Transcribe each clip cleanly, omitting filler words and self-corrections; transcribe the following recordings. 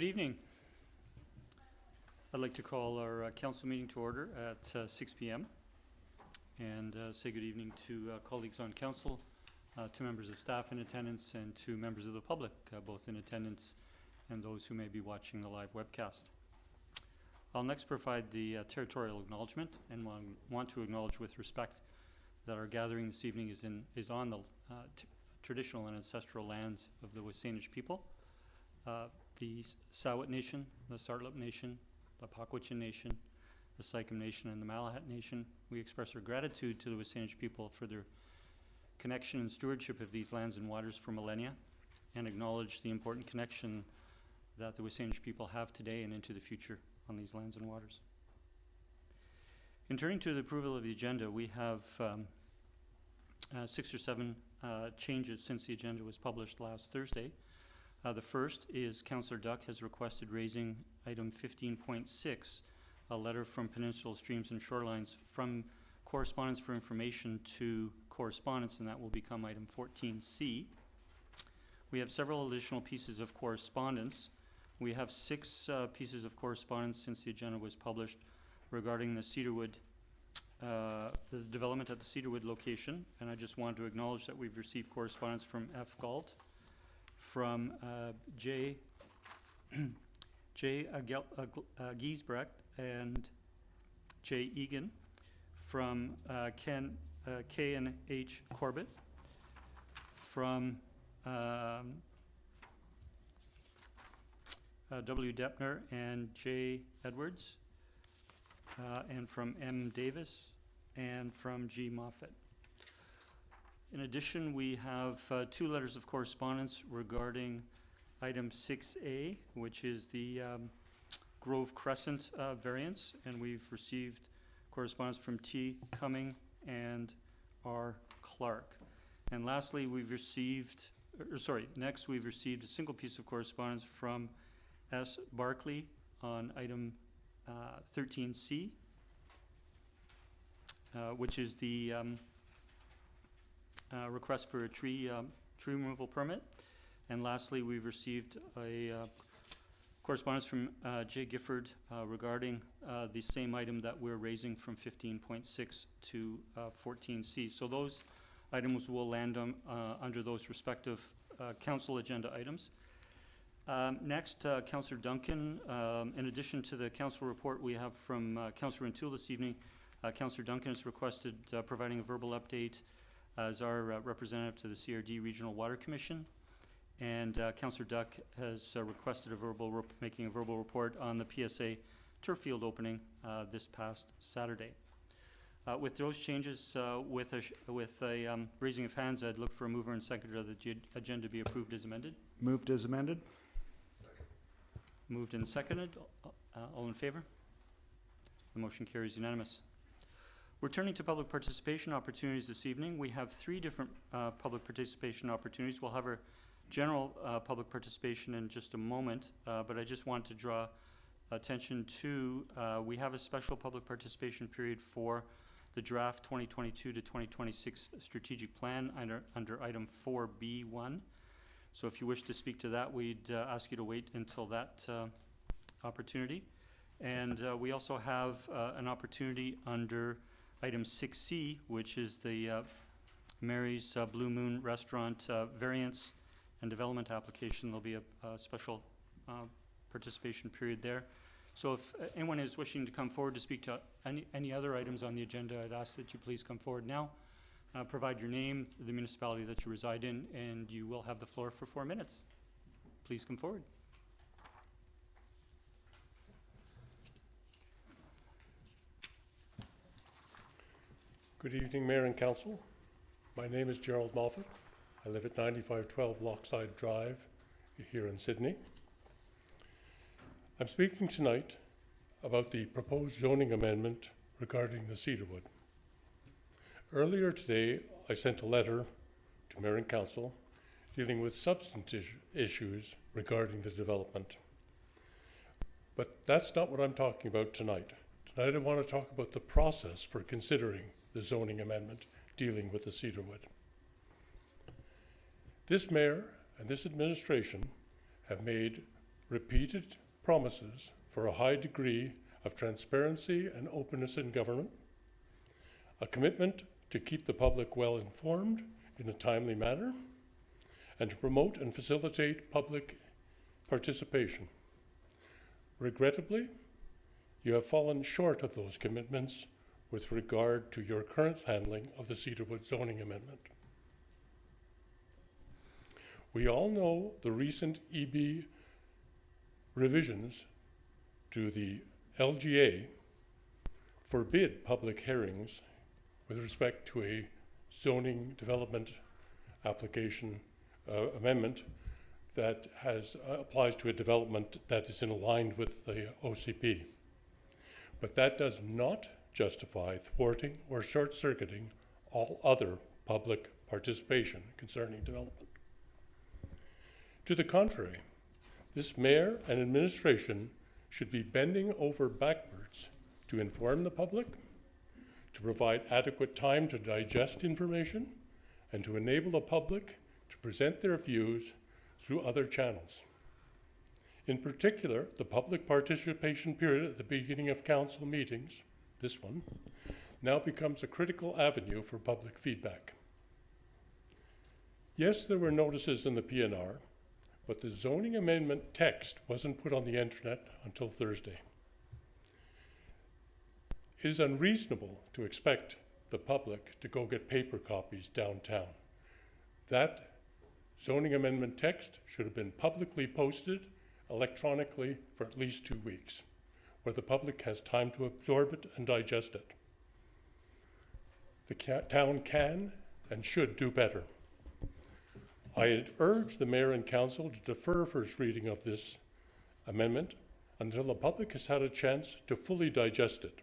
Good evening. I'd like to call our council meeting to order at 6 p.m. and say good evening to colleagues on council, to members of staff in attendance, and to members of the public, both in attendance and those who may be watching the live webcast. I'll next provide the territorial acknowledgement, and want to acknowledge with respect that our gathering this evening is on the traditional and ancestral lands of the Wasanich people, the Sawat Nation, the Sartlip Nation, the Pakwachin Nation, the Sycam Nation, and the Malahat Nation. We express our gratitude to the Wasanich people for their connection and stewardship of these lands and waters for millennia, and acknowledge the important connection that the Wasanich people have today and into the future on these lands and waters. In turning to the approval of the agenda, we have 6 or 7 changes since the agenda was published last Thursday. The first is Councillor Duck has requested raising item 15.6, a letter from Peninsula Streams and Shorelines, from correspondence for information to correspondence, and that will become item 14C. We have several additional pieces of correspondence. We have 6 pieces of correspondence since the agenda was published regarding the Cedarwood, the development at the Cedarwood location, and I just want to acknowledge that we've received correspondence from F. Galt, from J. Giesbrecht and J. Egan, from K. and H. Corbett, from W. Deppner and J. Edwards, and from M. Davis, and from G. Moffett. In addition, we have 2 letters of correspondence regarding item 6A, which is the Grove Crescent variance, and we've received correspondence from T. Cumming and R. Clark. And lastly, next we've received a single piece of correspondence from S. Barkley on item 13C, which is the request for a tree removal permit. And lastly, we've received a correspondence from J. Gifford regarding the same item that we're raising from 15.6 to 14C. So those items will land under those respective council agenda items. Next, Councillor Duncan. In addition to the council report we have from Councillor O'Toole this evening, Councillor Duncan has requested providing a verbal update as our representative to the CRD Regional Water Commission, and Councillor Duck has requested making a verbal report on the PSA turf field opening this past Saturday. With those changes, with a raising of hands, I'd look for a mover and seconder of the agenda be approved as amended. Moved as amended. Second. Moved and seconded. All in favor? The motion carries unanimous. We're turning to public participation opportunities this evening. We have 3 different public participation opportunities. We'll have our general public participation in just a moment, but I just want to draw attention to, we have a special public participation period for the draft 2022 to 2026 strategic plan under item 4B1. So if you wish to speak to that, we'd ask you to wait until that opportunity. And we also have an opportunity under item 6C, which is the Mary's Bleue Moon restaurant variance and development application. There'll be a special participation period there. So if anyone is wishing to come forward to speak to any other items on the agenda, I'd ask that you please come forward now. Provide your name, the municipality that you reside in, and you will have the floor for 4 minutes. Please come forward. Good evening, Mayor and Council. My name is Gerald Moffat. I live at 9512 Lochside Drive here in Sidney. I'm speaking tonight about the proposed zoning amendment regarding the Cedarwood. Earlier today, I sent a letter to Mayor and Council dealing with substantive issues regarding the development. But that's not what I'm talking about tonight. Tonight I want to talk about the process for considering the zoning amendment dealing with the Cedarwood. This mayor and this administration have made repeated promises for a high degree of transparency and openness in government, a commitment to keep the public well informed in a timely manner, and to promote and facilitate public participation. Regrettably, you have fallen short of those commitments with regard to your current handling of the Cedarwood zoning amendment. We all know the recent EB revisions to the LGA forbid public hearings with respect to a zoning development application amendment that applies to a development that is in aligned with the OCP. But that does not justify thwarting or short-circuiting all other public participation concerning development. To the contrary, this mayor and administration should be bending over backwards to inform the public, to provide adequate time to digest information, and to enable the public to present their views through other channels. In particular, the public participation period at the beginning of council meetings, this one, now becomes a critical avenue for public feedback. Yes, there were notices in the PNR, but the zoning amendment text wasn't put on the internet until Thursday. It is unreasonable to expect the public to go get paper copies downtown. That zoning amendment text should have been publicly posted electronically for at least 2 weeks, where the public has time to absorb it and digest it. The town can and should do better. I had urged the mayor and council to defer first reading of this amendment until the public has had a chance to fully digest it.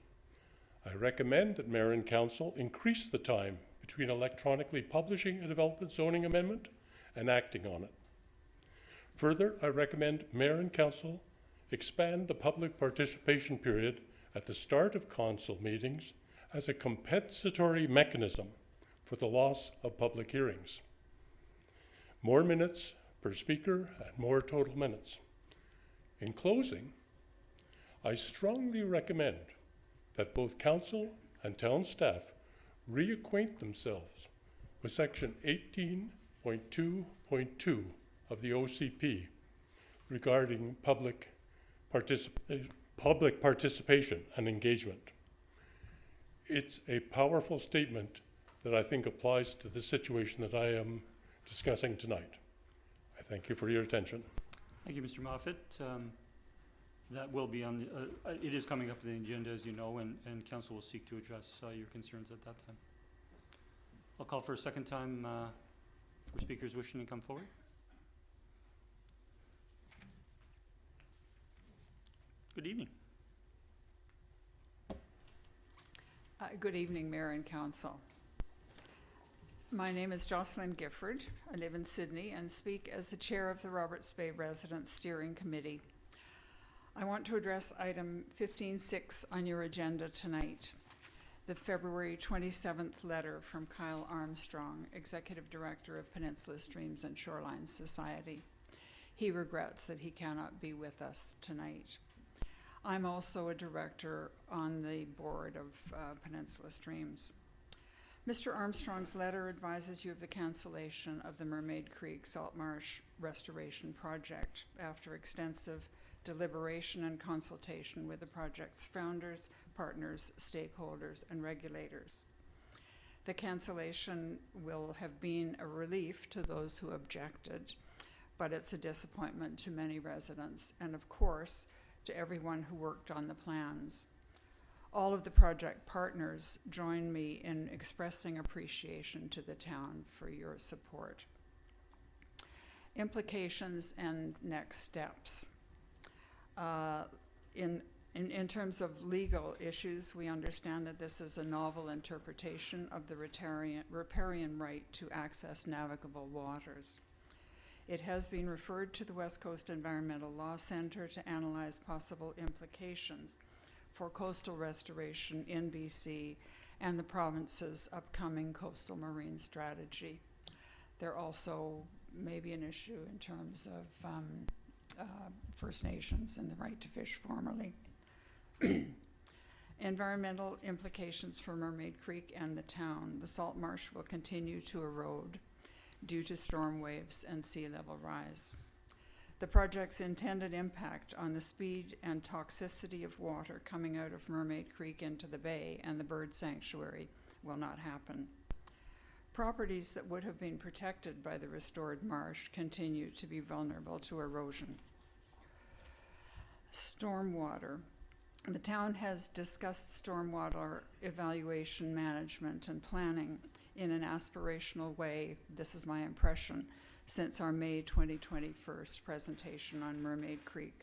I recommend that mayor and council increase the time between electronically publishing a development zoning amendment and acting on it. Further, I recommend mayor and council expand the public participation period at the start of council meetings as a compensatory mechanism for the loss of public hearings. More minutes per speaker and more total minutes. In closing, I strongly recommend that both council and town staff reacquaint themselves with section 18.2.2 of the OCP regarding public participation and engagement. It's a powerful statement that I think applies to the situation that I am discussing tonight. I thank you for your attention. Thank you, Mr. Moffat. That will be on the, it is coming up on the agenda, as you know, and council will seek to address your concerns at that time. I'll call for a second time for speakers wishing to come forward. Good evening. Good evening, Mayor and Council. My name is Jocelyn Gifford. I live in Sidney and speak as the chair of the Roberts Bay Residents Steering Committee. I want to address item 15.6 on your agenda tonight, the February 27th letter from Kyle Armstrong, Executive Director of Peninsula Streams and Shoreline Society. He regrets that he cannot be with us tonight. I'm also a director on the board of Peninsula Streams. Mr. Armstrong's letter advises you of the cancellation of the Mermaid Creek Salt Marsh Restoration Project after extensive deliberation and consultation with the project's founders, partners, stakeholders, and regulators. The cancellation will have been a relief to those who objected, but it's a disappointment to many residents and, of course, to everyone who worked on the plans. All of the project partners join me in expressing appreciation to the town for your support. Implications and next steps. In terms of legal issues, we understand that this is a novel interpretation of the riparian right to access navigable waters. It has been referred to the West Coast Environmental Law Centre to analyze possible implications for coastal restoration in BC and the province's upcoming coastal marine strategy. There also may be an issue in terms of First Nations and the right to fish formerly. Environmental implications for Mermaid Creek and the town. The salt marsh will continue to erode due to storm waves and sea level rise. The project's intended impact on the speed and toxicity of water coming out of Mermaid Creek into the bay and the bird sanctuary will not happen. Properties that would have been protected by the restored marsh continue to be vulnerable to erosion. Stormwater. The town has discussed stormwater evaluation, management, and planning in an aspirational way, this is my impression, since our May 2021 presentation on Mermaid Creek.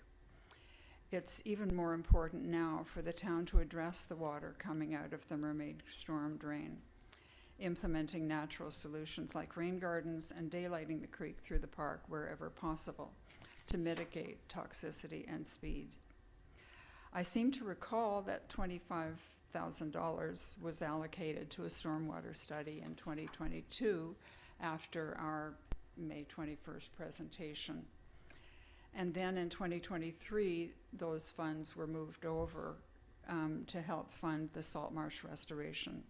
It's even more important now for the town to address the water coming out of the Mermaid storm drain, implementing natural solutions like rain gardens and daylighting the creek through the park wherever possible to mitigate toxicity and speed. I seem to recall that $25,000 was allocated to a stormwater study in 2022 after our May 21st presentation. And then in 2023, those funds were moved over to help fund the salt marsh restoration.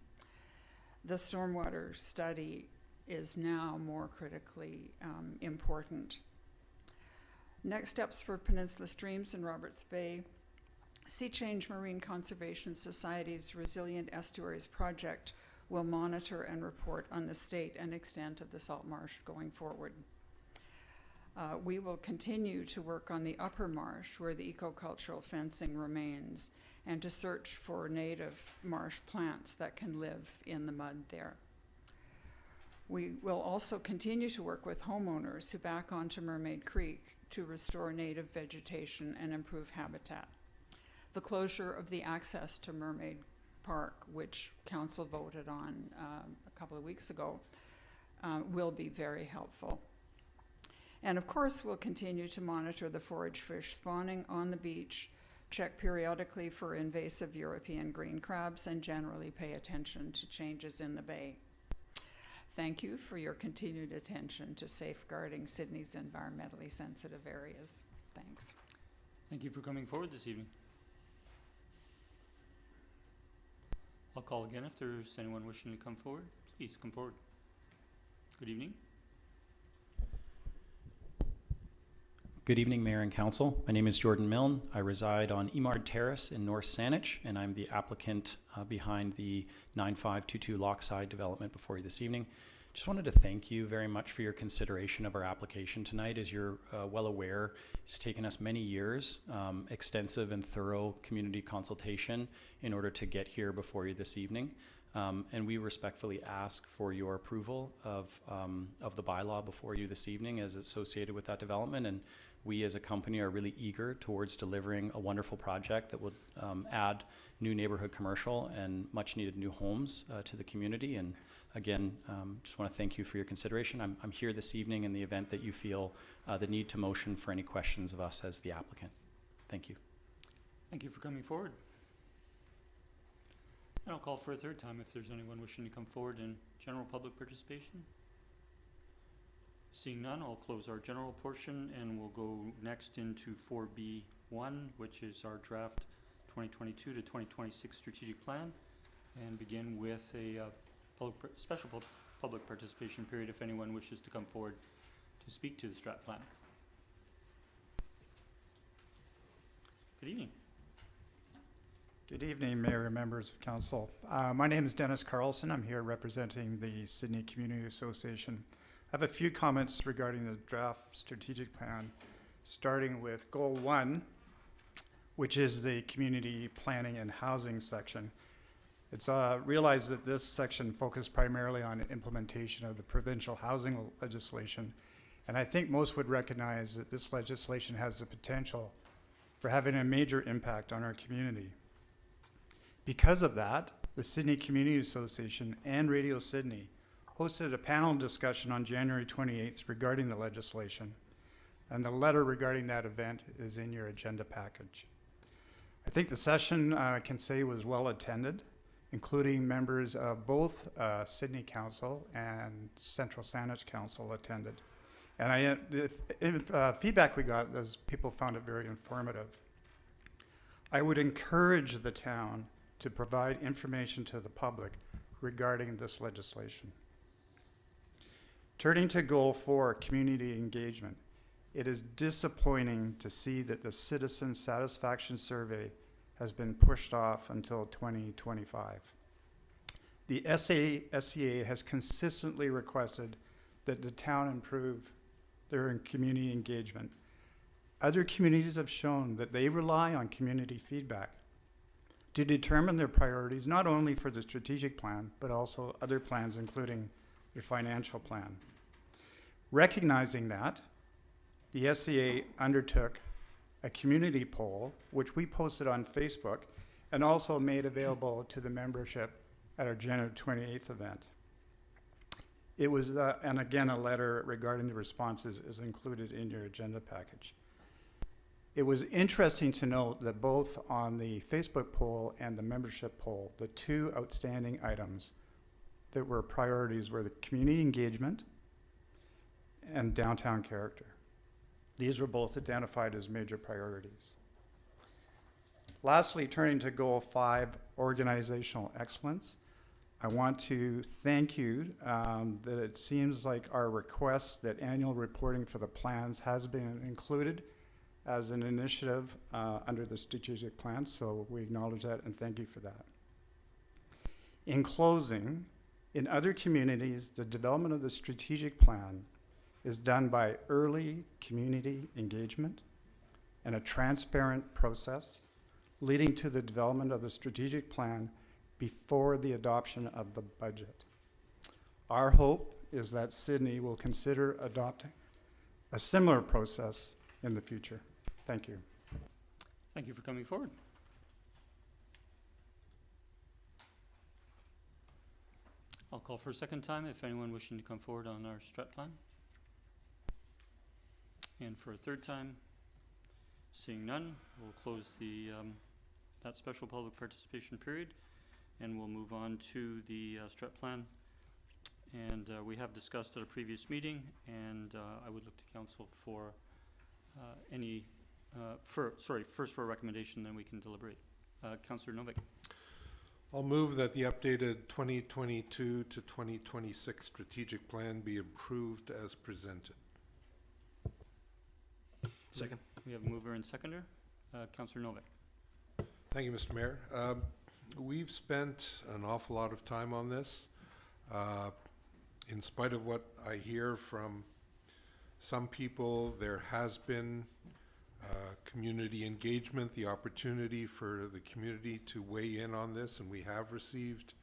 The stormwater study is now more critically important. Next steps for Peninsula Streams in Roberts Bay. Sea Change Marine Conservation Society's Resilient Estuaries Project will monitor and report on the state and extent of the salt marsh going forward. We will continue to work on the upper marsh where the ecocultural fencing remains and to search for native marsh plants that can live in the mud there. We will also continue to work with homeowners who back onto Mermaid Creek to restore native vegetation and improve habitat. The closure of the access to Mermaid Park, which Council voted on a couple of weeks ago, will be very helpful. And of course, we'll continue to monitor the forage fish spawning on the beach, check periodically for invasive European green crabs, and generally pay attention to changes in the bay. Thank you for your continued attention to safeguarding Sydney's environmentally sensitive areas. Thanks. Thank you for coming forward this evening. I'll call again if there's anyone wishing to come forward. Please come forward. Good evening. Good evening, Mayor and Council. My name is Jordan Milne. I reside on Emard Terrace in North Saanich, and I'm the applicant behind the 9522 Lochside development before you this evening. Just wanted to thank you very much for your consideration of our application tonight. As you're well aware, it's taken us many years, extensive and thorough community consultation in order to get here before you this evening. And we respectfully ask for your approval of the bylaw before you this evening as associated with that development. And we as a company are really eager towards delivering a wonderful project that will add new neighborhood commercial and much needed new homes to the community. And again, just want to thank you for your consideration. I'm here this evening in the event that you feel the need to motion for any questions of us as the applicant. Thank you. Thank you for coming forward. And I'll call for a third time if there's anyone wishing to come forward in general public participation. Seeing none, I'll close our general portion and we'll go next into 4B1, which is our draft 2022 to 2026 strategic plan, and begin with a special public participation period if anyone wishes to come forward to speak to the strat plan. Good evening. Good evening, Mayor and members of Council. My name is Dennis Carlsen. I'm here representing the Sidney Community Association. I have a few comments regarding the draft strategic plan, starting with Goal 1, which is the community planning and housing section. It's realized that this section focused primarily on implementation of the provincial housing legislation, and I think most would recognize that this legislation has the potential for having a major impact on our community. Because of that, the Sidney Community Association and Radio Sidney hosted a panel discussion on January 28th regarding the legislation, and the letter regarding that event is in your agenda package. I think the session, I can say, was well attended, including members of both Sidney Council and Central Saanich Council attended. And feedback we got was people found it very informative. I would encourage the town to provide information to the public regarding this legislation. Turning to goal 4, community engagement. It is disappointing to see that the citizen satisfaction survey has been pushed off until 2025. The SCA has consistently requested that the town improve their community engagement. Other communities have shown that they rely on community feedback to determine their priorities, not only for the strategic plan, but also other plans, including their financial plan. Recognizing that, the SCA undertook a community poll, which we posted on Facebook and also made available to the membership at our January 28th event. It was, and again, a letter regarding the responses is included in your agenda package. It was interesting to note that both on the Facebook poll and the membership poll, the two outstanding items that were priorities were the community engagement and downtown character. These were both identified as major priorities. Lastly, turning to goal 5, organizational excellence. I want to thank you that it seems like our request that annual reporting for the plans has been included as an initiative under the strategic plan, so we acknowledge that and thank you for that. In closing, in other communities, the development of the strategic plan is done by early community engagement and a transparent process leading to the development of the strategic plan before the adoption of the budget. Our hope is that Sidney will consider adopting a similar process in the future. Thank you. Thank you for coming forward. I'll call for a second time if anyone wishing to come forward on our strat plan. And for a third time, seeing none, we'll close the that special public participation period, and we'll move on to the strat plan. And we have discussed at a previous meeting, and I would look to council for first for a recommendation, then we can deliberate. Councillor Novak. I'll move that the updated 2022 to 2026 strategic plan be approved as presented. Second. We have a mover and seconder. Councillor Novak. Thank you, Mr. Mayor. We've spent an awful lot of time on this. In spite of what I hear from some people, there has been community engagement, the opportunity for the community to weigh in on this, and we have received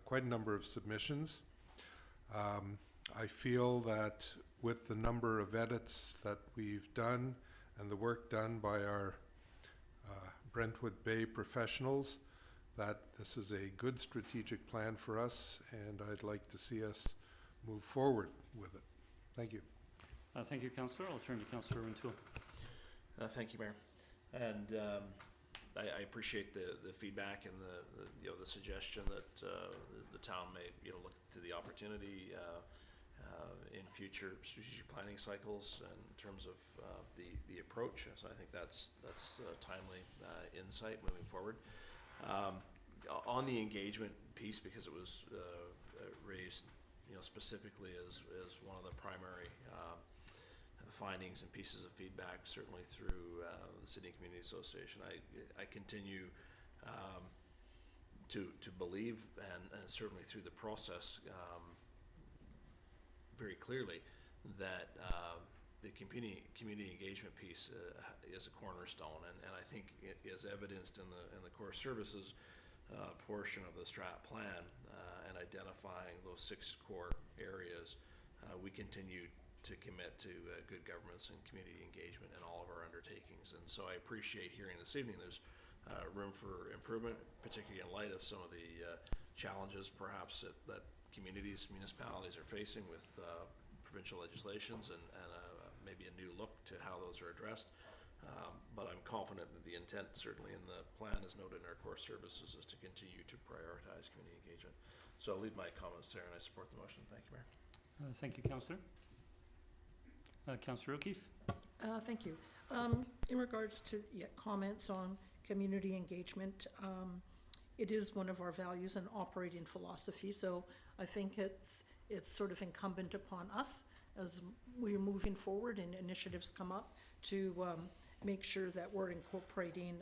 quite a number of submissions. I feel that with the number of edits that we've done and the work done by our Brentwood Bay professionals, that this is a good strategic plan for us, and I'd like to see us move forward with it. Thank you. Thank you, Councillor. I'll turn to Councillor Rintoul. Thank you, Mayor. And I appreciate the feedback and the suggestion that the town may look to the opportunity in future strategic planning cycles in terms of the approach. So I think that's timely insight moving forward. On the engagement piece, because it was raised specifically as one of the primary findings and pieces of feedback, certainly through the Sidney Community Association, I continue to believe, and certainly through the process, very clearly that the community engagement piece is a cornerstone, and I think it is evidenced in the core services portion of the strat plan, and identifying those 6 core areas. We continue to commit to good governance and community engagement in all of our undertakings, and so I appreciate hearing this evening there's room for improvement, particularly in light of some of the challenges perhaps that communities, municipalities are facing with provincial legislations and maybe a new look to how those are addressed. But I'm confident that the intent, certainly in the plan as noted in our core services, is to continue to prioritize community engagement. So I'll leave my comments there, and I support the motion. Thank you, Mayor. Thank you, Councillor. Councillor O'Keefe. Thank you. In regards to comments on community engagement, it is one of our values and operating philosophy. So I think it's sort of incumbent upon us as we're moving forward and initiatives come up to make sure that we're incorporating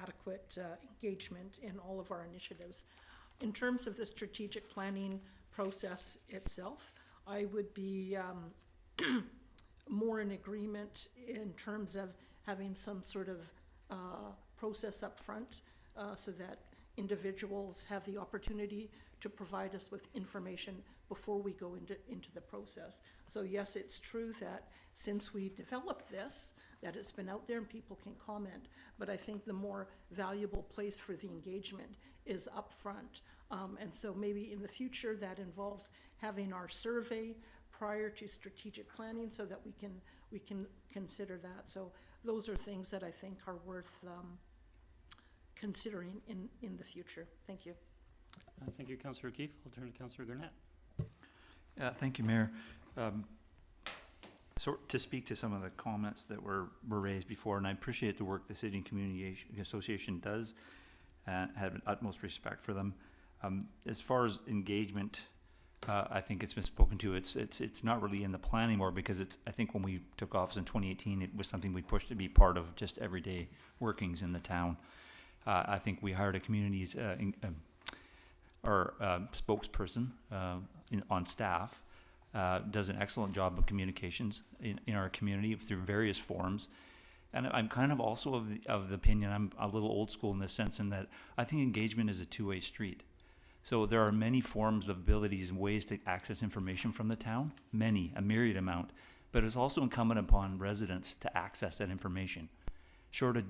adequate engagement in all of our initiatives. In terms of the strategic planning process itself, I would be more in agreement in terms of having some sort of process up front so that individuals have the opportunity to provide us with information before we go into the process. So yes, it's true that since we developed this, that it's been out there and people can comment, but I think the more valuable place for the engagement is up front. And so maybe in the future that involves having our survey prior to strategic planning so that we can consider that. So those are things that I think are worth considering in the future. Thank you. Thank you, Councillor O'Keefe. I'll turn to Councillor Gurnett. Thank you, Mayor. So to speak to some of the comments that were raised before, and I appreciate the work the City and Community Association does, and have utmost respect for them. As far as engagement, I think it's been spoken to. It's not really in the plan anymore because I think when we took office in 2018, it was something we pushed to be part of just everyday workings in the town. I think we hired a community's spokesperson on staff, does an excellent job of communications in our community through various forums. And I'm kind of also of the opinion, I'm a little old school in this sense, in that I think engagement is a two-way street. So there are many forms of abilities and ways to access information from the town, a myriad amount, but it's also incumbent upon residents to access that information. Short of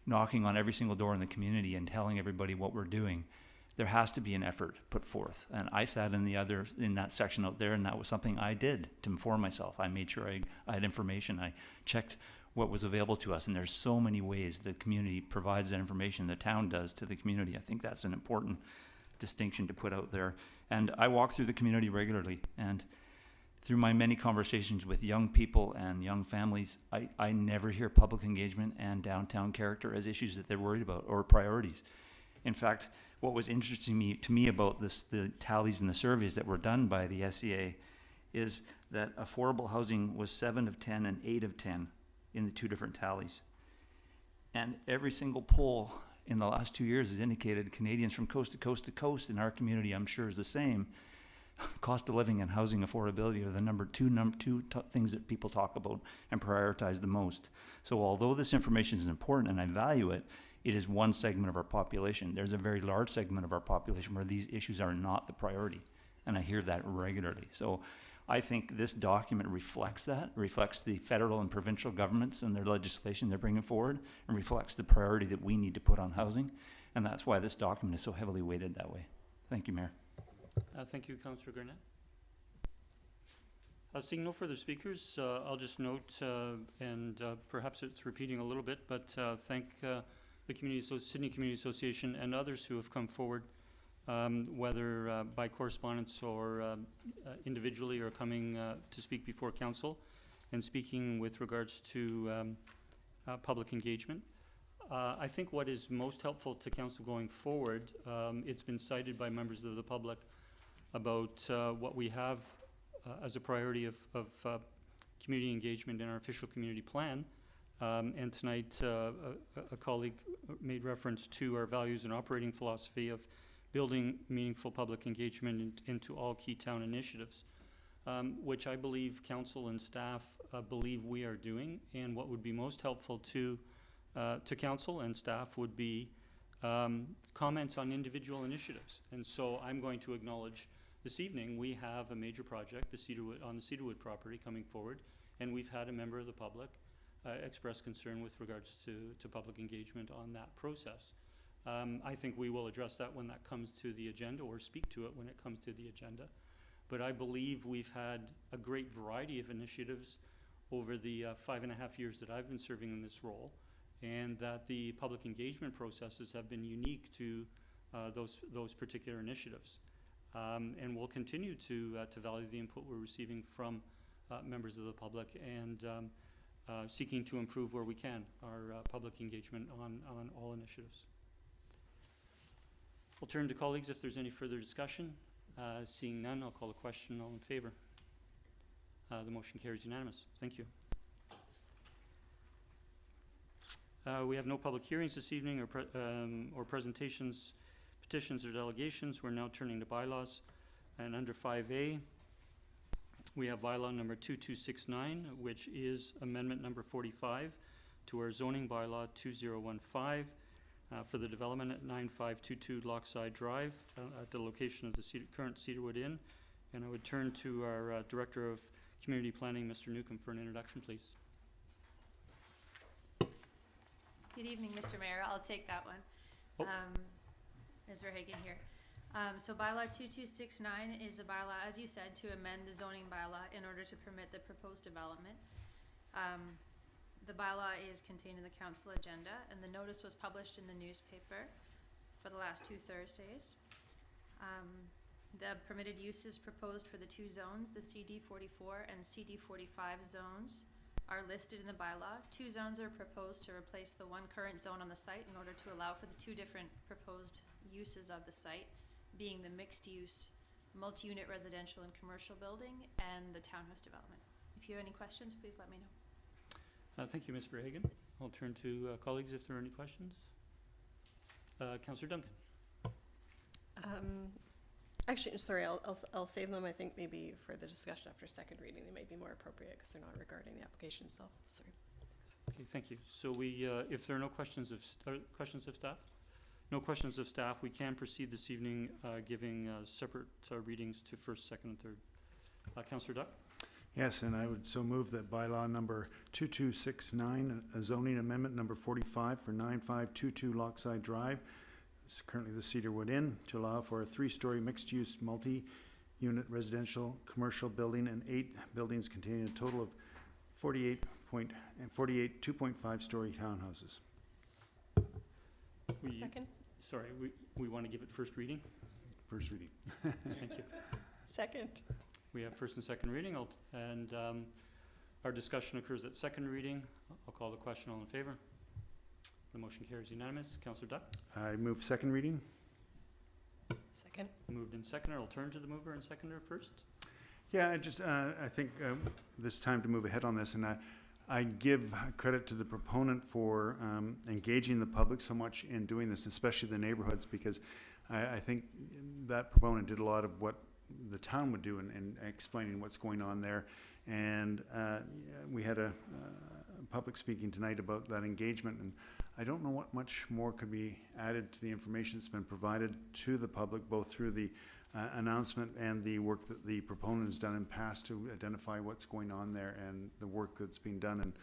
knocking on every single door in the community and telling everybody what we're doing, there has to be an effort put forth. And I sat in that section out there, and that was something I did to inform myself. I made sure I had information. I checked what was available to us, and there's so many ways the community provides that information, the town does to the community. I think that's an important distinction to put out there. And I walk through the community regularly, and through my many conversations with young people and young families, I never hear public engagement and downtown character as issues that they're worried about or priorities. In fact, what was interesting to me about the tallies and the surveys that were done by the SCA is that affordable housing was 7 of 10 and 8 of 10 in the two different tallies. And every single poll in the last 2 years has indicated Canadians from coast to coast to coast, in our community I'm sure is the same, cost of living and housing affordability are the number two things that people talk about and prioritize the most. So although this information is important and I value it, it is one segment of our population. There's a very large segment of our population where these issues are not the priority, and I hear that regularly. So I think this document reflects that, reflects the federal and provincial governments and their legislation they're bringing forward, and reflects the priority that we need to put on housing, and that's why this document is so heavily weighted that way. Thank you, Mayor. Thank you, Councillor Gurnett. Seeing no further speakers, I'll just note, and perhaps it's repeating a little bit, but thank the Sidney Community Association and others who have come forward, whether by correspondence or individually, or coming to speak before council and speaking with regards to public engagement. I think what is most helpful to council going forward, it's been cited by members of the public about what we have as a priority of community engagement in our official community plan. And tonight, a colleague made reference to our values and operating philosophy of building meaningful public engagement into all key town initiatives, which I believe council and staff believe we are doing. And what would be most helpful to council and staff would be comments on individual initiatives. And so I'm going to acknowledge this evening we have a major project, on the Cedarwood property coming forward, and we've had a member of the public express concern with regards to public engagement on that process. I think we will address that when that comes to the agenda, or speak to it when it comes to the agenda. But I believe we've had a great variety of initiatives over the 5.5 years that I've been serving in this role, and that the public engagement processes have been unique to those particular initiatives. And we'll continue to value the input we're receiving from members of the public and seeking to improve where we can our public engagement on all initiatives. I'll turn to colleagues if there's any further discussion. Seeing none, I'll call the question. All in favor? The motion carries unanimous. Thank you. We have no public hearings this evening or presentations, petitions or delegations. We're now turning to bylaws. And under 5A, we have bylaw number 2269, which is amendment number 45 to our zoning bylaw 2015 for the development at 9522 Lochside Drive at the location of the current Cedarwood Inn. And I would turn to our Director of Community Planning, Mr. Newcomb, for an introduction, please. Good evening, Mr. Mayor. I'll take that one. Oh. Ms. Verhagen here. So bylaw 2269 is a bylaw, as you said, to amend the zoning bylaw in order to permit the proposed development. The bylaw is contained in the council agenda, and the notice was published in the newspaper for the last 2 Thursdays. The permitted uses proposed for the 2 zones, the CD44 and CD45 zones, are listed in the bylaw. 2 zones are proposed to replace the 1 current zone on the site in order to allow for the 2 different proposed uses of the site, being the mixed-use, multi-unit residential and commercial building and the townhouse development. If you have any questions, please let me know. Thank you, Ms. Verhagen. I'll turn to colleagues if there are any questions. Councillor Duncan. Actually, sorry, I'll save them. I think maybe for the discussion after second reading, they might be more appropriate because they're not regarding the application itself. Sorry. Okay, thank you. So we, if there are no questions of questions of staff, no questions of staff, we can proceed this evening, giving separate readings to first, second, and third. Councillor Duck. Yes, and I would so move that bylaw number 2269, a zoning amendment number 45 for 9522 Lochside Drive, this is currently the Cedarwood Inn, to allow for a 3-story mixed-use multi-unit residential commercial building and 8 buildings containing a total of 48 2.5-story townhouses. Second? Sorry, we want to give it first reading? First reading. Thank you. Second. We have first and second reading, and our discussion occurs at second reading. I'll call the question. All in favor? The motion carries unanimous. Councillor Duck. I move second reading. Second. Moved and seconded. I'll turn to the mover and seconder first. Yeah, I think this time to move ahead on this, and I give credit to the proponent for engaging the public so much in doing this, especially the neighborhoods, because I think that proponent did a lot of what the town would do in explaining what's going on there. And we had a public speaking tonight about that engagement, and I don't know what much more could be added to the information that's been provided to the public, both through the announcement and the work that the proponent has done in past to identify what's going on there and the work that's being done. And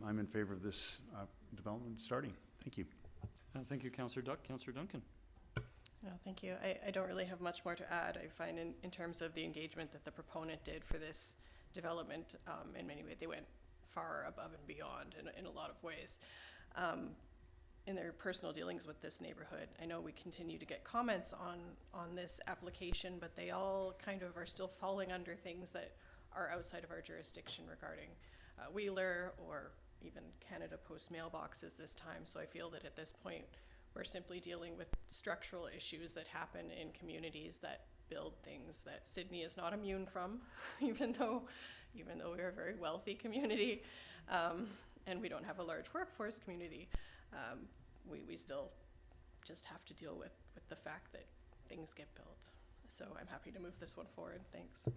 I'm in favor of this development starting. Thank you. Thank you, Councillor Duck. Councillor Duncan. No, thank you. I don't really have much more to add. I find in terms of the engagement that the proponent did for this development, in many ways they went far above and beyond in a lot of ways. In their personal dealings with this neighborhood, I know we continue to get comments on this application, but they all kind of are still falling under things that are outside of our jurisdiction regarding Weiler or even Canada Post mailboxes this time. So I feel that at this point, we're simply dealing with structural issues that happen in communities that build things that Sidney is not immune from, even though we're a very wealthy community, and we don't have a large workforce community. We still just have to deal with the fact that things get built. So I'm happy to move this one forward. Thanks.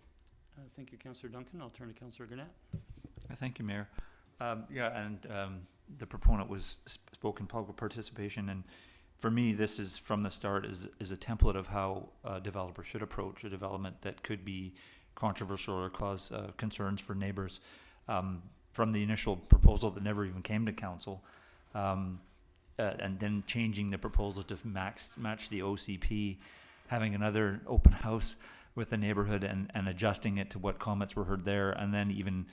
Thank you, Councillor Duncan. I'll turn to Councillor Gannett. Thank you, Mayor. The proponent spoke in public participation, and for me, this is from the start is a template of how a developer should approach a development that could be controversial or cause concerns for neighbors. From the initial proposal that never even came to council, and then changing the proposal to match the OCP, having another open house with the neighborhood and adjusting it to what comments were heard there, and then even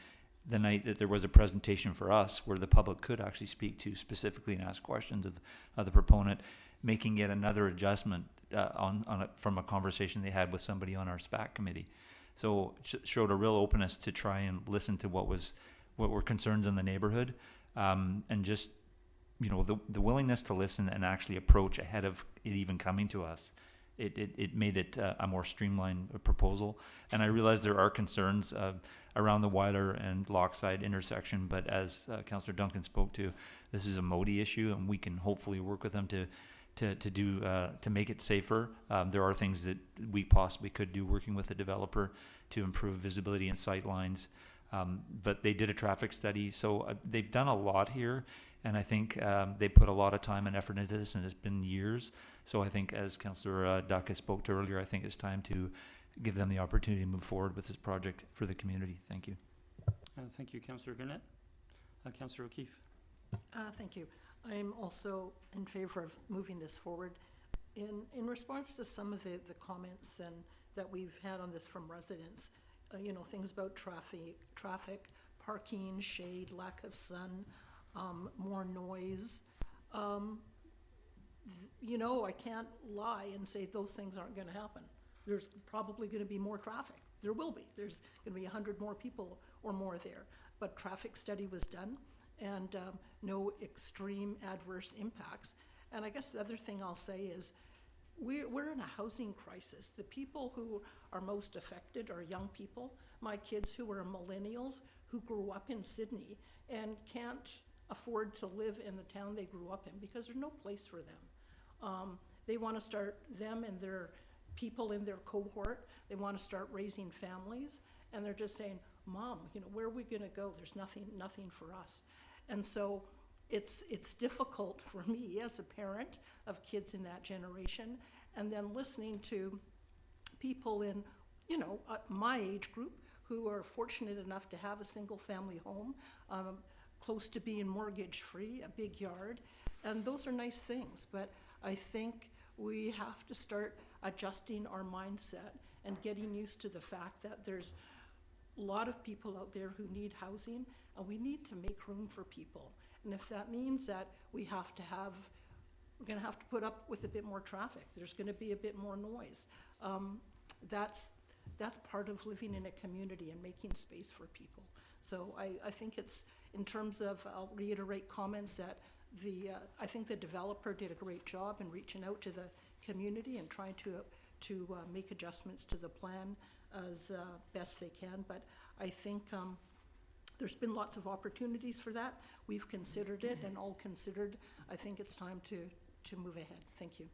the night that there was a presentation for us where the public could actually speak to specifically and ask questions of the proponent, making yet another adjustment from a conversation they had with somebody on our SPAC committee. So showed a real openness to try and listen to what were concerns in the neighborhood, and just, you know, the willingness to listen and actually approach ahead of it even coming to us. It made it a more streamlined proposal. And I realize there are concerns around the Weiler and Lochside intersection, but as Councillor Duncan spoke to, this is a MODI issue, and we can hopefully work with them to make it safer. There are things that we possibly could do working with the developer to improve visibility and sight lines. But they did a traffic study, so they've done a lot here, and I think they put a lot of time and effort into this, and it's been years. So I think, as Councillor Duncan spoke to earlier, I think it's time to give them the opportunity to move forward with this project for the community. Thank you. Thank you, Councillor Gurnett. Councillor O'Keefe. Thank you. I'm also in favor of moving this forward. In response to some of the comments that we've had on this from residents, you know, things about traffic, parking, shade, lack of sun, more noise. You know, I can't lie and say those things aren't going to happen. There's probably going to be more traffic. There will be. There's going to be 100 more people or more there. But traffic study was done, and no extreme adverse impacts. And I guess the other thing I'll say is we're in a housing crisis. The people who are most affected are young people. My kids who are millennials who grew up in Sidney and can't afford to live in the town they grew up in because there's no place for them. They want to start, them and their people in their cohort, they want to start raising families, and they're just saying, Mom, you know, where are we going to go? There's nothing for us. And so it's difficult for me as a parent of kids in that generation, and then listening to people in, you know, my age group who are fortunate enough to have a single family home, close to being mortgage free, a big yard, and those are nice things. But I think we have to start adjusting our mindset and getting used to the fact that there's a lot of people out there who need housing, and we need to make room for people. And if that means that we're going to have to put up with a bit more traffic, there's going to be a bit more noise. That's part of living in a community and making space for people. So I think it's, in terms of, I'll reiterate comments that I think the developer did a great job in reaching out to the community and trying to make adjustments to the plan as best they can. But I think there's been lots of opportunities for that. We've considered it, and all considered, I think it's time to move ahead. Thank you.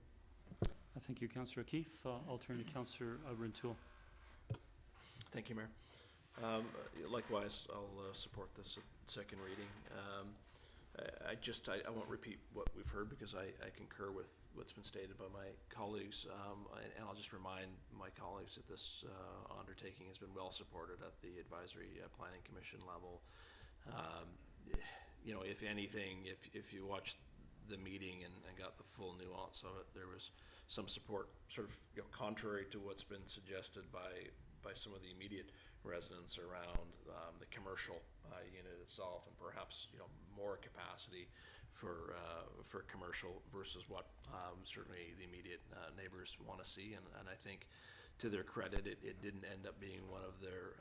Thank you, Councillor O'Keefe. I'll turn to Councillor Rintoul. Thank you, Mayor. Likewise, I'll support this at second reading. I won't repeat what we've heard because I concur with what's been stated by my colleagues, and I'll just remind my colleagues that this undertaking has been well supported at the Advisory Planning Commission level. You know, if anything, if you watched the meeting and got the full nuance of it, there was some support, sort of, you know, contrary to what's been suggested by some of the immediate residents around the commercial unit itself, and perhaps, you know, more capacity for commercial versus what certainly the immediate neighbors want to see. And I think, to their credit, it didn't end up being one of their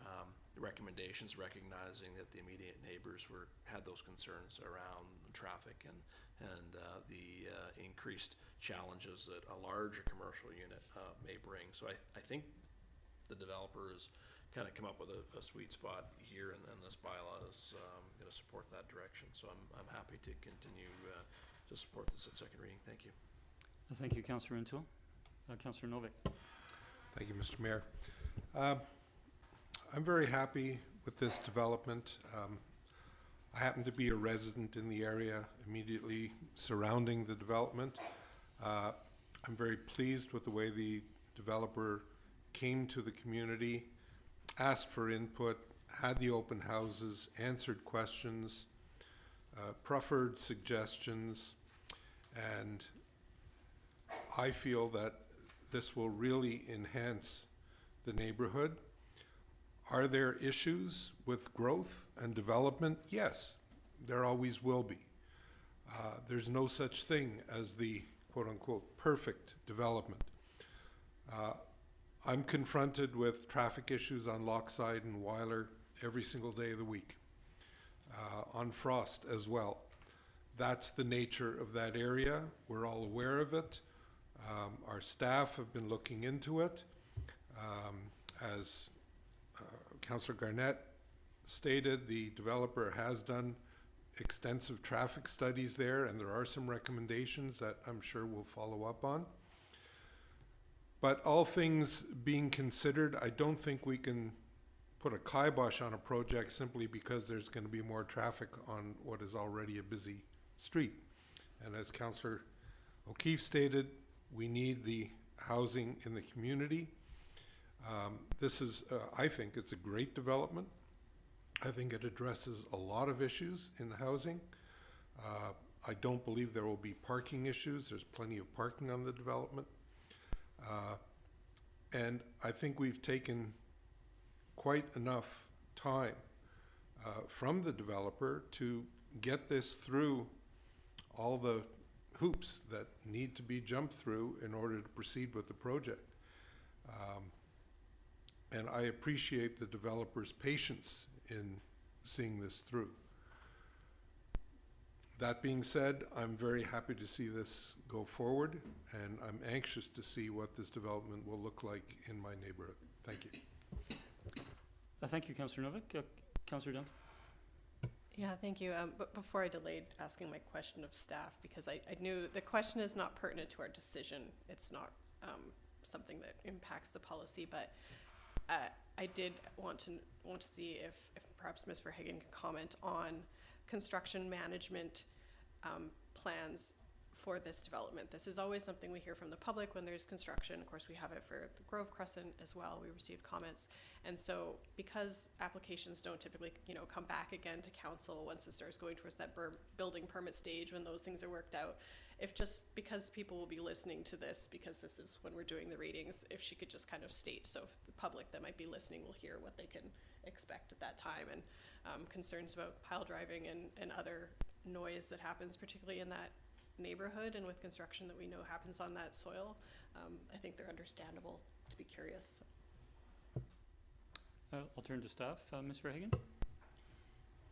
recommendations, recognizing that the immediate neighbors had those concerns around traffic and the increased challenges that a larger commercial unit may bring. So I think the developer has kind of come up with a sweet spot here, and this bylaw is going to support that direction. So I'm happy to continue to support this at second reading. Thank you. Thank you, Councillor Rintoul. Councillor Novick. Thank you, Mr. Mayor. I'm very happy with this development. I happen to be a resident in the area immediately surrounding the development. I'm very pleased with the way the developer came to the community, asked for input, had the open houses, answered questions, proffered suggestions, and I feel that this will really enhance the neighborhood. Are there issues with growth and development? Yes, there always will be. There's no such thing as the quote-unquote perfect development. I'm confronted with traffic issues on Lochside and Weiler every single day of the week, on Frost as well. That's the nature of that area. We're all aware of it. Our staff have been looking into it. As Councillor Garnett stated, the developer has done extensive traffic studies there, and there are some recommendations that I'm sure we'll follow up on. But all things being considered, I don't think we can put a kibosh on a project simply because there's going to be more traffic on what is already a busy street. And as Councillor O'Keefe stated, we need the housing in the community. This is, I think it's a great development. I think it addresses a lot of issues in housing. I don't believe there will be parking issues. There's plenty of parking on the development. And I think we've taken quite enough time from the developer to get this through all the hoops that need to be jumped through in order to proceed with the project. And I appreciate the developer's patience in seeing this through. That being said, I'm very happy to see this go forward, and I'm anxious to see what this development will look like in my neighborhood. Thank you. Thank you, Councillor Novick. Councillor Duncan. Yeah, thank you. But before I delayed asking my question of staff, because I knew the question is not pertinent to our decision. It's not something that impacts the policy, but I did want to see if perhaps Ms. Verhagen could comment on construction management plans for this development. This is always something we hear from the public when there's construction. Of course, we have it for the Grove Crescent as well. We received comments. And so because applications don't typically, come back again to council once it starts going towards that building permit stage when those things are worked out, if just because people will be listening to this, because this is when we're doing the readings, if she could just kind of state, so if the public that might be listening will hear what they can expect at that time, and concerns about pile driving and other noise that happens, particularly in that neighborhood and with construction that we know happens on that soil. I think they're understandable to be curious. I'll turn to staff. Ms. Verhagen?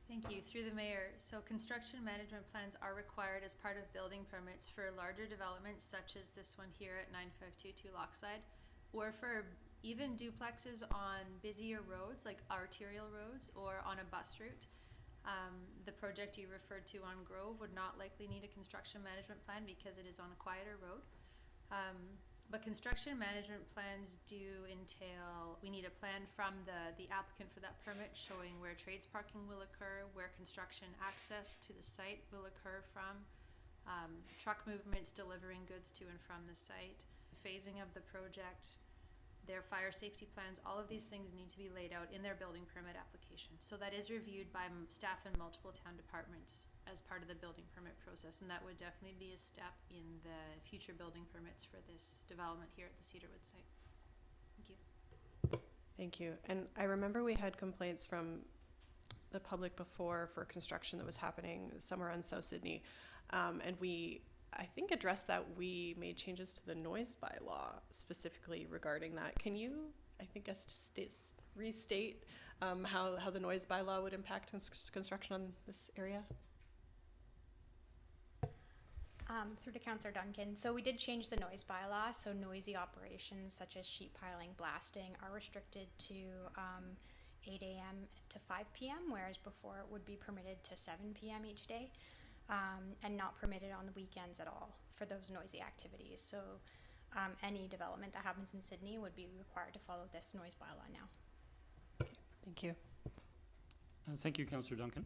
Thank you. Through the mayor. So construction management plans are required as part of building permits for larger developments such as this one here at 9522 Lochside, or for even duplexes on busier roads like arterial roads or on a bus route. The project you referred to on Grove would not likely need a construction management plan because it is on a quieter road. But construction management plans do entail, we need a plan from the applicant for that permit showing where trades parking will occur, where construction access to the site will occur from, truck movements delivering goods to and from the site, phasing of the project, their fire safety plans. All of these things need to be laid out in their building permit application. So that is reviewed by staff in multiple town departments as part of the building permit process, and that would definitely be a step in the future building permits for this development here at the Cedarwood site. Thank you. Thank you. And I remember we had complaints from the public before for construction that was happening somewhere on South Sidney, and we, I think, addressed that. We made changes to the noise bylaw specifically regarding that. Can you, I think, restate how the noise bylaw would impact construction on this area? Through to Councillor Duncan. So we did change the noise bylaw, so noisy operations such as sheet piling, blasting are restricted to 8 a.m. to 5 p.m., whereas before it would be permitted to 7 p.m. each day, and not permitted on the weekends at all for those noisy activities. So any development that happens in Sidney would be required to follow this noise bylaw now. Okay, thank you. Thank you, Councillor Duncan.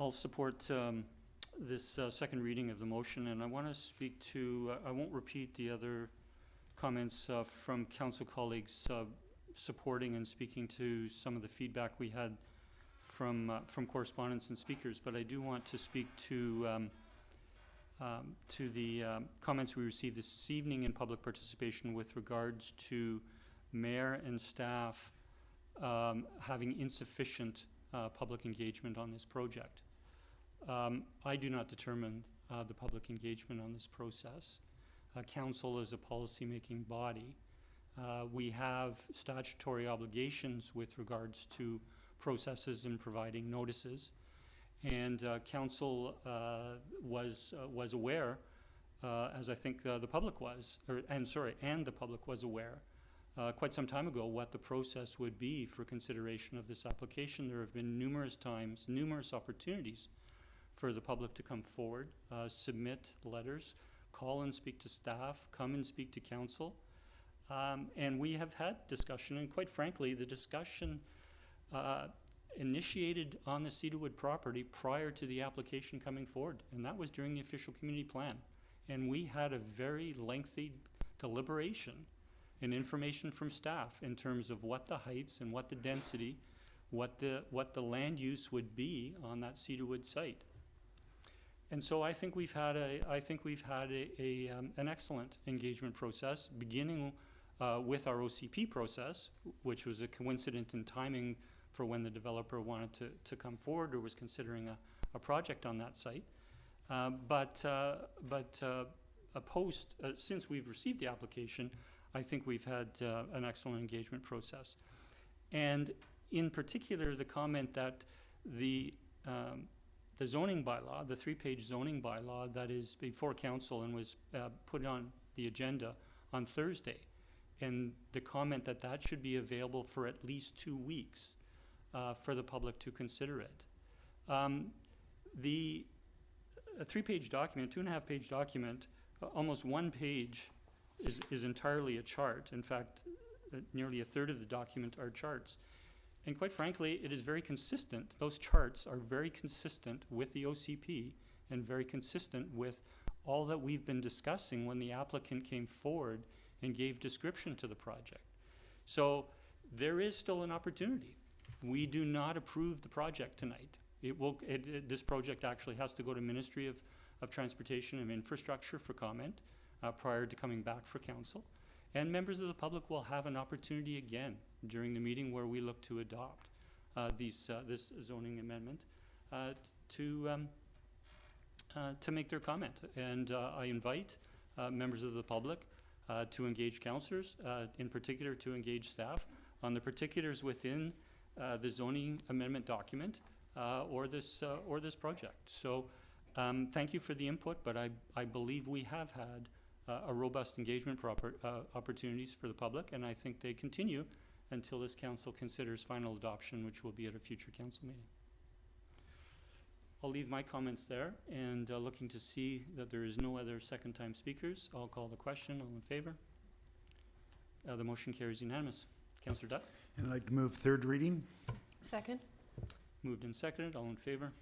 I'll support this second reading of the motion, and I want to speak to, I won't repeat the other comments from council colleagues supporting and speaking to some of the feedback we had from correspondents and speakers, but I do want to speak to the comments we received this evening in public participation with regards to mayor and staff having insufficient public engagement on this project. I do not determine the public engagement on this process. council is a policy-making body. We have statutory obligations with regards to processes in providing notices. And council was aware, as I think the public was, and the public was aware quite some time ago what the process would be for consideration of this application. There have been numerous opportunities for the public to come forward, submit letters, call and speak to staff, come and speak to council. And we have had discussion, and quite frankly, the discussion initiated on the Cedarwood property prior to the application coming forward, and that was during the official community plan. And we had a very lengthy deliberation and information from staff in terms of what the heights and what the density, what the land use would be on that Cedarwood site. And so I think we've had an excellent engagement process, beginning with our OCP process, which was a coincidence in timing for when the developer wanted to come forward or was considering a project on that site. Since we've received the application, I think we've had an excellent engagement process. And in particular, the comment that the zoning bylaw, the 3-page zoning bylaw that is before council and was put on the agenda on Thursday, and the comment that that should be available for at least 2 weeks for the public to consider it. The 3-page document, 2.5-page document, almost 1 page is entirely a chart. In fact, nearly a third of the document are charts. And quite frankly, it is very consistent. Those charts are very consistent with the OCP and very consistent with all that we've been discussing when the applicant came forward and gave description to the project. So there is still an opportunity. We do not approve the project tonight. This project actually has to go to Ministry of Transportation and Infrastructure for comment prior to coming back for council. And members of the public will have an opportunity again during the meeting where we look to adopt this zoning amendment to make their comment. And I invite members of the public to engage councillors, in particular to engage staff on the particulars within the zoning amendment document or this project. So thank you for the input, but I believe we have had a robust engagement opportunities for the public, and I think they continue until this council considers final adoption, which will be at a future council meeting. I'll leave my comments there, and looking to see that there is no other second-time speakers, I'll call the question. All in favor? The motion carries unanimous. Councillor Dutt? And I'd like to move third reading. Second. Moved and seconded. All in favor?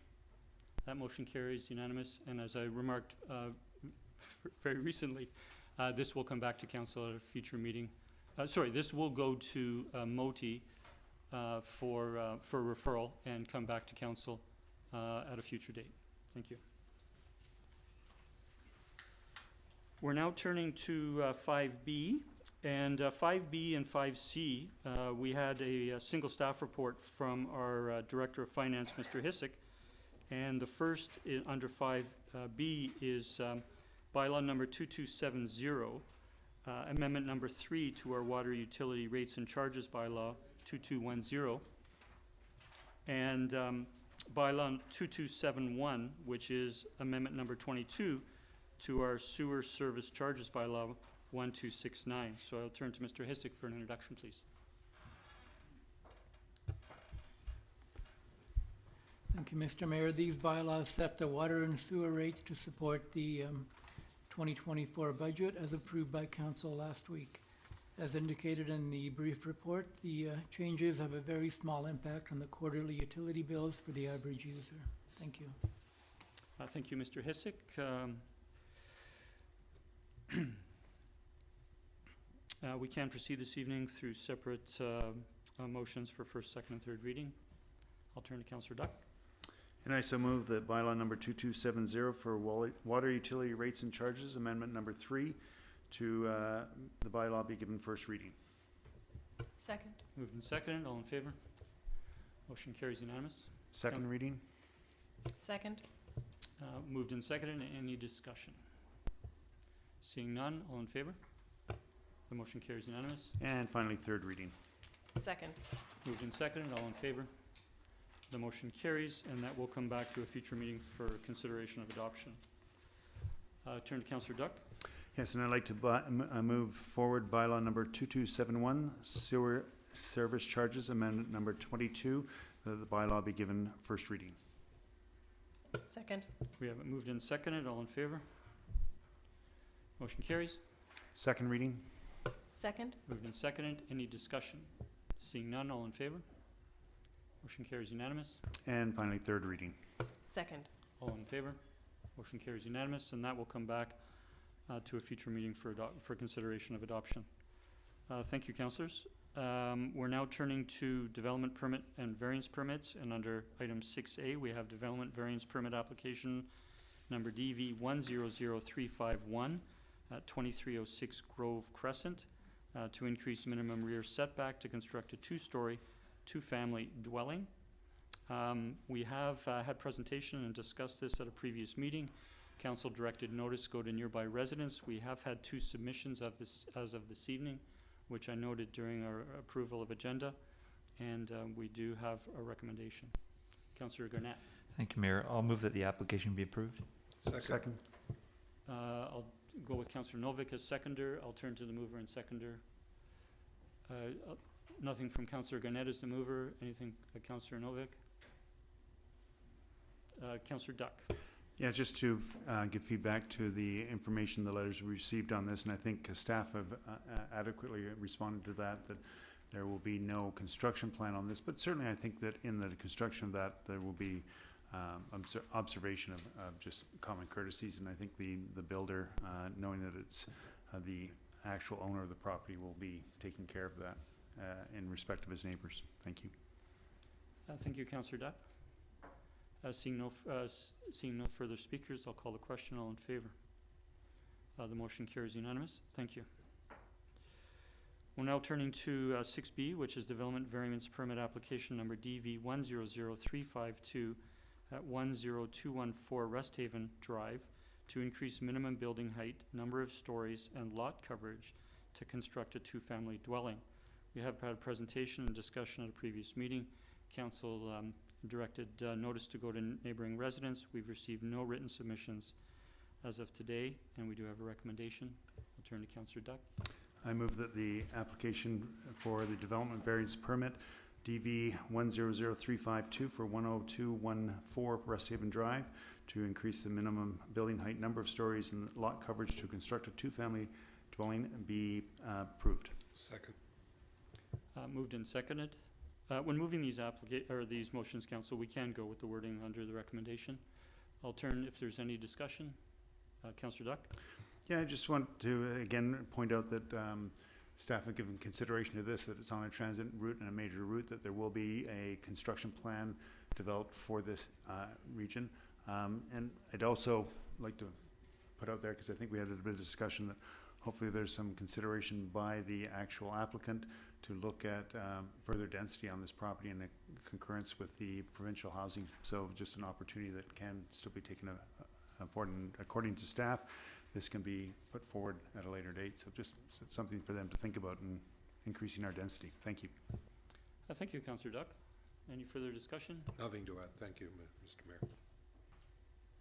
That motion carries unanimous, and as I remarked very recently, this will come back to council at a future meeting. This will go to MOTI for referral and come back to council at a future date. Thank you. We're now turning to 5B, and 5B and 5C, we had a single staff report from our Director of Finance, Mr. Hissick, and the first under 5B is Bylaw number 2270, amendment number 3 to our water utility rates and charges bylaw 2210, and Bylaw 2271, which is amendment number 22 to our sewer service charges bylaw 1269. So I'll turn to Mr. Hissick for an introduction, please. Thank you, Mr. Mayor. These bylaws set the water and sewer rates to support the 2024 budget as approved by council last week. As indicated in the brief report, the changes have a very small impact on the quarterly utility bills for the average user. Thank you. Thank you, Mr. Hissick. We can proceed this evening through separate motions for first, second, and third reading. I'll turn to Councillor Duck. And I so move that bylaw number 2270 for water utility rates and charges, amendment number 3 to the bylaw be given first reading. Second. Moved and seconded. All in favor? Motion carries unanimous. Second reading. Second. Moved and seconded. Any discussion? Seeing none, all in favor? The motion carries unanimous. And finally, third reading. Second. Moved and seconded, all in favor? The motion carries, and that will come back to a future meeting for consideration of adoption. Turn to Councillor Duck. Yes, and I'd like to move forward bylaw number 2271, sewer service charges, amendment number 22, that the bylaw be given first reading. Second. We have it moved and seconded, all in favor? Motion carries. Second reading. Second. Moved and seconded, any discussion? Seeing none, all in favor? Motion carries unanimous. And finally, third reading. Second. All in favor? Motion carries unanimous, and that will come back to a future meeting for consideration of adoption. Thank you, councillors. We're now turning to development permit and variance permits, and under item 6A, we have development variance permit application number DV 100351 at 2306 Grove Crescent to increase minimum rear setback to construct a two-story, two-family dwelling. We have had presentation and discussed this at a previous meeting. Council directed notice go to nearby residents. We have had 2 submissions of this as of this evening, which I noted during our approval of agenda, and we do have a recommendation. Councillor Garnett. Thank you, Mayor. I'll move that the application be approved. Second. I'll go with Councillor Novick as seconder. I'll turn to the mover and seconder. Nothing from Councillor Garnett as the mover. Anything, Councillor Novick? Councillor Duck. Yeah, just to give feedback to the information, the letters we received on this, and I think staff have adequately responded to that there will be no construction plan on this, but certainly I think that in the construction of that, there will be observation of just common courtesies, and I think the builder, knowing that it's the actual owner of the property, will be taking care of that in respect of his neighbors. Thank you. Thank you, Councillor Duck. Seeing no further speakers, I'll call the question. All in favor? The motion carries unanimous. Thank you. We're now turning to 6B, which is development variance permit application number DV 100352 at 10214 Resthaven Drive to increase minimum building height, number of stories, and lot coverage to construct a two-family dwelling. We have had a presentation and discussion at a previous meeting. Council directed notice to go to neighboring residents. We've received no written submissions as of today, and we do have a recommendation. I'll turn to Councillor Duck. I move that the application for the development variance permit DV 100352 for 10214 Resthaven Drive to increase the minimum building height, number of stories, and lot coverage to construct a two-family dwelling be approved. Second. Moved and seconded. When moving these motions, Council, we can go with the wording under the recommendation. I'll turn if there's any discussion. Councillor Duck. Yeah, I just want to again point out that staff have given consideration to this, that it's on a transit route and a major route, that there will be a construction plan developed for this region. And I'd also like to put out there, because I think we had a bit of discussion, that hopefully there's some consideration by the actual applicant to look at further density on this property in concurrence with the provincial housing. So just an opportunity that can still be taken forward, and according to staff, this can be put forward at a later date. So just something for them to think about in increasing our density. Thank you. Thank you, Councillor Duck. Any further discussion? Nothing to add. Thank you, Mr. Mayor.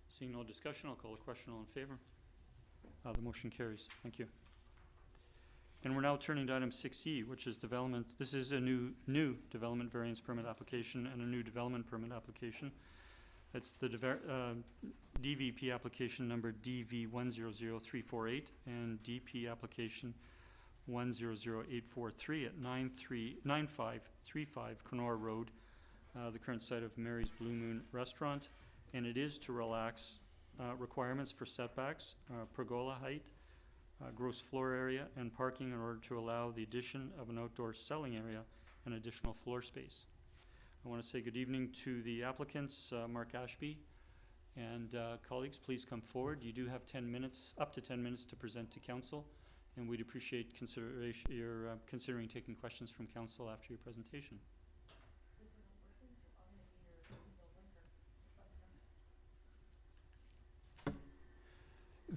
Seeing no discussion, I'll call the question. All in favor? The motion carries. Thank you. And we're now turning to item 6E, which is development. This is a new development variance permit application and a new development permit application. It's the DVP application number DV 100348 and DP application 100843 at 9535 Canora Road, the current site of Mary's Bleue Moon restaurant, and it is to relax requirements for setbacks, pergola height, gross floor area, and parking in order to allow the addition of an outdoor selling area and additional floor space. I want to say good evening to the applicants, Mark Ashby, and colleagues, please come forward. You do have 10 minutes, up to 10 minutes to present to council, and we'd appreciate considering taking questions from council after your presentation.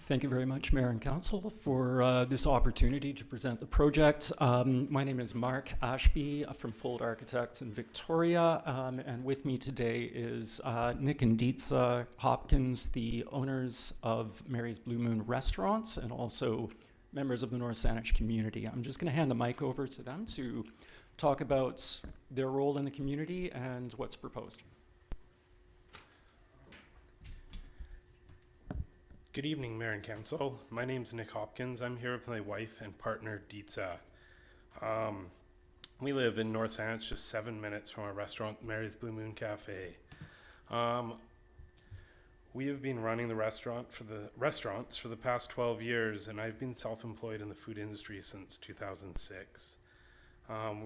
Thank you very much, Mayor and Council, for this opportunity to present the project. My name is Mark Ashby from Fold Architects in Victoria, and with me today is Nick and Dietza Hopkins, the owners of Mary's Bleue Moon restaurants and also members of the North Saanich community. I'm just going to hand the mic over to them to talk about their role in the community and what's proposed. Good evening, Mayor and Council. My name's Nick Hopkins. I'm here with my wife and partner, Dietza. We live in North Saanich, just 7 minutes from our restaurant, Mary's Bleue Moon Cafe. We have been running the restaurants for the past 12 years, and I've been self-employed in the food industry since 2006. Dietza.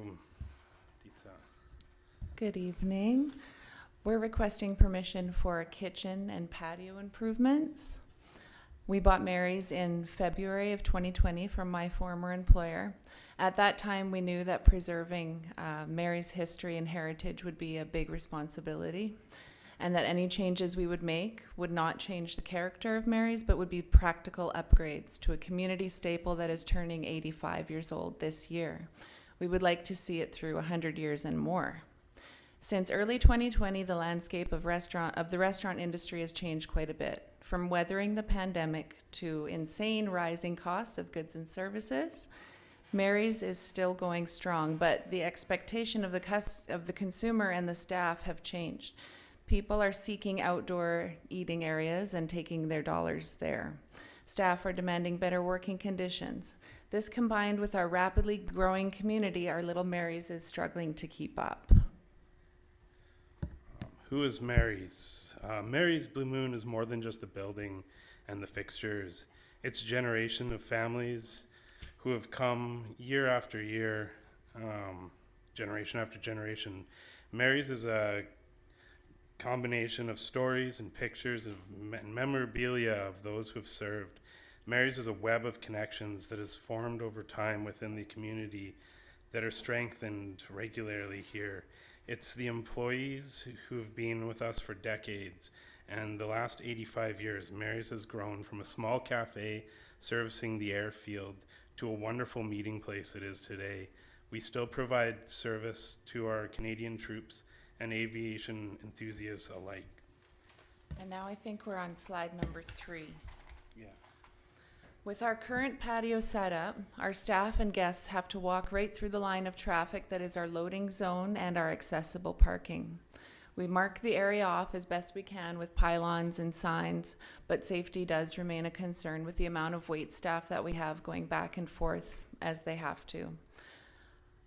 Good evening. We're requesting permission for kitchen and patio improvements. We bought Mary's in February of 2020 from my former employer. At that time, we knew that preserving Mary's history and heritage would be a big responsibility, and that any changes we would make would not change the character of Mary's, but would be practical upgrades to a community staple that is turning 85 years old this year. We would like to see it through 100 years and more. Since early 2020, the landscape of the restaurant industry has changed quite a bit. From weathering the pandemic to insane rising costs of goods and services, Mary's is still going strong, but the expectation of the consumer and the staff have changed. People are seeking outdoor eating areas and taking their dollars there. Staff are demanding better working conditions. This combined with our rapidly growing community, our little Mary's is struggling to keep up. Who is Mary's? Mary's Bleue Moon is more than just the building and the fixtures. It's a generation of families who have come year after year, generation after generation. Mary's is a combination of stories and pictures of memorabilia of those who have served. Mary's is a web of connections that has formed over time within the community that are strengthened regularly here. It's the employees who have been with us for decades, and the last 85 years, Mary's has grown from a small cafe servicing the airfield to a wonderful meeting place it is today. We still provide service to our Canadian troops and aviation enthusiasts alike. And now I think we're on slide number 3. Yeah. With our current patio setup, our staff and guests have to walk right through the line of traffic that is our loading zone and our accessible parking. We mark the area off as best we can with pylons and signs, but safety does remain a concern with the amount of wait staff that we have going back and forth as they have to.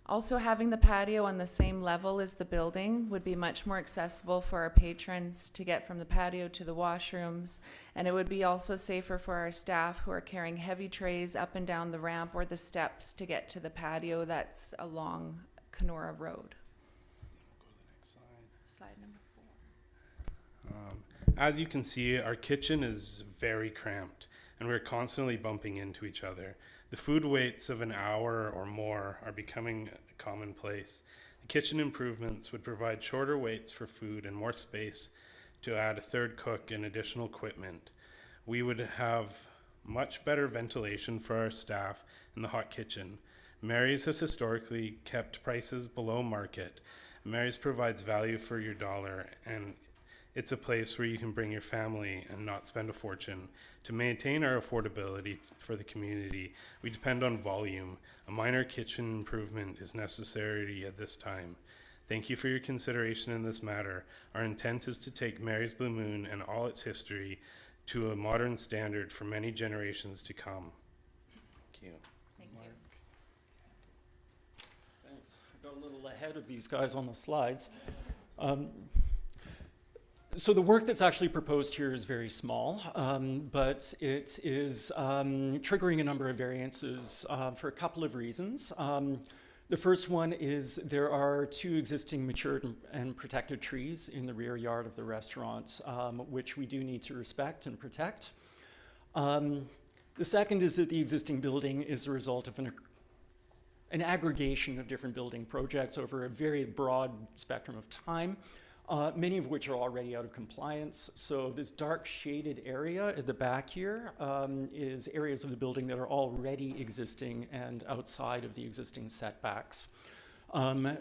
Also, having the patio on the same level as the building would be much more accessible for our patrons to get from the patio to the washrooms, and it would be also safer for our staff who are carrying heavy trays up and down the ramp or the steps to get to the patio that's along Canora Road. Go to the next slide. Slide number 4. As you can see, our kitchen is very cramped, and we're constantly bumping into each other. The food waits of an hour or more are becoming commonplace. The kitchen improvements would provide shorter waits for food and more space to add a third cook and additional equipment. We would have much better ventilation for our staff in the hot kitchen. Mary's has historically kept prices below market. Mary's provides value for your dollar, and it's a place where you can bring your family and not spend a fortune. To maintain our affordability for the community, we depend on volume. A minor kitchen improvement is necessary at this time. Thank you for your consideration in this matter. Our intent is to take Mary's Bleue Moon and all its history to a modern standard for many generations to come. Thank you. Thank you. Thanks. I got a little ahead of these guys on the slides. So the work that's actually proposed here is very small, but it is triggering a number of variances for a couple of reasons. The first one is there are 2 existing matured and protected trees in the rear yard of the restaurant, which we do need to respect and protect. The second is that the existing building is a result of an aggregation of different building projects over a very broad spectrum of time. many of which are already out of compliance. So this dark shaded area at the back here is areas of the building that are already existing and outside of the existing setbacks.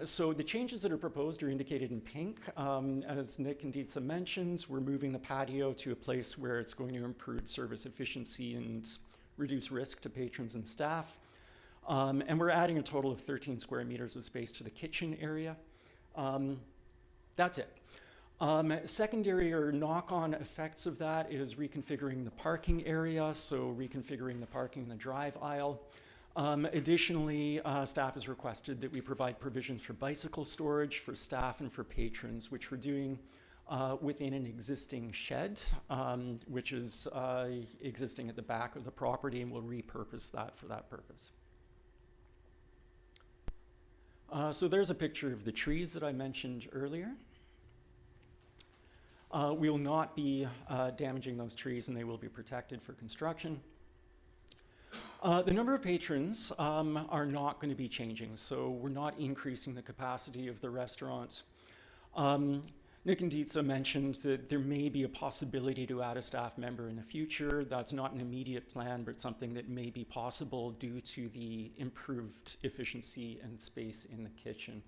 So the changes that are proposed are indicated in pink. As Nick and Dietza mentioned, we're moving the patio to a place where it's going to improve service efficiency and reduce risk to patrons and staff. And we're adding a total of 13 square meters of space to the kitchen area. That's it. Secondary or knock-on effects of that is reconfiguring the parking area, so reconfiguring the parking in the drive aisle. Additionally, staff has requested that we provide provisions for bicycle storage for staff and for patrons, which we're doing within an existing shed, which is existing at the back of the property, and we'll repurpose that for that purpose. So there's a picture of the trees that I mentioned earlier. We will not be damaging those trees, and they will be protected for construction. The number of patrons are not going to be changing, so we're not increasing the capacity of the restaurant. Nick and Dietza mentioned that there may be a possibility to add a staff member in the future. That's not an immediate plan, but something that may be possible due to the improved efficiency and space in the kitchen.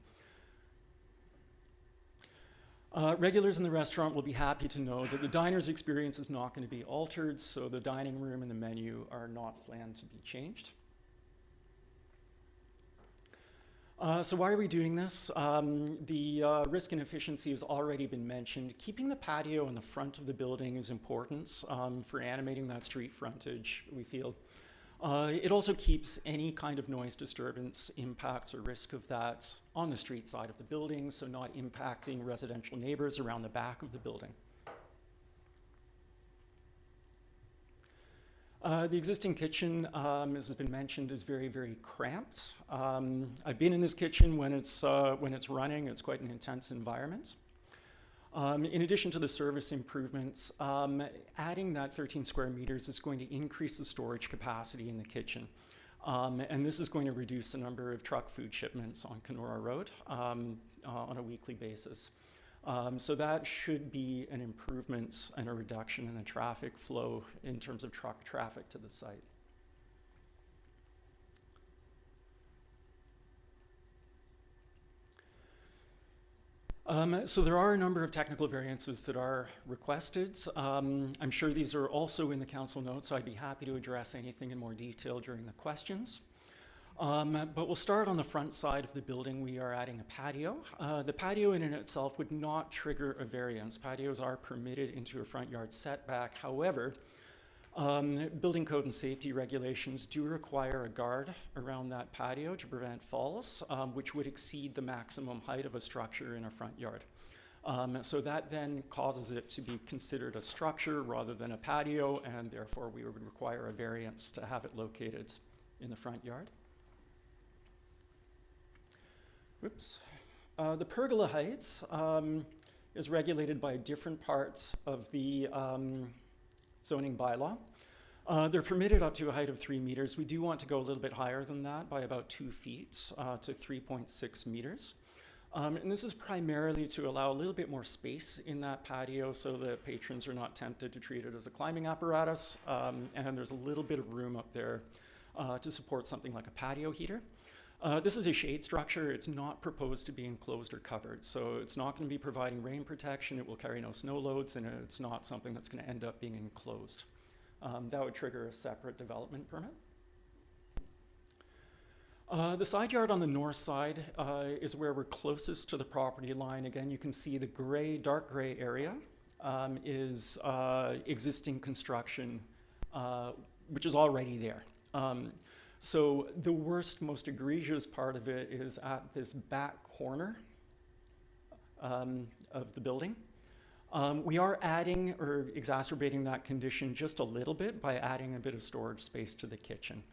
Regulars in the restaurant will be happy to know that the diner's experience is not going to be altered, so the dining room and the menu are not planned to be changed. So why are we doing this? The risk and efficiency has already been mentioned. Keeping the patio in the front of the building is important for animating that street frontage, we feel. It also keeps any kind of noise disturbance impacts or risk of that on the street side of the building, so not impacting residential neighbors around the back of the building. The existing kitchen, as has been mentioned, is very, very cramped. I've been in this kitchen when it's running. It's quite an intense environment. In addition to the service improvements, adding that 13 square meters is going to increase the storage capacity in the kitchen. And this is going to reduce the number of truck food shipments on Canora Road on a weekly basis. So that should be an improvement and a reduction in the traffic flow in terms of truck traffic to the site. So there are a number of technical variances that are requested. I'm sure these are also in the council notes, so I'd be happy to address anything in more detail during the questions. But we'll start on the front side of the building. We are adding a patio. The patio in and itself would not trigger a variance. Patios are permitted into a front yard setback. However, building code and safety regulations do require a guard around that patio to prevent falls, which would exceed the maximum height of a structure in a front yard. So that then causes it to be considered a structure rather than a patio, and therefore we would require a variance to have it located in the front yard. Whoops. The pergola height is regulated by different parts of the zoning bylaw. They're permitted up to a height of 3 meters. We do want to go a little bit higher than that by about 2 feet to 3.6 meters. And this is primarily to allow a little bit more space in that patio so that patrons are not tempted to treat it as a climbing apparatus. And there's a little bit of room up there to support something like a patio heater. This is a shade structure. It's not proposed to be enclosed or covered. So it's not going to be providing rain protection. It will carry no snow loads, and it's not something that's going to end up being enclosed. That would trigger a separate development permit. The side yard on the north side is where we're closest to the property line. Again, you can see the gray, dark gray area is existing construction, which is already there. So the worst, most egregious part of it is at this back corner of the building. We are adding or exacerbating that condition just a little bit by adding a bit of storage space to the kitchen.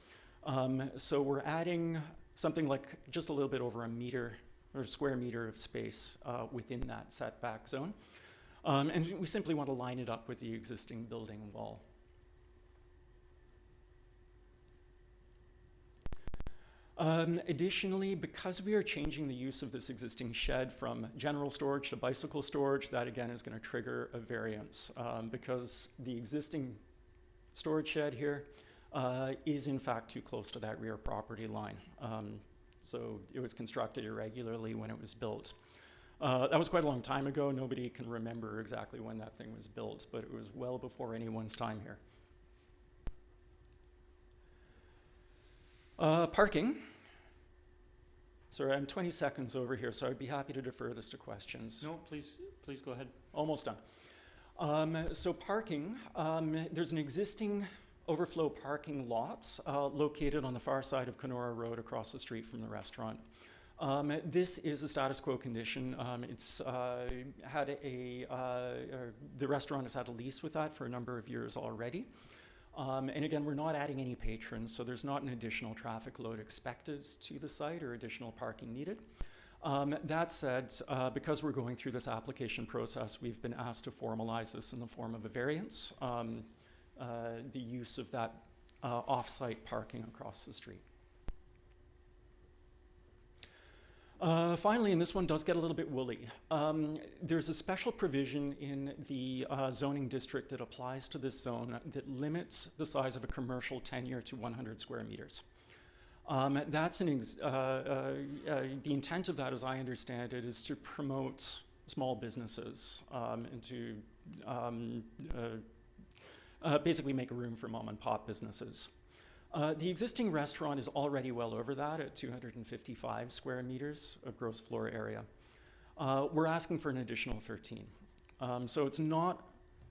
So we're adding something like just a little bit over a meter or square meter of space within that setback zone. And we simply want to line it up with the existing building wall. Additionally, because we are changing the use of this existing shed from general storage to bicycle storage, that again is going to trigger a variance because the existing storage shed here is in fact too close to that rear property line. So it was constructed irregularly when it was built. That was quite a long time ago. Nobody can remember exactly when that thing was built, but it was well before anyone's time here. Parking. Sorry, I'm 20 seconds over here, so I'd be happy to defer this to questions. No, please go ahead. Almost done. So parking, there's an existing overflow parking lot located on the far side of Canora Road across the street from the restaurant. This is a status quo condition. The restaurant has had a lease with that for a number of years already. And again, we're not adding any patrons, so there's not an additional traffic load expected to the site or additional parking needed. That said, because we're going through this application process, we've been asked to formalize this in the form of a variance, the use of that off-site parking across the street. Finally, and this one does get a little bit woolly, there's a special provision in the zoning district that applies to this zone that limits the size of a commercial tenure to 100 square meters. That's the intent of that, as I understand it, is to promote small businesses and to basically make room for mom and pop businesses. The existing restaurant is already well over that at 255 square meters of gross floor area. We're asking for an additional 13. So it's not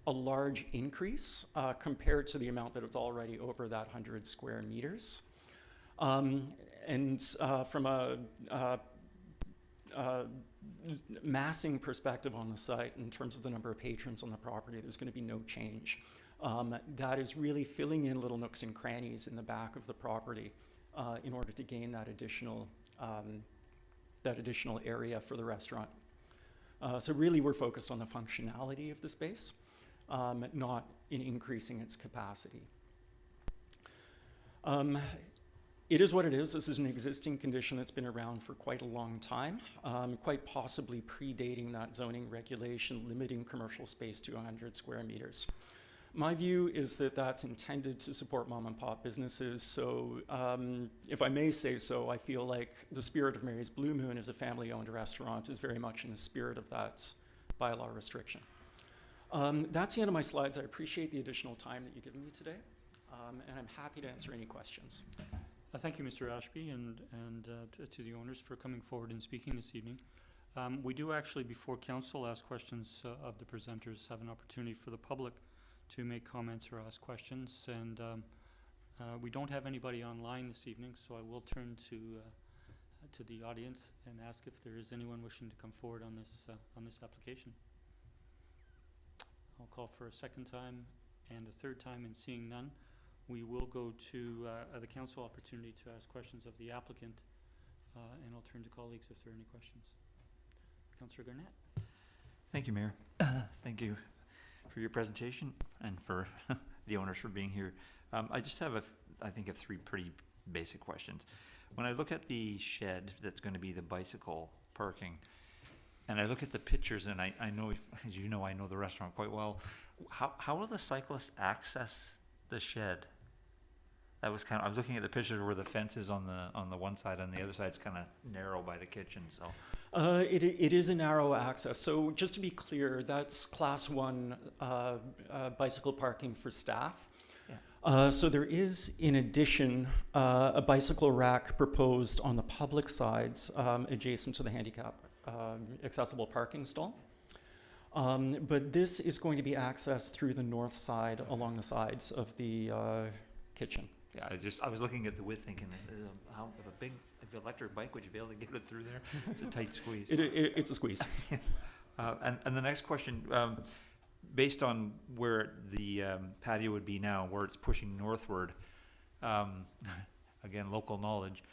a large increase compared to the amount that it's already over that 100 square meters. From a massing perspective on the site, in terms of the number of patrons on the property, there's going to be no change. That is really filling in little nooks and crannies in the back of the property in order to gain that additional area for the restaurant. So really we're focused on the functionality of the space, not in increasing its capacity. It is what it is. This is an existing condition that's been around for quite a long time, quite possibly predating that zoning regulation limiting commercial space to 100 square meters. My view is that that's intended to support mom and pop businesses. So if I may say so, I feel like the spirit of Mary's Bleue Moon as a family-owned restaurant is very much in the spirit of that bylaw restriction. That's the end of my slides. I appreciate the additional time that you've given me today, and I'm happy to answer any questions. Thank you, Mr. Ashby, and to the owners for coming forward and speaking this evening. We do actually, before council asks questions of the presenters, have an opportunity for the public to make comments or ask questions, and we don't have anybody online this evening, so I will turn to the audience and ask if there is anyone wishing to come forward on this application. I'll call for a second time and a third time, and seeing none, we will go to the council opportunity to ask questions of the applicant, and I'll turn to colleagues if there are any questions. Councillor Garnett. Thank you, Mayor. Thank you for your presentation and for the owners for being here. I just have, I think, three pretty basic questions. When I look at the shed that's going to be the bicycle parking, and I look at the pictures, and I know, as you know, I know the restaurant quite well. How will the cyclists access the shed? That was I was looking at the pictures where the fence is on the one side, and the other side's kind of narrow by the kitchen. So it is a narrow access. So just to be clear, that's Class 1 bicycle parking for staff. Yeah. So there is, in addition, a bicycle rack proposed on the public sides adjacent to the handicap accessible parking stall. But this is going to be accessed through the north side along the sides of the kitchen. Yeah, I was looking at the width, thinking, if a big electric bike, would you be able to get it through there? It's a tight squeeze. It's a squeeze. And the next question, based on where the patio would be now, where it's pushing northward, again, local knowledge,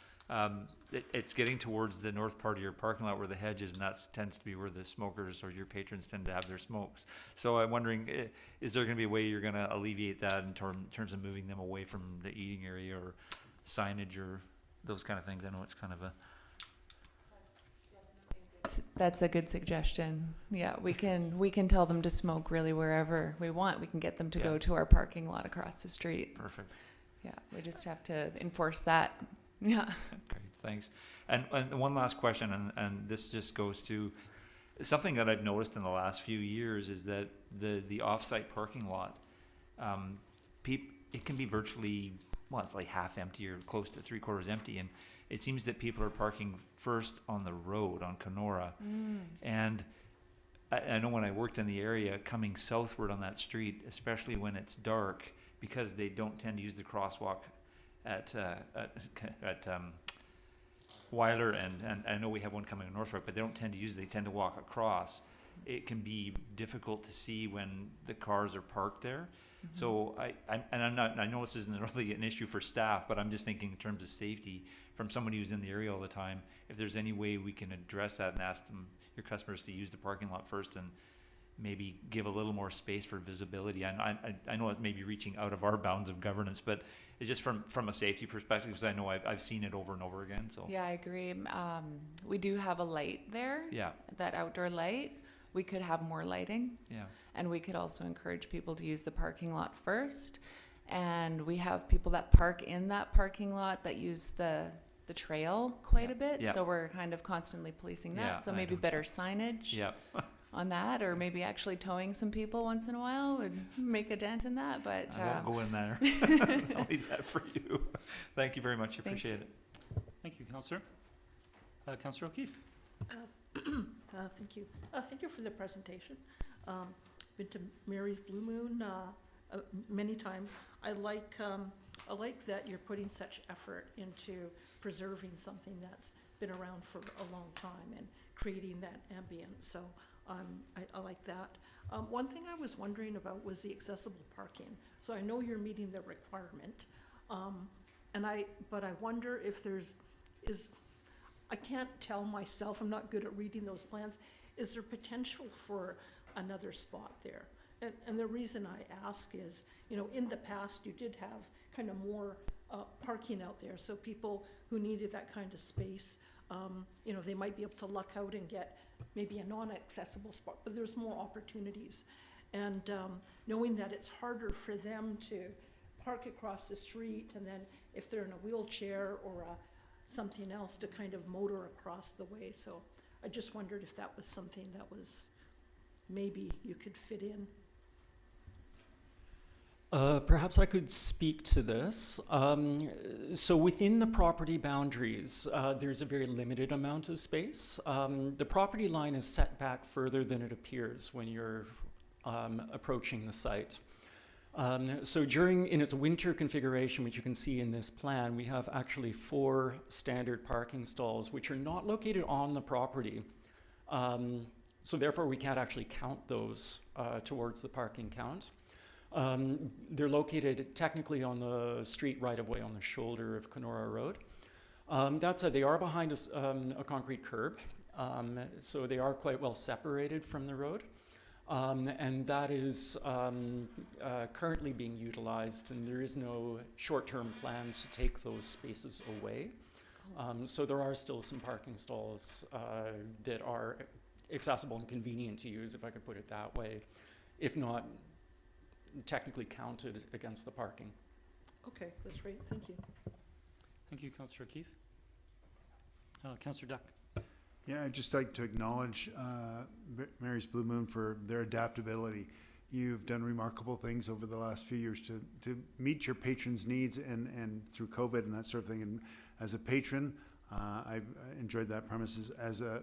it's getting towards the north part of your parking lot where the hedge is, and that tends to be where the smokers or your patrons tend to have their smokes. So I'm wondering, is there going to be a way you're going to alleviate that in terms of moving them away from the eating area, or signage or those kind of things. I know it's kind of a, That's a good suggestion. Yeah, we can tell them to smoke really wherever we want. We can get them to go to our parking lot across the street. perfect. Yeah, we just have to enforce that. Yeah. Great, thanks. And one last question, and this just goes to something that I've noticed in the last few years is that the off-site parking lot, it can be virtually, well, it's like half empty or close to 3/4 empty, and it seems that people are parking first on the road on Canora. And I know when I worked in the area, coming southward on that street, especially when it's dark, because they don't tend to use the crosswalk at Weiler, and I know we have one coming in Northbrook, but they don't tend to use it. They tend to walk across. It can be difficult to see when the cars are parked there. So I know this isn't really an issue for staff, but I'm just thinking in terms of safety from somebody who's in the area all the time, if there's any way we can address that and ask your customers to use the parking lot first and maybe give a little more space for visibility. I know it may be reaching out of our bounds of governance, but it's just from a safety perspective, because I know I've seen it over and over again. So Yeah, I agree. We do have a light there. Yeah. That outdoor light. We could have more lighting. Yeah. And we could also encourage people to use the parking lot first. And we have people that park in that parking lot that use the trail quite a bit. Yeah. So we're kind of constantly policing that. Yeah, So I maybe know. better signage Yeah. on that, or maybe actually towing some people once in a while would make a dent in that. But I won't go in there. I'll leave that for you. Thank you very much. I appreciate it. Thank you, Councillor. Councillor O'Keefe. Thank you. Thank you for the presentation. Been to Mary's Bleue Moon many times. I like that you're putting such effort into preserving something that's been around for a long time and creating that ambience. So I like that. One thing I was wondering about was the accessible parking. So I know you're meeting the requirement, but I wonder if I can't tell myself, I'm not good at reading those plans. Is there potential for another spot there? And the reason I ask is, in the past, you did have kind of more parking out there. So people who needed that kind of space, they might be able to luck out and get maybe a non-accessible spot, but there's more opportunities. And knowing that it's harder for them to park across the street, and then if they're in a wheelchair or something else, to kind of motor across the way. So I just wondered if that was something that was maybe you could fit in. Perhaps I could speak to this. So within the property boundaries, there's a very limited amount of space. The property line is set back further than it appears when you're approaching the site. So in its winter configuration, which you can see in this plan, we have actually 4 standard parking stalls, which are not located on the property. So therefore, we can't actually count those towards the parking count. They're located technically on the street right-of-way on the shoulder of Canora Road. That said, they are behind a concrete curb, so they are quite well separated from the road. And that is currently being utilized, and there is no short-term plans to take those spaces away. So there are still some parking stalls that are accessible and convenient to use, if I could put it that way, if not technically counted against the parking. Okay, that's great. Thank you. Thank you, Councillor O'Keefe. Councillor Duck. Yeah, I'd just like to acknowledge Mary's Bleue Moon for their adaptability. You've done remarkable things over the last few years to meet your patrons' needs and through COVID and that sort of thing. And as a patron, I've enjoyed that premises. As a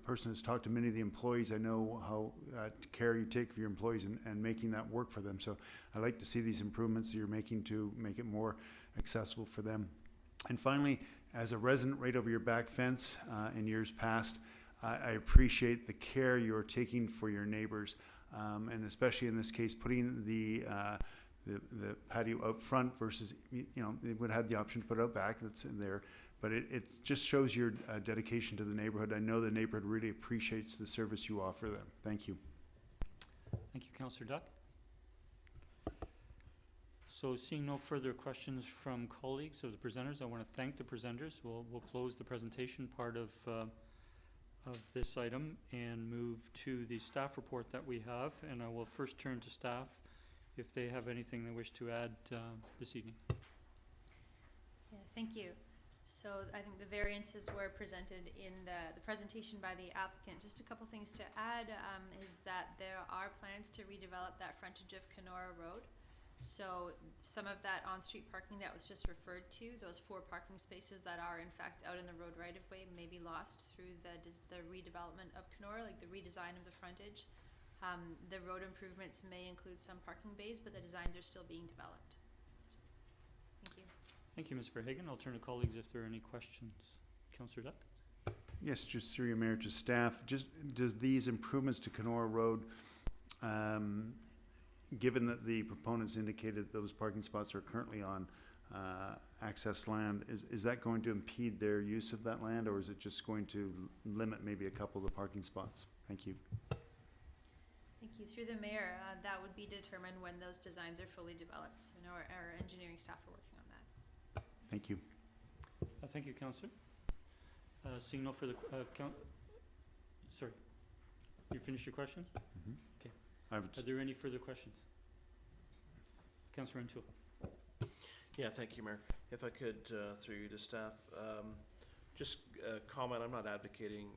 person who's talked to many of the employees, I know how care you take of your employees and making that work for them. So I like to see these improvements that you're making to make it more accessible for them. And finally, as a resident right over your back fence in years past, I appreciate the care you're taking for your neighbors, and especially in this case, putting the patio out front versus, they would have the option to put it out back. That's in there, but it just shows your dedication to the neighborhood. I know the neighborhood really appreciates the service you offer them. Thank you. Thank you, Councillor Duck. So seeing no further questions from colleagues of the presenters, I want to thank the presenters. We'll close the presentation part of this item and move to the staff report that we have. And I will first turn to staff if they have anything they wish to add this evening. Yeah, thank you. So I think the variances were presented in the presentation by the applicant. Just a couple things to add is that there are plans to redevelop that frontage of Canora Road. So some of that on-street parking that was just referred to, those 4 parking spaces that are in fact out in the road right-of-way may be lost through the redevelopment of Canora, like the redesign of the frontage. The road improvements may include some parking bays, but the designs are still being developed. Thank you. Thank you, Ms. Verhagen. I'll turn to colleagues if there are any questions. Councillor Duck? Yes, just through your mayor to staff, does these improvements to Canora Road, given that the proponents indicated those parking spots are currently on access land, is that going to impede their use of that land, or is it just going to limit maybe a couple of the parking spots? Thank you. Thank you. Through the mayor, that would be determined when those designs are fully developed. So I know our engineering staff are working on that. Thank you. Thank you, Councillor. Seeing no further, sorry, you finished your questions? Mm-hmm. Okay. Are there any further questions? Councillor O'Toole. Yeah, thank you, Mayor. If I could, through you to staff, just comment, I'm not advocating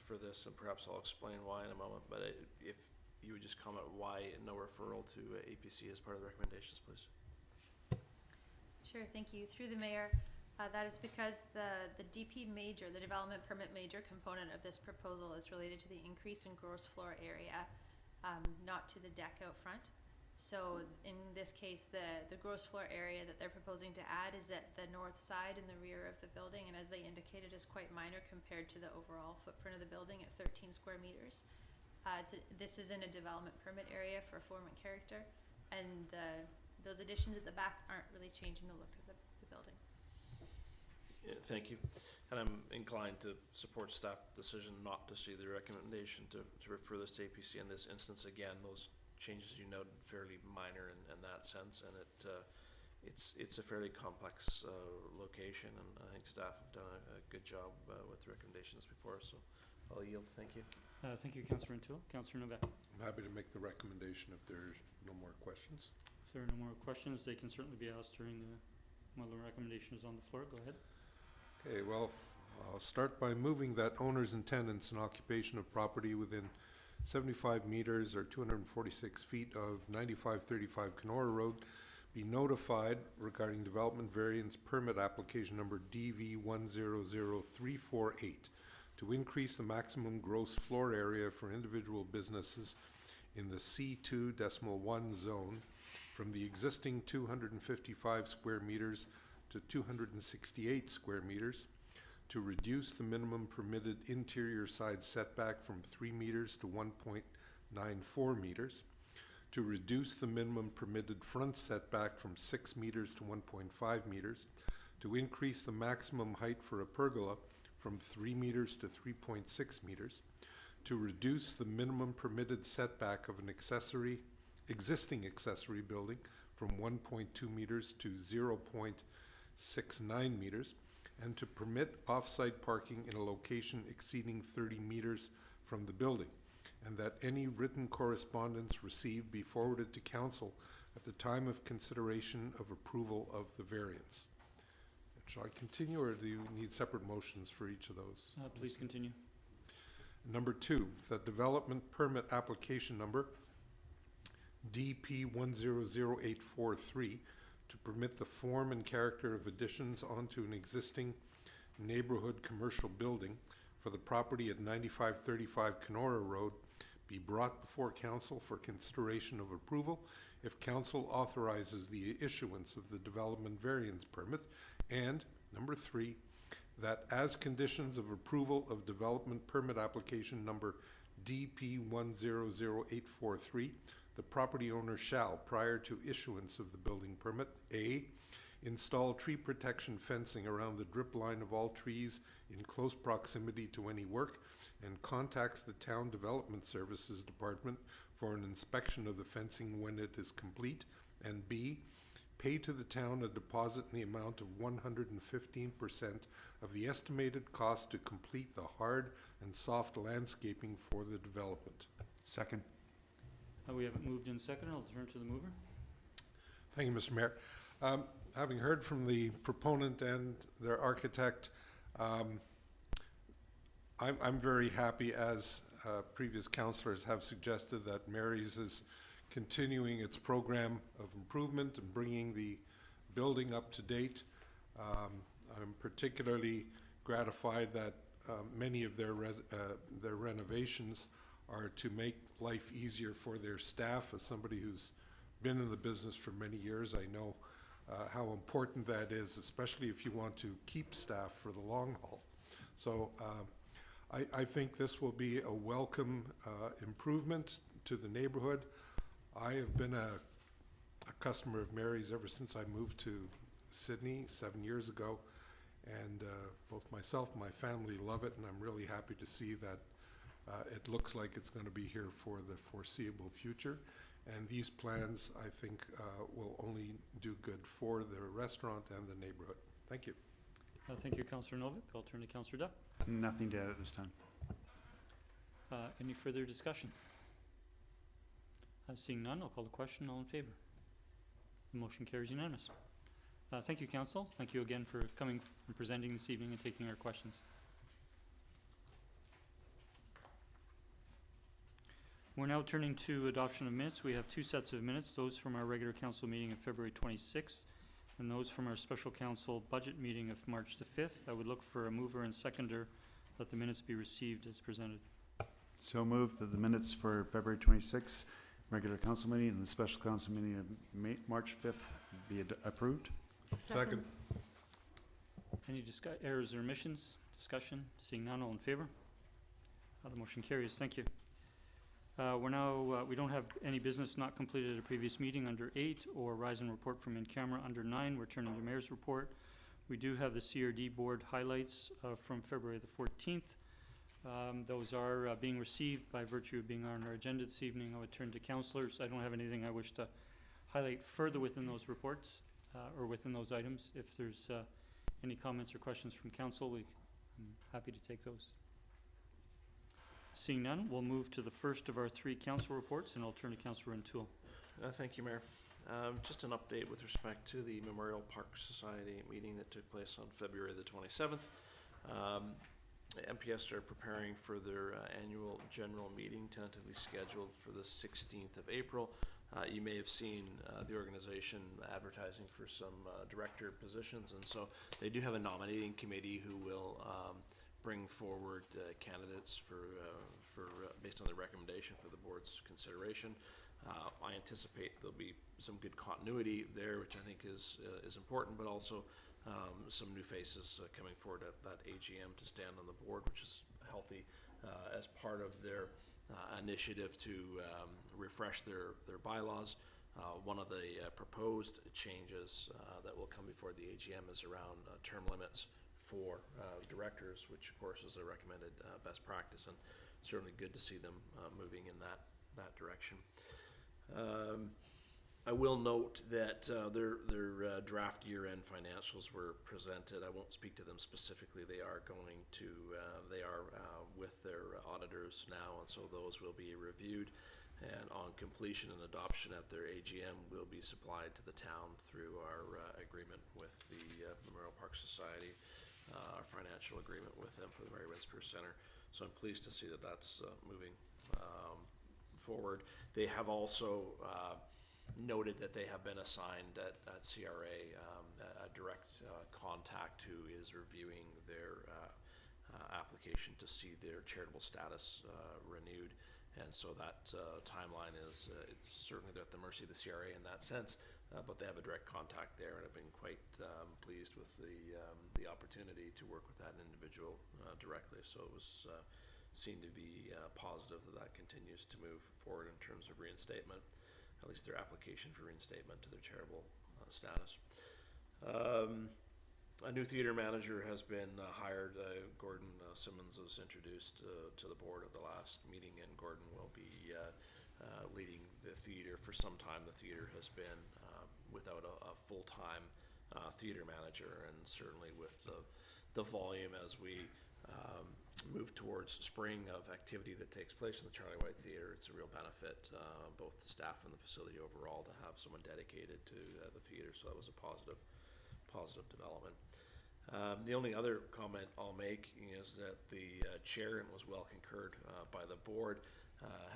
for this, and perhaps I'll explain why in a moment, but if you would just comment why no referral to APC as part of the recommendations, please. Sure, thank you. Through the mayor, that is because the DP major, the development permit major component of this proposal is related to the increase in gross floor area, not to the deck out front. So in this case, the gross floor area that they're proposing to add is at the north side in the rear of the building, and as they indicated is quite minor compared to the overall footprint of the building at 13 square meters. This is in a development permit area for form and character, and those additions at the back aren't really changing the look of the building. Yeah, thank you. And I'm inclined to support staff decision not to see the recommendation to refer this to APC in this instance. Again, those changes you noted fairly minor in that sense, and it's a fairly complex location, and I think staff have done a good job with the recommendations before, so I'll yield. Thank you. Thank you, Councillor O'Toole. Councillor Novak. I'm happy to make the recommendation if there's no more questions. If there are no more questions, they can certainly be asked while the recommendation is on the floor. Go ahead. Okay, well, I'll start by moving that owners and tenants and occupation of property within 75 meters or 246 feet of 9535 Canora Road be notified regarding development variance permit application number DV100348 to increase the maximum gross floor area for individual businesses in the C2.1 zone from the existing 255 square meters to 268 square meters, to reduce the minimum permitted interior side setback from 3 meters to 1.94 meters, to reduce the minimum permitted front setback from 6 meters to 1.5 meters, to increase the maximum height for a pergola from 3 meters to 3.6 meters, to reduce the minimum permitted setback of an existing accessory building from 1.2 meters to 0.69 meters, and to permit off-site parking in a location exceeding 30 meters from the building, and that any written correspondence received be forwarded to council at the time of consideration of approval of the variance. Shall I continue, or do you need separate motions for each of those? Please continue. Number 2, that development permit application number DP100843 to permit the form and character of additions onto an existing neighborhood commercial building for the property at 9535 Canora Road be brought before council for consideration of approval if council authorizes the issuance of the development variance permit. And number 3, that as conditions of approval of development permit application number DP100843, the property owner shall, prior to issuance of the building permit, A, install tree protection fencing around the drip line of all trees in close proximity to any work, and contacts the Town Development Services Department for an inspection of the fencing when it is complete, and B, pay to the town a deposit in the amount of 115% of the estimated cost to complete the hard and soft landscaping for the development. Second. We have it moved in second. I'll turn to the mover. Thank you, Mr. Mayor. Having heard from the proponent and their architect, I'm very happy, as previous councillors have suggested, that Mary's is continuing its program of improvement and bringing the building up to date. I'm particularly gratified that many of their renovations are to make life easier for their staff. As somebody who's been in the business for many years, I know how important that is, especially if you want to keep staff for the long haul. So I think this will be a welcome improvement to the neighborhood. I have been a customer of Mary's ever since I moved to Sidney 7 years ago, and both myself and my family love it, and I'm really happy to see that it looks like it's going to be here for the foreseeable future. And these plans, I think, will only do good for the restaurant and the neighborhood. Thank you. Thank you, Councillor Novick. I'll turn to Councillor Duck. Nothing to add at this time. Any further discussion? Seeing none, I'll call the question. All in favor? The motion carries unanimous. Thank you, Council. Thank you again for coming and presenting this evening and taking our questions. We're now turning to adoption of minutes. We have two sets of minutes, those from our regular council meeting of February 26th and those from our special council budget meeting of March the 5th. I would look for a mover and seconder that the minutes be received as presented. So moved that the minutes for February 26th, regular council meeting, and the special council meeting of March 5th be approved. Second. Any errors or omissions? Discussion? Seeing none, all in favor? The motion carries. Thank you. We don't have any business not completed at a previous meeting under 8 or rise and report from in camera under 9. We're turning to Mayor's report. We do have the CRD board highlights from February the 14th. Those are being received by virtue of being on our agenda this evening. I would turn to councillors. I don't have anything I wish to highlight further within those reports or within those items. If there's any comments or questions from council, I'm happy to take those. Seeing none, we'll move to the first of our three council reports, and I'll turn to Councillor O'Toole. Thank you, Mayor. Just an update with respect to the Memorial Park Society meeting that took place on February the 27th. MPS are preparing for their annual general meeting, tentatively scheduled for the 16th of April. You may have seen the organization advertising for some director positions, and so they do have a nominating committee who will bring forward candidates based on the recommendation for the board's consideration. I anticipate there'll be some good continuity there, which I think is important, but also some new faces coming forward at that AGM to stand on the board, which is healthy as part of their initiative to refresh their bylaws. One of the proposed changes that will come before the AGM is around term limits for directors, which of course is a recommended best practice, and certainly good to see them moving in that direction. I will note that their draft year-end financials were presented. I won't speak to them specifically. They are going to, they are with their auditors now, and so those will be reviewed, and on completion and adoption at their AGM will be supplied to the town through our agreement with the Memorial Park Society, our financial agreement with them for the Mary Winspear Center. So I'm pleased to see that that's moving forward. They have also noted that they have been assigned at CRA a direct contact who is reviewing their application to see their charitable status renewed, and so that timeline is certainly they're at the mercy of the CRA in that sense, but they have a direct contact there, and have been quite pleased with the opportunity to work with that individual directly. So it was seen to be positive that continues to move forward in terms of reinstatement, at least their application for reinstatement to their charitable status. A new theater manager has been hired. Gordon Simmons was introduced to the board at the last meeting, and Gordon will be leading the theater for some time. The theater has been without a full-time theater manager, and certainly with the volume as we move towards spring of activity that takes place in the Charlie White Theatre, it's a real benefit, both the staff and the facility overall, to have someone dedicated to the theatre, so that was a positive development. The only other comment I'll make is that the chair, and was well concurred by the board,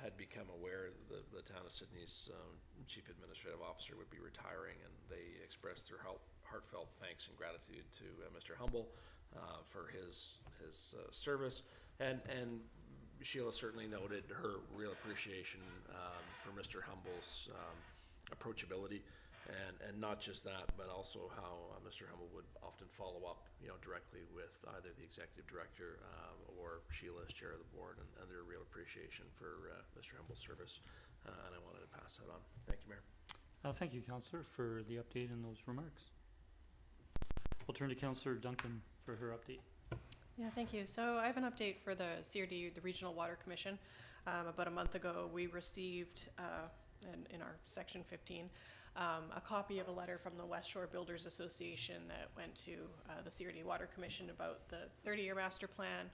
had become aware that the town of Sidney's chief administrative officer would be retiring, and they expressed their heartfelt thanks and gratitude to Mr. Humble for his service, and Sheila certainly noted her real appreciation for Mr. Humble's approachability, and not just that, but also how Mr. Humble would often follow up, directly with either the executive director or Sheila as chair of the board, and their real appreciation for Mr. Humble's service, and I wanted to pass that on. Thank you, Mayor. Thank you, Councillor, for the update and those remarks. We'll turn to Councillor Duncan for her update. Yeah, thank you. So I have an update for the CRD, the Regional Water Commission. About a month ago, we received, in our section 15, a copy of a letter from the West Shore Builders Association that went to the CRD Water Commission about the 30-year master plan.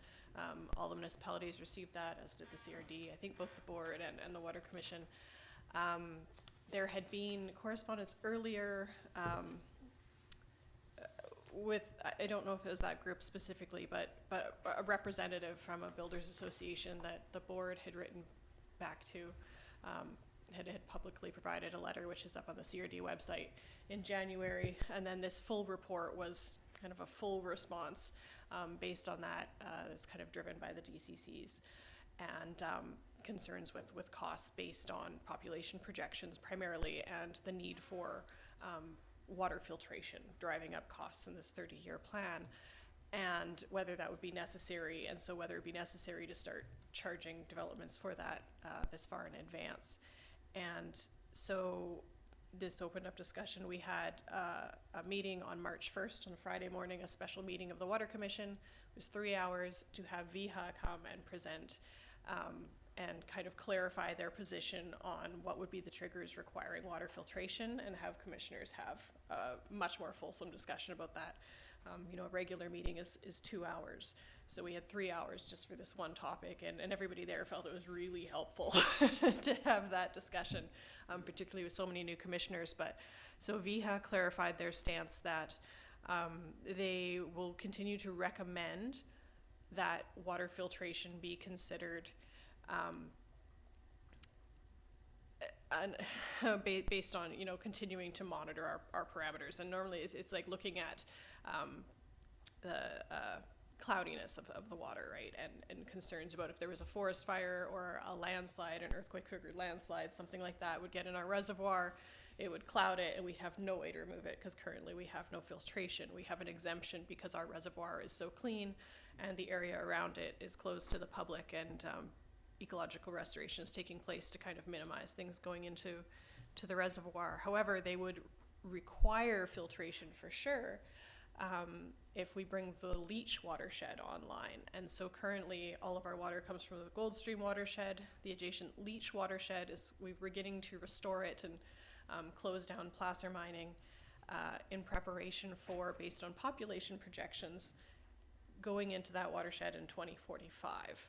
All the municipalities received that, as did the CRD. I think both the board and the Water Commission. There had been correspondence earlier with, I don't know if it was that group specifically, but a representative from a builders association that the board had written back to, had publicly provided a letter, which is up on the CRD website in January, and then this full report was kind of a full response based on that. It's kind of driven by the DCCs, and concerns with costs based on population projections primarily, and the need for water filtration driving up costs in this 30-year plan, and whether that would be necessary, and so whether it would be necessary to start charging developments for that this far in advance. And so this opened up discussion. We had a meeting on March 1st, on Friday morning, a special meeting of the Water Commission. It was 3 hours to have VHA come and present and kind of clarify their position on what would be the triggers requiring water filtration, and have commissioners have a much more fulsome discussion about that. A regular meeting is 2 hours. So we had 3 hours just for this one topic, and everybody there felt it was really helpful to have that discussion, particularly with so many new commissioners. But so VHA clarified their stance that they will continue to recommend that water filtration be considered based on, continuing to monitor our parameters. And normally it's like looking at the cloudiness of the water, right? And concerns about if there was a forest fire or a landslide, an earthquake-triggered landslide, something like that would get in our reservoir, it would cloud it, and we'd have no way to remove it, because currently we have no filtration. We have an exemption because our reservoir is so clean and the area around it is closed to the public, and ecological restoration is taking place to kind of minimize things going into the reservoir. However, they would require filtration for sure if we bring the Leach watershed online. And so currently all of our water comes from the Goldstream watershed. The adjacent Leach watershed we're beginning to restore it and close down placer mining in preparation for, based on population projections, going into that watershed in 2045.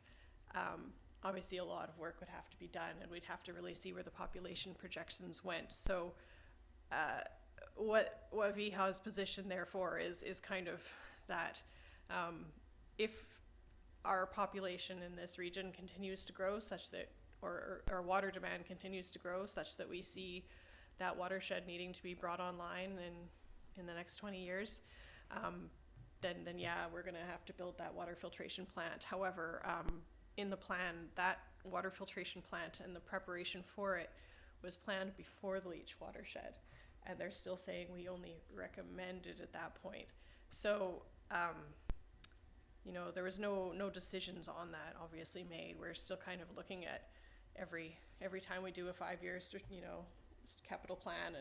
Obviously a lot of work would have to be done, and we'd have to really see where the population projections went. So what VHA's position therefore is kind of that if our population in this region continues to grow such that, or our water demand continues to grow such that we see that watershed needing to be brought online in the next 20 years, then yeah, we're gonna have to build that water filtration plant. However, in the plan, that water filtration plant and the preparation for it was planned before the Leach watershed, and they're still saying we only recommend it at that point. So, there was no decisions on that obviously made. We're still kind of looking at every time we do a 5-year, capital plan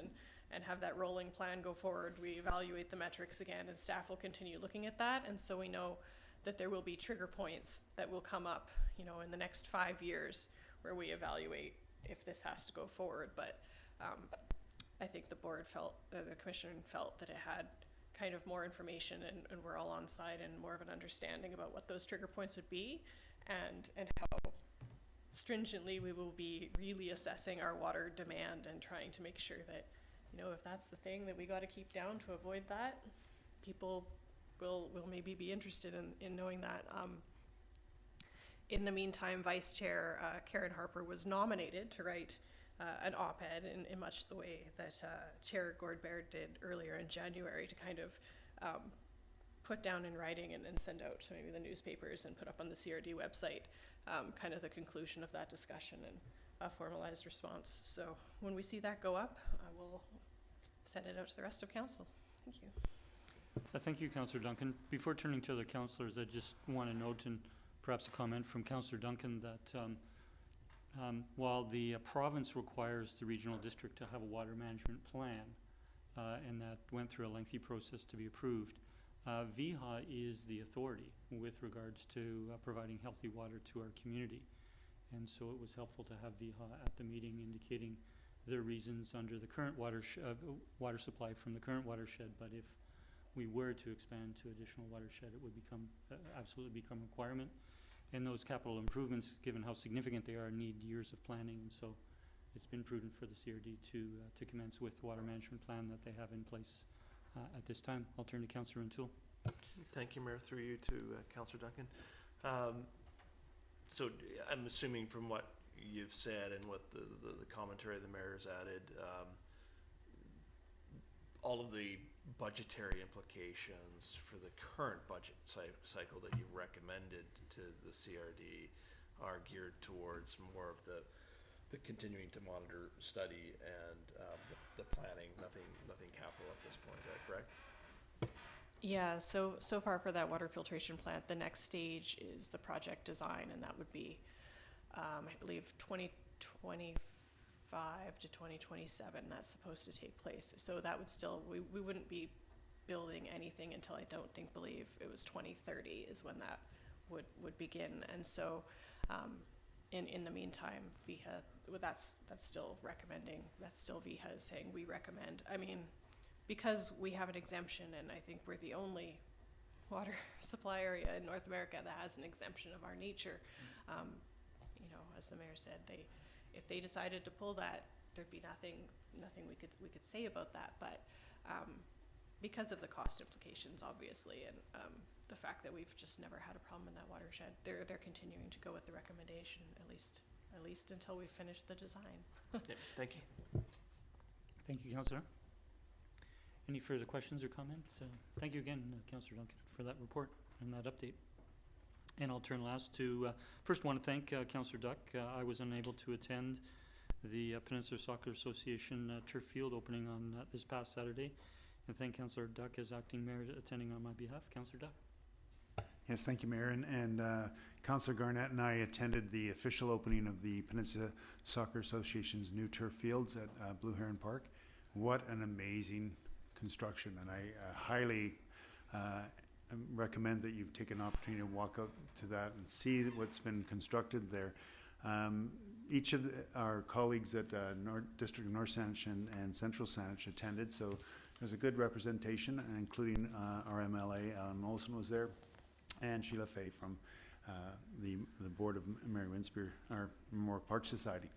and have that rolling plan go forward, we evaluate the metrics again, and staff will continue looking at that. And so we know that there will be trigger points that will come up, in the next 5 years where we evaluate if this has to go forward. But I think the board felt, the commission felt that it had kind of more information, and we're all on side and more of an understanding about what those trigger points would be, and how stringently we will be really assessing our water demand and trying to make sure that, you know, if that's the thing that we got to keep down to avoid that, people will maybe be interested in knowing that. In the meantime, Vice Chair Karen Harper was nominated to write an op-ed in much the way that Chair Gord-Baird did earlier in January, to kind of put down in writing and send out to maybe the newspapers and put up on the CRD website kind of the conclusion of that discussion and a formalized response. So when we see that go up, I will send it out to the rest of council. Thank you. Thank you, Councillor Duncan. Before turning to other councillors, I just want to note, and perhaps a comment from Councillor Duncan, that while the province requires the regional district to have a water management plan, and that went through a lengthy process to be approved, VHA is the authority with regards to providing healthy water to our community. And so it was helpful to have VHA at the meeting, indicating their reasons under the current water supply from the current watershed. But if we were to expand to additional watershed, it would become absolutely become a requirement. And those capital improvements, given how significant they are, need years of planning. And so it's been prudent for the CRD to commence with the water management plan that they have in place at this time. I'll turn to Councillor O'Toole. Thank you, Mayor. Through you to Councillor Duncan. So I'm assuming from what you've said and what the commentary the Mayor has added, all of the budgetary implications for the current budget cycle that you recommended to the CRD are geared towards more of the continuing to monitor, study, and the planning. Nothing capital at this point. Is that correct? Yeah. So far for that water filtration plant, the next stage is the project design, and that would be, I believe, 2025 to 2027. That's supposed to take place. So that would still, we wouldn't be building anything until I believe it was 2030 is when that would begin. And so in the meantime, VHA, well, that's still recommending, that's still VHA is saying we recommend. I mean, because we have an exemption, and I think we're the only water supply area in North America that has an exemption of our nature, you know, as the Mayor said, if they decided to pull that, there'd be nothing we could say about that. But because of the cost implications, obviously, and the fact that we've just never had a problem in that watershed, they're continuing to go with the recommendation, at least until we finish the design. Yeah, thank you. Thank you, Councillor. Any further questions or comments? Thank you again, Councillor Duncan, for that report and that update. And I'll turn last to, first want to thank Councillor Duck. I was unable to attend the Peninsula Soccer Association turf field opening on this past Saturday. And thank Councillor Duck as acting mayor attending on my behalf. Councillor Duck. Yes, thank you, Mayor. And Councillor Garnett and I attended the official opening of the Peninsula Soccer Association's new turf fields at Blue Heron Park. What an amazing construction, and I highly recommend that you take an opportunity to walk out to that and see what's been constructed there. Each of our colleagues at District of North Saanich and Central Saanich attended, so there's a good representation, including our MLA, Alan Molson, was there, and Sheila Fay from the board of Mary Winspear, our Memorial Park Society.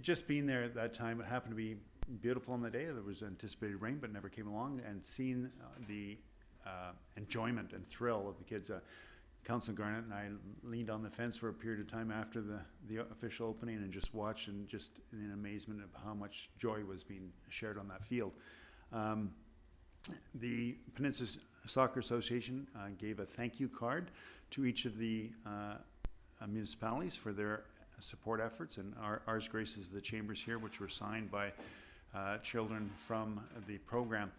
Just being there at that time, it happened to be beautiful on the day. There was anticipated rain, but never came along, and seeing the enjoyment and thrill of the kids. Councillor Garnett and I leaned on the fence for a period of time after the official opening and just watched, and just in amazement of how much joy was being shared on that field. The Peninsula Soccer Association gave a thank you card to each of the municipalities for their support efforts, and ours graces the chambers here, which were signed by children from the program.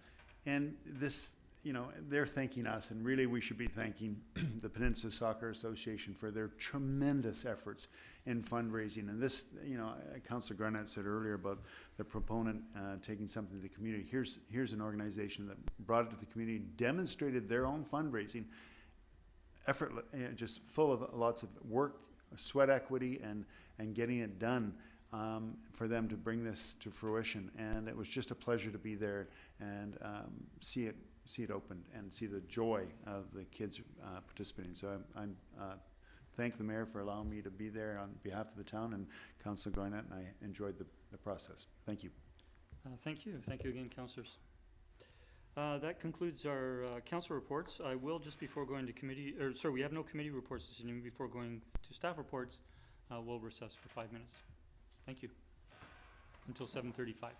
And this, you know, they're thanking us, and really we should be thanking the Peninsula Soccer Association for their tremendous efforts in fundraising. And this, you know, Councillor Garnett said earlier about the proponent taking something to the community. Here's an organization that brought it to the community, demonstrated their own fundraising effort, just full of lots of work, sweat equity, and getting it done. for them to bring this to fruition. And it was just a pleasure to be there and see it opened and see the joy of the kids participating. So I'm thank the mayor for allowing me to be there on behalf of the town, and Councillor Goynet, and I enjoyed the process. Thank you. Thank you. Thank you again, councillors. That concludes our council reports. I will, just before going to committee, or sorry, we have no committee reports this evening. Before going to staff reports, we'll recess for 5 minutes. Thank you. Until 7:35.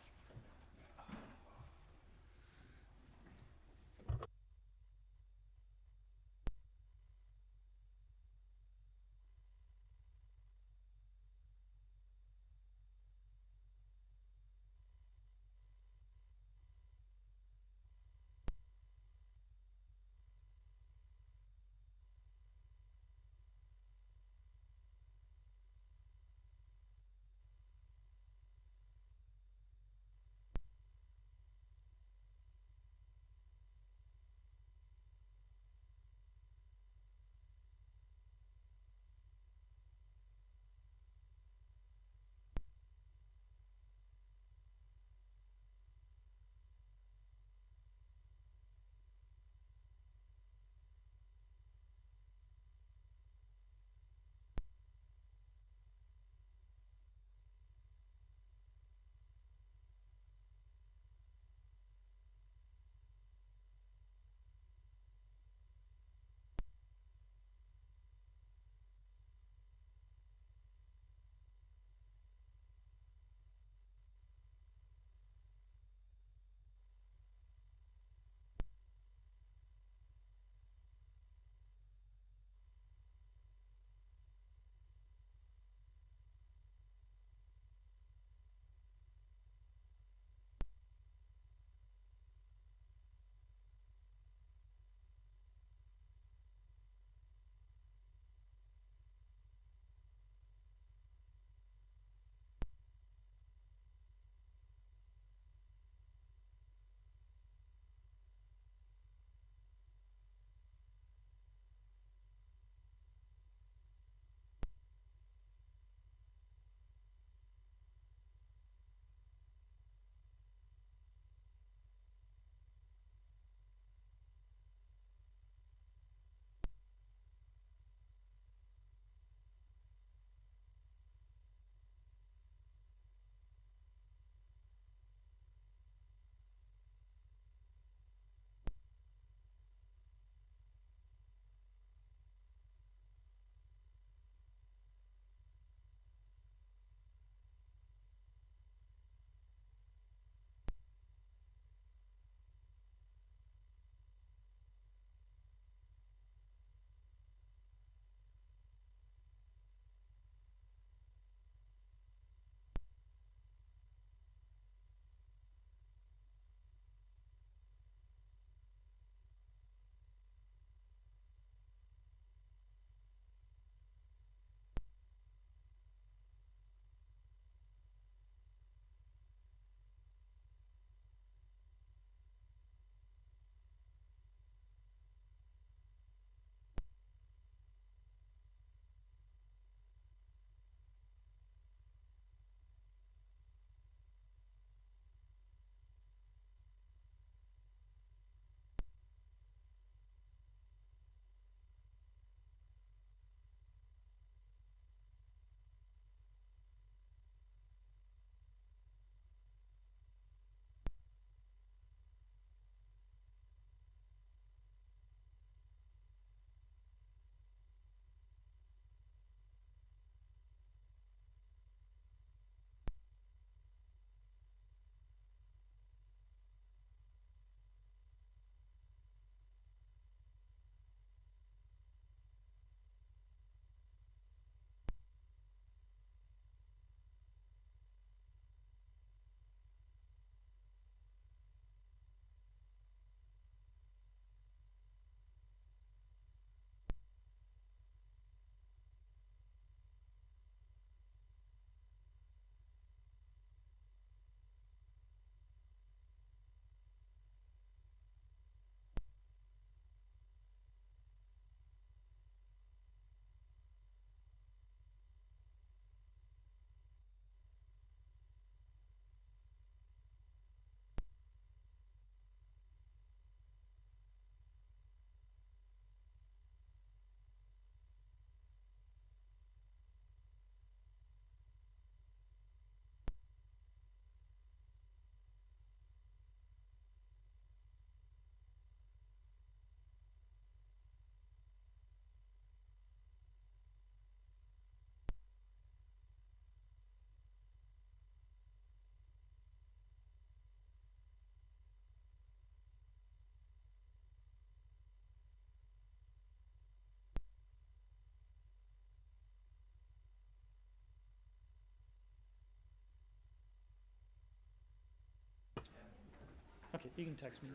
Okay, you can text me.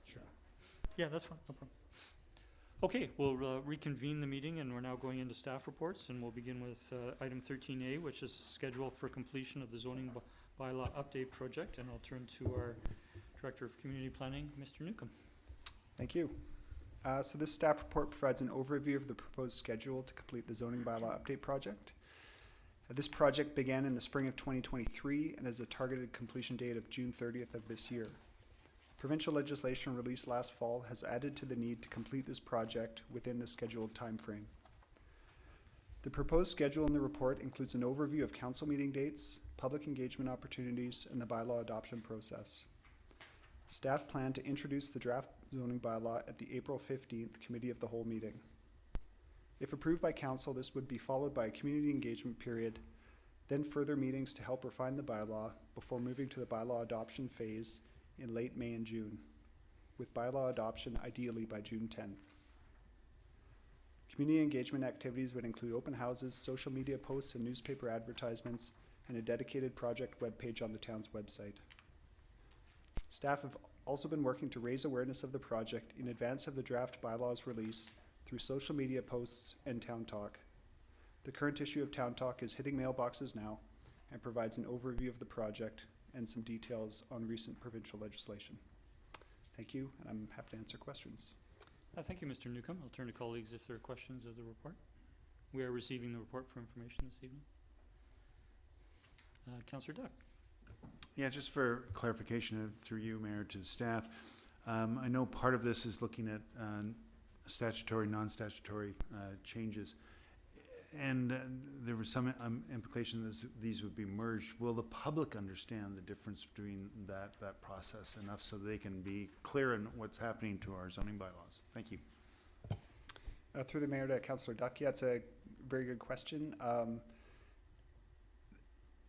Sure. Yeah, that's fine, no problem. Okay, we'll reconvene the meeting, and we're now going into staff reports, and we'll begin with item 13A, which is schedule for completion of the zoning bylaw update project, and I'll turn to our Director of Community Planning, Mr. Newcomb. Thank you. So this staff report provides an overview of the proposed schedule to complete the zoning bylaw update project. This project began in the spring of 2023 and has a targeted completion date of June 30th of this year. Provincial legislation released last fall has added to the need to complete this project within the scheduled timeframe. The proposed schedule in the report includes an overview of council meeting dates, public engagement opportunities, and the bylaw adoption process. Staff plan to introduce the draft zoning bylaw at the April 15th Committee of the Whole meeting. If approved by council, this would be followed by a community engagement period, then further meetings to help refine the bylaw before moving to the bylaw adoption phase in late May and June, with bylaw adoption ideally by June 10th. Community engagement activities would include open houses, social media posts and newspaper advertisements, and a dedicated project webpage on the town's website. Staff have also been working to raise awareness of the project in advance of the draft bylaws release through social media posts and Town Talk. The current issue of Town Talk is hitting mailboxes now and provides an overview of the project and some details on recent provincial legislation. Thank you, and I'm happy to answer questions. Thank you, Mr. Newcomb. I'll turn to colleagues if there are questions of the report. We are receiving the report for information this evening. Councillor Duck. Yeah, just for clarification through you, Mayor, to the staff, I know part of this is looking at statutory, non-statutory changes. And there was some implication that these would be merged. Will the public understand the difference between that process enough so they can be clear in what's happening to our zoning bylaws? Thank you. Through the Mayor to Councillor Duck, yeah, it's a very good question.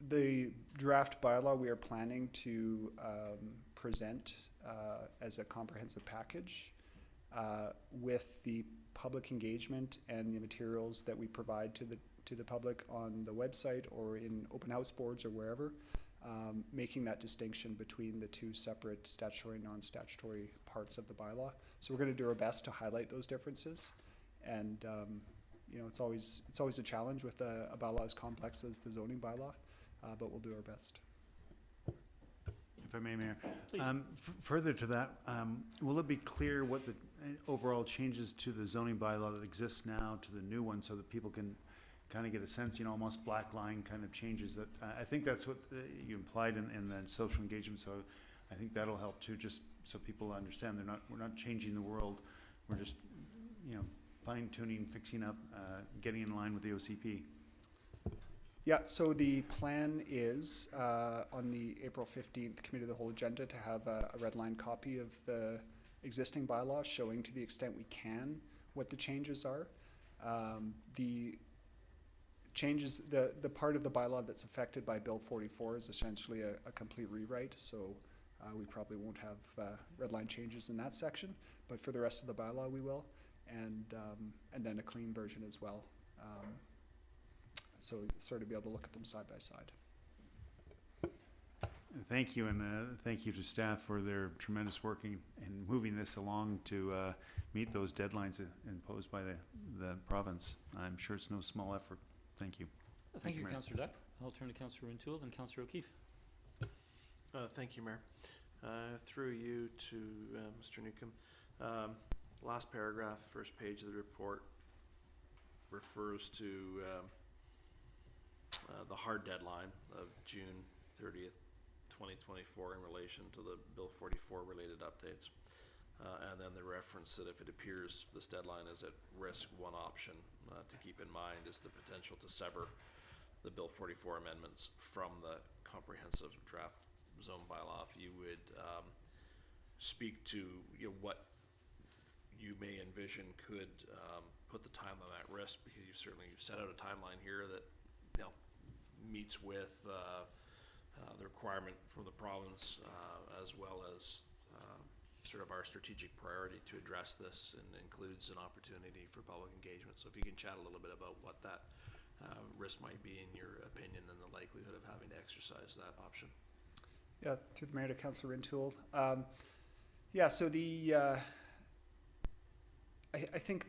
The draft bylaw we are planning to present as a comprehensive package with the public engagement and the materials that we provide to the public on the website or in open house boards or wherever, making that distinction between the two separate statutory and non-statutory parts of the bylaw. So we're going to do our best to highlight those differences, and you know, it's always a challenge with a bylaw as complex as the zoning bylaw, but we'll do our best. If I may, Mayor. Please. Further to that, will it be clear what the overall changes to the zoning bylaw that exists now to the new one so that people can kind of get a sense, you know, almost black line kind of changes that, I think that's what you implied in the social engagement, so I think that'll help too, just so people understand we're not changing the world, we're just, you know, fine tuning, fixing up, getting in line with the OCP. Yeah, so the plan is on the April 15th Committee of the Whole agenda to have a red line copy of the existing bylaw showing to the extent we can what the changes are. The changes, the part of the bylaw that's affected by Bill 44 is essentially a complete rewrite, so we probably won't have red line changes in that section, but for the rest of the bylaw we will, and then a clean version as well. So sort of be able to look at them side by side. Thank you, and thank you to staff for their tremendous work in moving this along to meet those deadlines imposed by the province. I'm sure it's no small effort. Thank you. Thank you, Mayor. Councillor Duck. I'll turn to Councillor Rintoul and Councillor O'Keefe. Thank you, Mayor. Through you to Mr. Newcomb. Last paragraph, first page of the report refers to the hard deadline of June 30th, 2024 in relation to the Bill 44 related updates. And then the reference that if it appears this deadline is at risk, one option to keep in mind is the potential to sever the Bill 44 amendments from the comprehensive draft zone bylaw. If you would speak to what you may envision could put the timeline at risk, because you've set out a timeline here that meets with the requirement from the province as well as sort of our strategic priority to address this, and includes an opportunity for public engagement. So if you can chat a little bit about what that risk might be in your opinion and the likelihood of having to exercise that option. Yeah, through the mayor to Councillor Rintoul. So I think,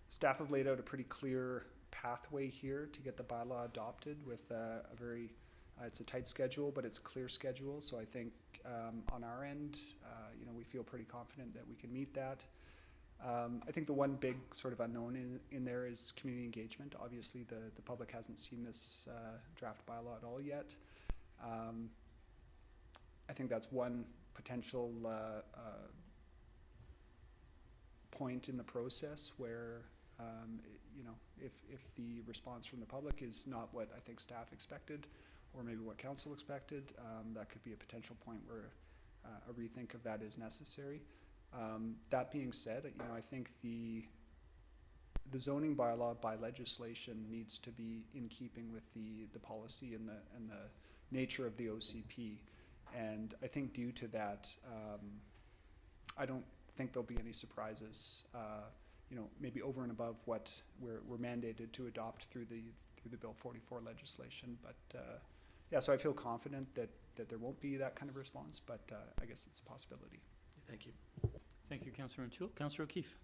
staff have laid out a pretty clear pathway here to get the bylaw adopted with a very, it's a tight schedule, but it's a clear schedule. So I think on our end, we feel pretty confident that we can meet that. I think the one big sort of unknown in there is community engagement. Obviously, the public hasn't seen this draft bylaw at all yet. I think that's one potential point in the process where, if the response from the public is not what I think staff expected, or maybe what council expected, that could be a potential point where a rethink of that is necessary. That being said, I think the zoning bylaw by legislation needs to be in keeping with the policy and the nature of the OCP. And I think due to that, I don't think there'll be any surprises, maybe over and above what we're mandated to adopt through the Bill 44 legislation. But so I feel confident that there won't be that kind of response, but I guess it's a possibility. Thank you. Thank you, Councillor Rintoul. Councillor O'Keefe.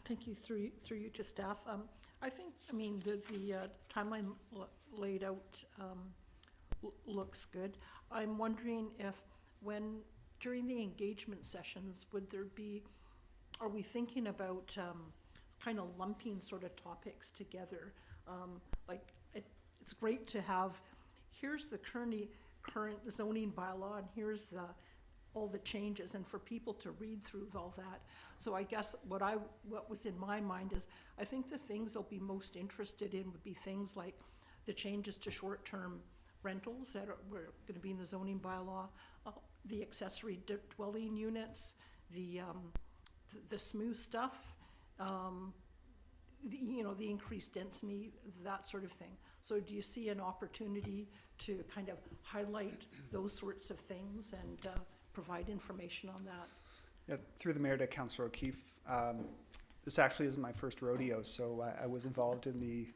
Thank you, through you to staff. I think, the timeline laid out looks good. I'm wondering if during the engagement sessions, are we thinking about kind of lumping sort of topics together? It's great to have, here's the current zoning bylaw, and here's all the changes, and for people to read through all that. So I guess what was in my mind is, I think the things they'll be most interested in would be things like the changes to short-term rentals that were going to be in the zoning bylaw, the accessory dwelling units, the smooth stuff, the increased density, that sort of thing. So do you see an opportunity to kind of highlight those sorts of things and provide information on that? Yeah, through the mayor to Councillor O'Keefe. This actually isn't my first rodeo, so I was involved in the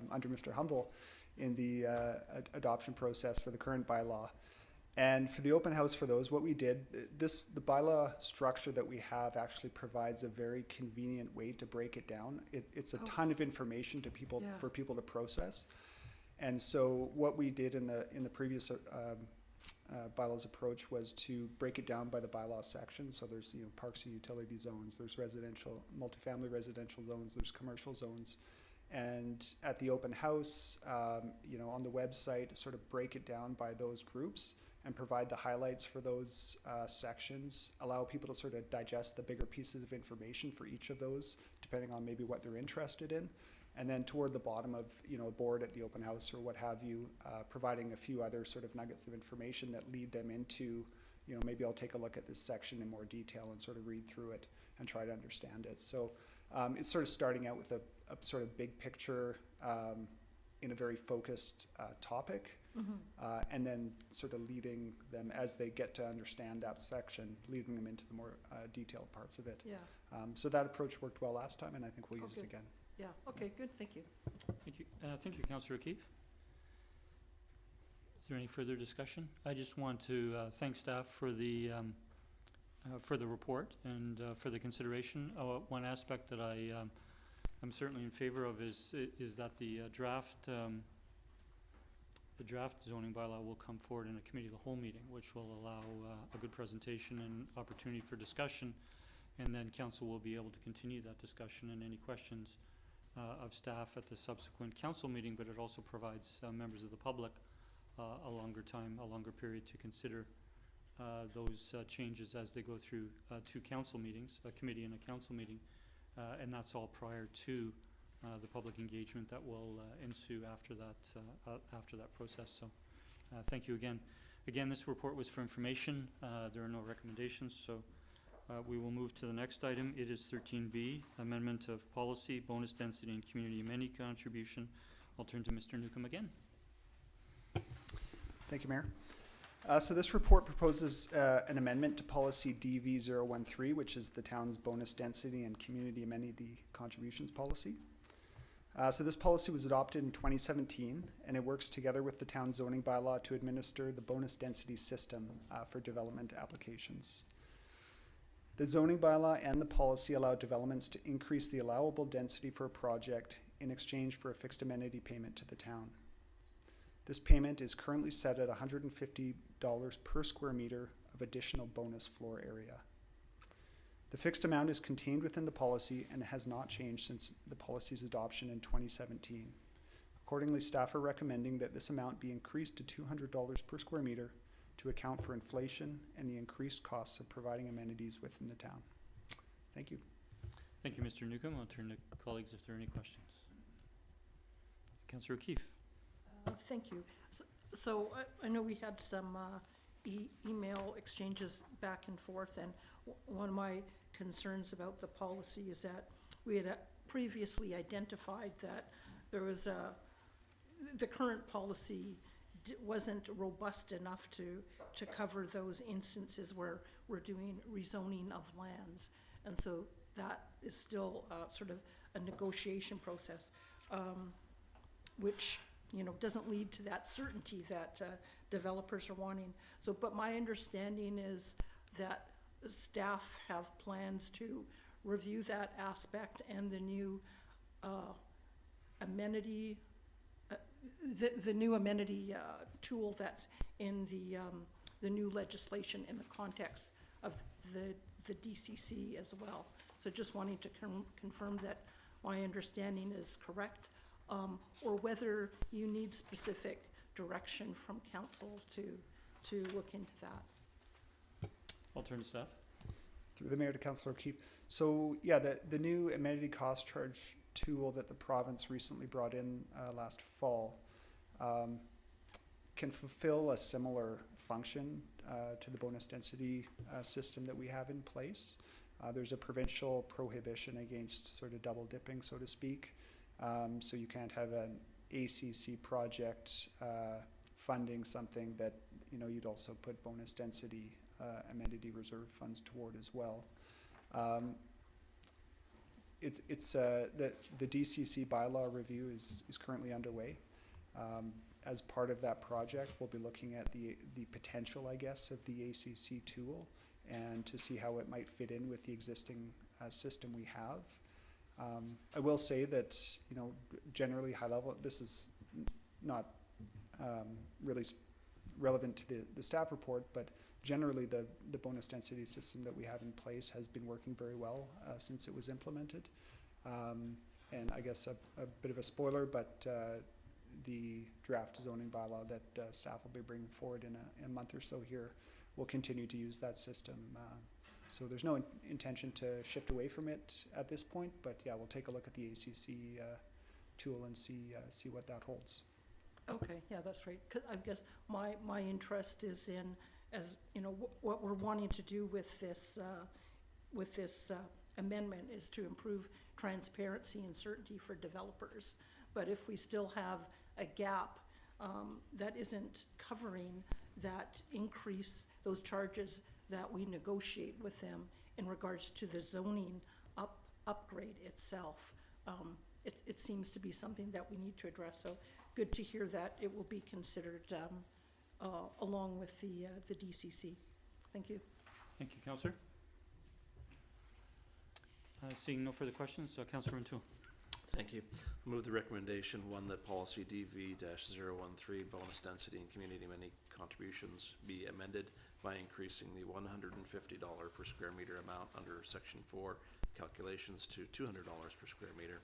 under Mr. Humble in the adoption process for the current bylaw. And for the open house for those, what we did, the bylaw structure that we have actually provides a very convenient way to break it down. It's a ton of information to people, for people to process. And so what we did in the previous bylaws approach was to break it down by the bylaw section. So there's parks and utility zones, there's residential, multifamily residential zones, there's commercial zones. And at the open house, on the website, sort of break it down by those groups and provide the highlights for those sections, allow people to sort of digest the bigger pieces of information for each of those, depending on maybe what they're interested in. And then toward the bottom of, a board at the open house or what have you, providing a few other sort of nuggets of information that lead them into, maybe I'll take a look at this section in more detail and sort of read through it and try to understand it. So it's sort of starting out with a sort of big picture in a very focused topic, and then sort of leading them as they get to understand that section, leading them into the more detailed parts of it. Yeah. So that approach worked well last time, and I think we'll use it again. Yeah, okay, good, thank you. Thank you, Councillor O'Keefe. Is there any further discussion? I just want to thank staff for the report and for the consideration. One aspect that I'm certainly in favor of is that the draft zoning bylaw will come forward in a committee of the whole meeting, which will allow a good presentation and opportunity for discussion, and then council will be able to continue that discussion and any questions of staff at the subsequent council meeting, but it also provides members of the public a longer period to consider those changes as they go through two council meetings, a committee and a council meeting, and that's all prior to the public engagement that will ensue after that process. So thank you again. Again, this report was for information. There are no recommendations, so we will move to the next item. It is 13B, Amendment of Policy, Bonus Density and Community Amenity Contribution. I'll turn to Mr. Newcomb again. Thank you, Mayor. So this report proposes an amendment to Policy DV013, which is the town's bonus density and community amenity contributions policy. So this policy was adopted in 2017, and it works together with the town zoning bylaw to administer the bonus density system for development applications. The zoning bylaw and the policy allow developments to increase the allowable density for a project in exchange for a fixed amenity payment to the town. This payment is currently set at $150 per square meter of additional bonus floor area. The fixed amount is contained within the policy and has not changed since the policy's adoption in 2017. Accordingly, staff are recommending that this amount be increased to $200 per square meter to account for inflation and the increased costs of providing amenities within the town. Thank you. Thank you, Mr. Newcomb. I'll turn to colleagues if there are any questions. Councillor O'Keefe. Thank you. So I know we had some email exchanges back and forth, and one of my concerns about the policy is that we had previously identified that there was the current policy wasn't robust enough to cover those instances where we're doing rezoning of lands. And so that is still sort of a negotiation process, which, you know, doesn't lead to that certainty that developers are wanting. So, but my understanding is that staff have plans to review that aspect and the new amenity, the new amenity tool that's in the new legislation in the context of the DCC as well. So just wanting to confirm that my understanding is correct, or whether you need specific direction from council to look into that. I'll turn to staff. Through the mayor to Councillor O'Keefe. So yeah, the new amenity cost charge tool that the province recently brought in last fall can fulfill a similar function to the bonus density system that we have in place. There's a provincial prohibition against sort of double dipping, so to speak. So you can't have an ACC project funding something that, you know, you'd also put bonus density amenity reserve funds toward as well. The DCC bylaw review is currently underway. As part of that project, we'll be looking at the potential, I guess, of the ACC tool and to see how it might fit in with the existing system we have. I will say that, you know, generally high level, this is not really relevant to the staff report, but generally the bonus density system that we have in place has been working very well since it was implemented. And I guess a bit of a spoiler, but the draft zoning bylaw that staff will be bringing forward in a month or so here will continue to use that system. So there's no intention to shift away from it at this point, but yeah, we'll take a look at the ACC tool and see what that holds. Okay, yeah, that's right. 'Cause I guess my interest is in, as you know, what we're wanting to do with this amendment is to improve transparency and certainty for developers. But if we still have a gap that isn't covering that increase, those charges that we negotiate with them in regards to the zoning upgrade itself, it seems to be something that we need to address. So good to hear that it will be considered along with the DCC. Thank you. Thank you, Councillor. Seeing no further questions, Councillor Rintoul. Thank you. Move the recommendation one that policy DV-013 bonus density and community amenity contributions be amended by increasing the $150 per square meter amount under section 4 calculations to $200 per square meter.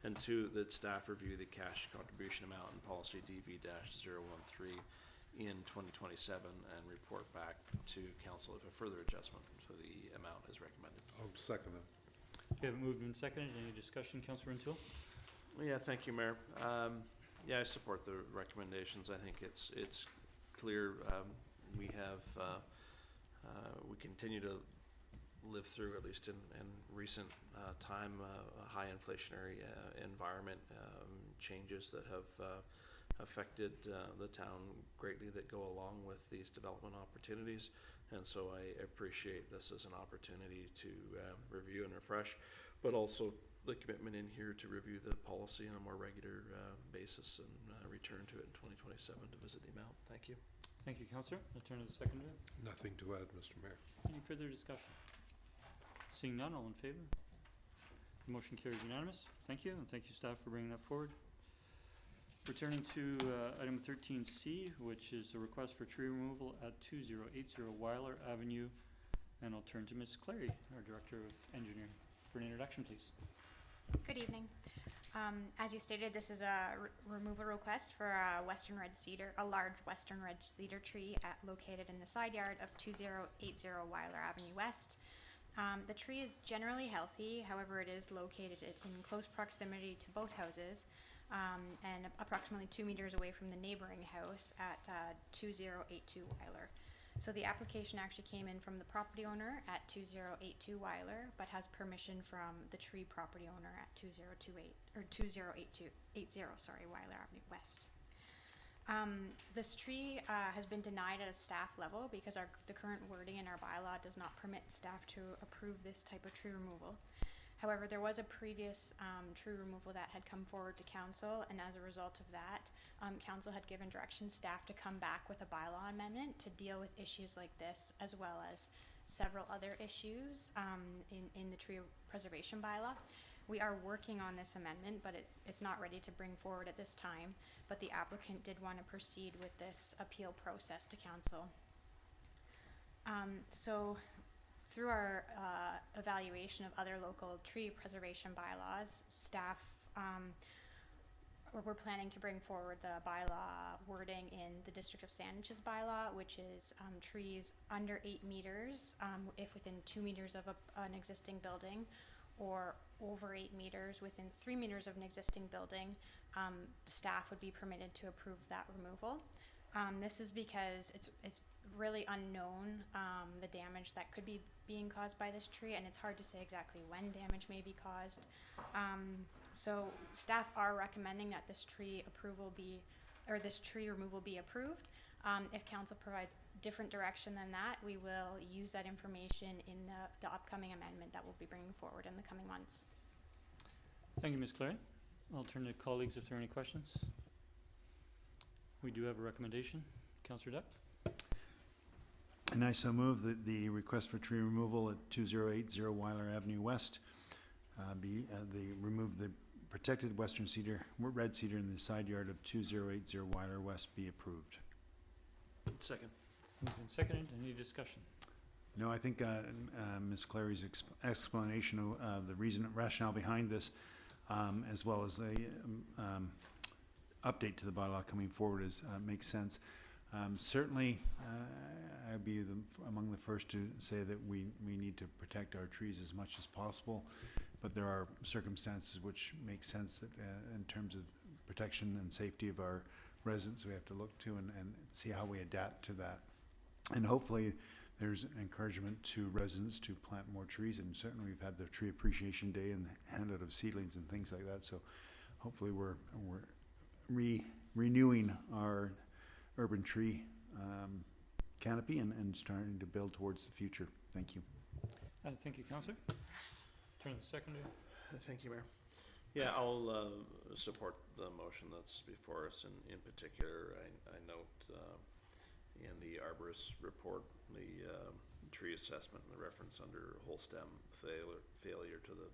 And two, that staff review the cash contribution amount in policy DV-013 in 2027 and report back to council if a further adjustment to the amount is recommended. I'll second it. We have it moved and seconded. Any discussion, Councillor Rintoul? Yeah, thank you, Mayor. Yeah, I support the recommendations. I think it's clear we have we continue to live through, at least in recent time, a high inflationary environment, changes that have affected the town greatly that go along with these development opportunities. And so I appreciate this as an opportunity to review and refresh, but also the commitment in here to review the policy on a more regular basis and return to it in 2027 to visit the amount. Thank you. Thank you, Councillor. I'll turn to the seconder. Nothing to add, Mr. Mayor. Any further discussion? Seeing none, all in favor? The motion carries unanimous. Thank you, and thank you, staff, for bringing that forward. Returning to item 13C, which is a request for tree removal at 2080 Weiler Avenue. And I'll turn to Ms. Clary, our Director of Engineering, for an introduction, please. Good evening. As you stated, this is a removal request for a large western red cedar tree located in the side yard of 2080 Weiler Avenue West. The tree is generally healthy, however it is located in close proximity to both houses and approximately 2 meters away from the neighboring house at 2082 Weiler. So the application actually came in from the property owner at 2082 Weiler, but has permission from the tree property owner at 2080 Weiler Avenue West. This tree has been denied at a staff level because the current wording in our bylaw does not permit staff to approve this type of tree removal. However, there was a previous tree removal that had come forward to council, and as a result of that, council had given direction staff to come back with a bylaw amendment to deal with issues like this, as well as several other issues in the tree preservation bylaw. We are working on this amendment, but it's not ready to bring forward at this time, but the applicant did want to proceed with this appeal process to council. So through our evaluation of other local tree preservation bylaws, staff we're planning to bring forward the bylaw wording in the District of Saanach's bylaw, which is trees under 8 meters if within 2 meters of an existing building, or over 8 meters within 3 meters of an existing building. Staff would be permitted to approve that removal. This is because it's really unknown the damage that could be being caused by this tree, and it's hard to say exactly when damage may be caused. So staff are recommending that this tree removal be approved. If council provides different direction than that, we will use that information in the upcoming amendment that we'll be bringing forward in the coming months. Thank you, Ms. Clary. I'll turn to colleagues if there are any questions. We do have a recommendation. Councillor Duck. And I so move that the request for tree removal at 2080 Weiler Avenue West remove the protected western red cedar in the side yard of 2080 Weiler West be approved. Second. Moved and seconded. Any discussion? No, I think Ms. Clary's explanation of the rationale behind this, as well as the update to the bylaw coming forward makes sense. Certainly, I'd be among the first to say that we need to protect our trees as much as possible, but there are circumstances which make sense that in terms of protection and safety of our residents we have to look to and see how we adapt to that. And hopefully there's an encouragement to residents to plant more trees, and certainly we've had the Tree Appreciation Day and handout of seedlings and things like that, so hopefully we're renewing our urban tree canopy and starting to build towards the future. Thank you. Thank you, Councillor. Turn to the seconder. Thank you, Mayor. Yeah, I'll support the motion that's before us. In particular, I note in the arborist report the tree assessment and the reference under whole stem failure to the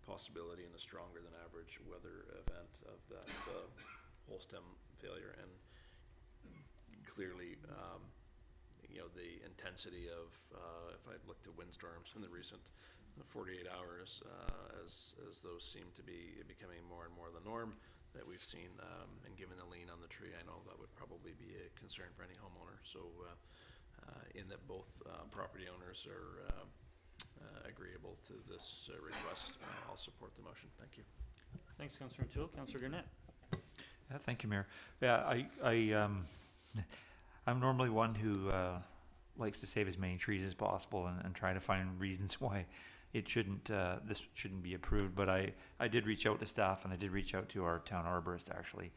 possibility in a stronger than average weather event of that whole stem failure, and clearly the intensity of if I looked at windstorms in the recent 48 hours as those seem to be becoming more and more the norm that we've seen, and given the lien on the tree, I know that would probably be a concern for any homeowner. So in that both property owners are agreeable to this request, I'll support the motion. Thank you. Thanks, Councillor O'Toole. Councillor Gurnett. Thank you, Mayor. Yeah, I'm normally one who likes to save as many trees as possible and try to find reasons why it shouldn't this shouldn't be approved. But I did reach out to staff, and I did reach out to our town arborist actually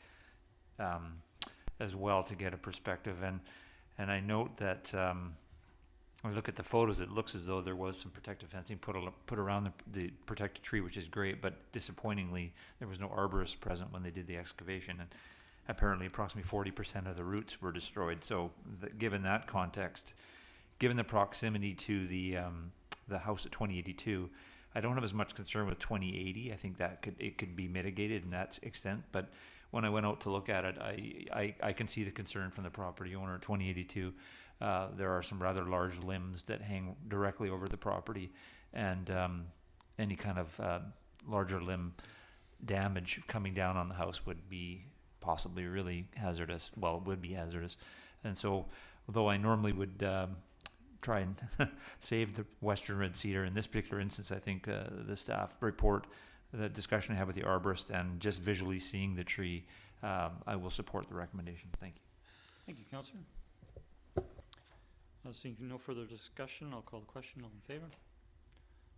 as well to get a perspective. And I note that when I look at the photos, it looks as though there was some protective fencing put around the protected tree, which is great, but disappointingly, there was no arborist present when they did the excavation, and apparently approximately 40% of the roots were destroyed. So given that context, given the proximity to the house at 2082, I don't have as much concern with 2080. I think that it could be mitigated in that extent, but when I went out to look at it, I can see the concern from the property owner at 2082. There are some rather large limbs that hang directly over the property, and any kind of larger limb damage coming down on the house would be possibly really hazardous. Well, it would be hazardous. And so, although I normally would try and save the western red cedar, in this particular instance, I think the staff report, the discussion I had with the arborist, and just visually seeing the tree, I will support the recommendation. Thank you. Thank you, Councillor. Seeing no further discussion, I'll call the question. All in favour?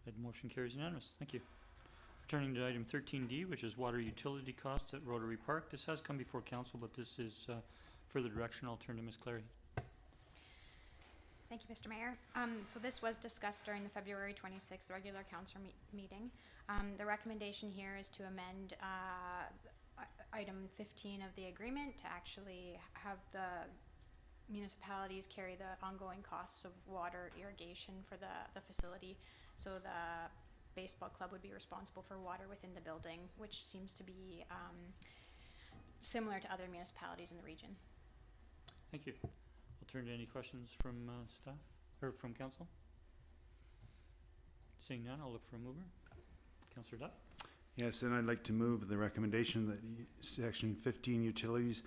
That motion carries unanimous. Thank you. Turning to item 13D, which is water utility costs at Rotary Park. This has come before council, but this is further direction. I'll turn to Ms. Clary. Thank you, Mr. Mayor. So this was discussed during the February 26th regular council meeting. The recommendation here is to amend item 15 of the agreement to actually have the municipalities carry the ongoing costs of water irrigation for the facility. So the baseball club would be responsible for water within the building, which seems to be similar to other municipalities in the region. Thank you. I'll turn to any questions from staff or from council. Seeing none, I'll look for a mover. Councillor Dutt. Yes, and I'd like to move the recommendation that Section 15 utilities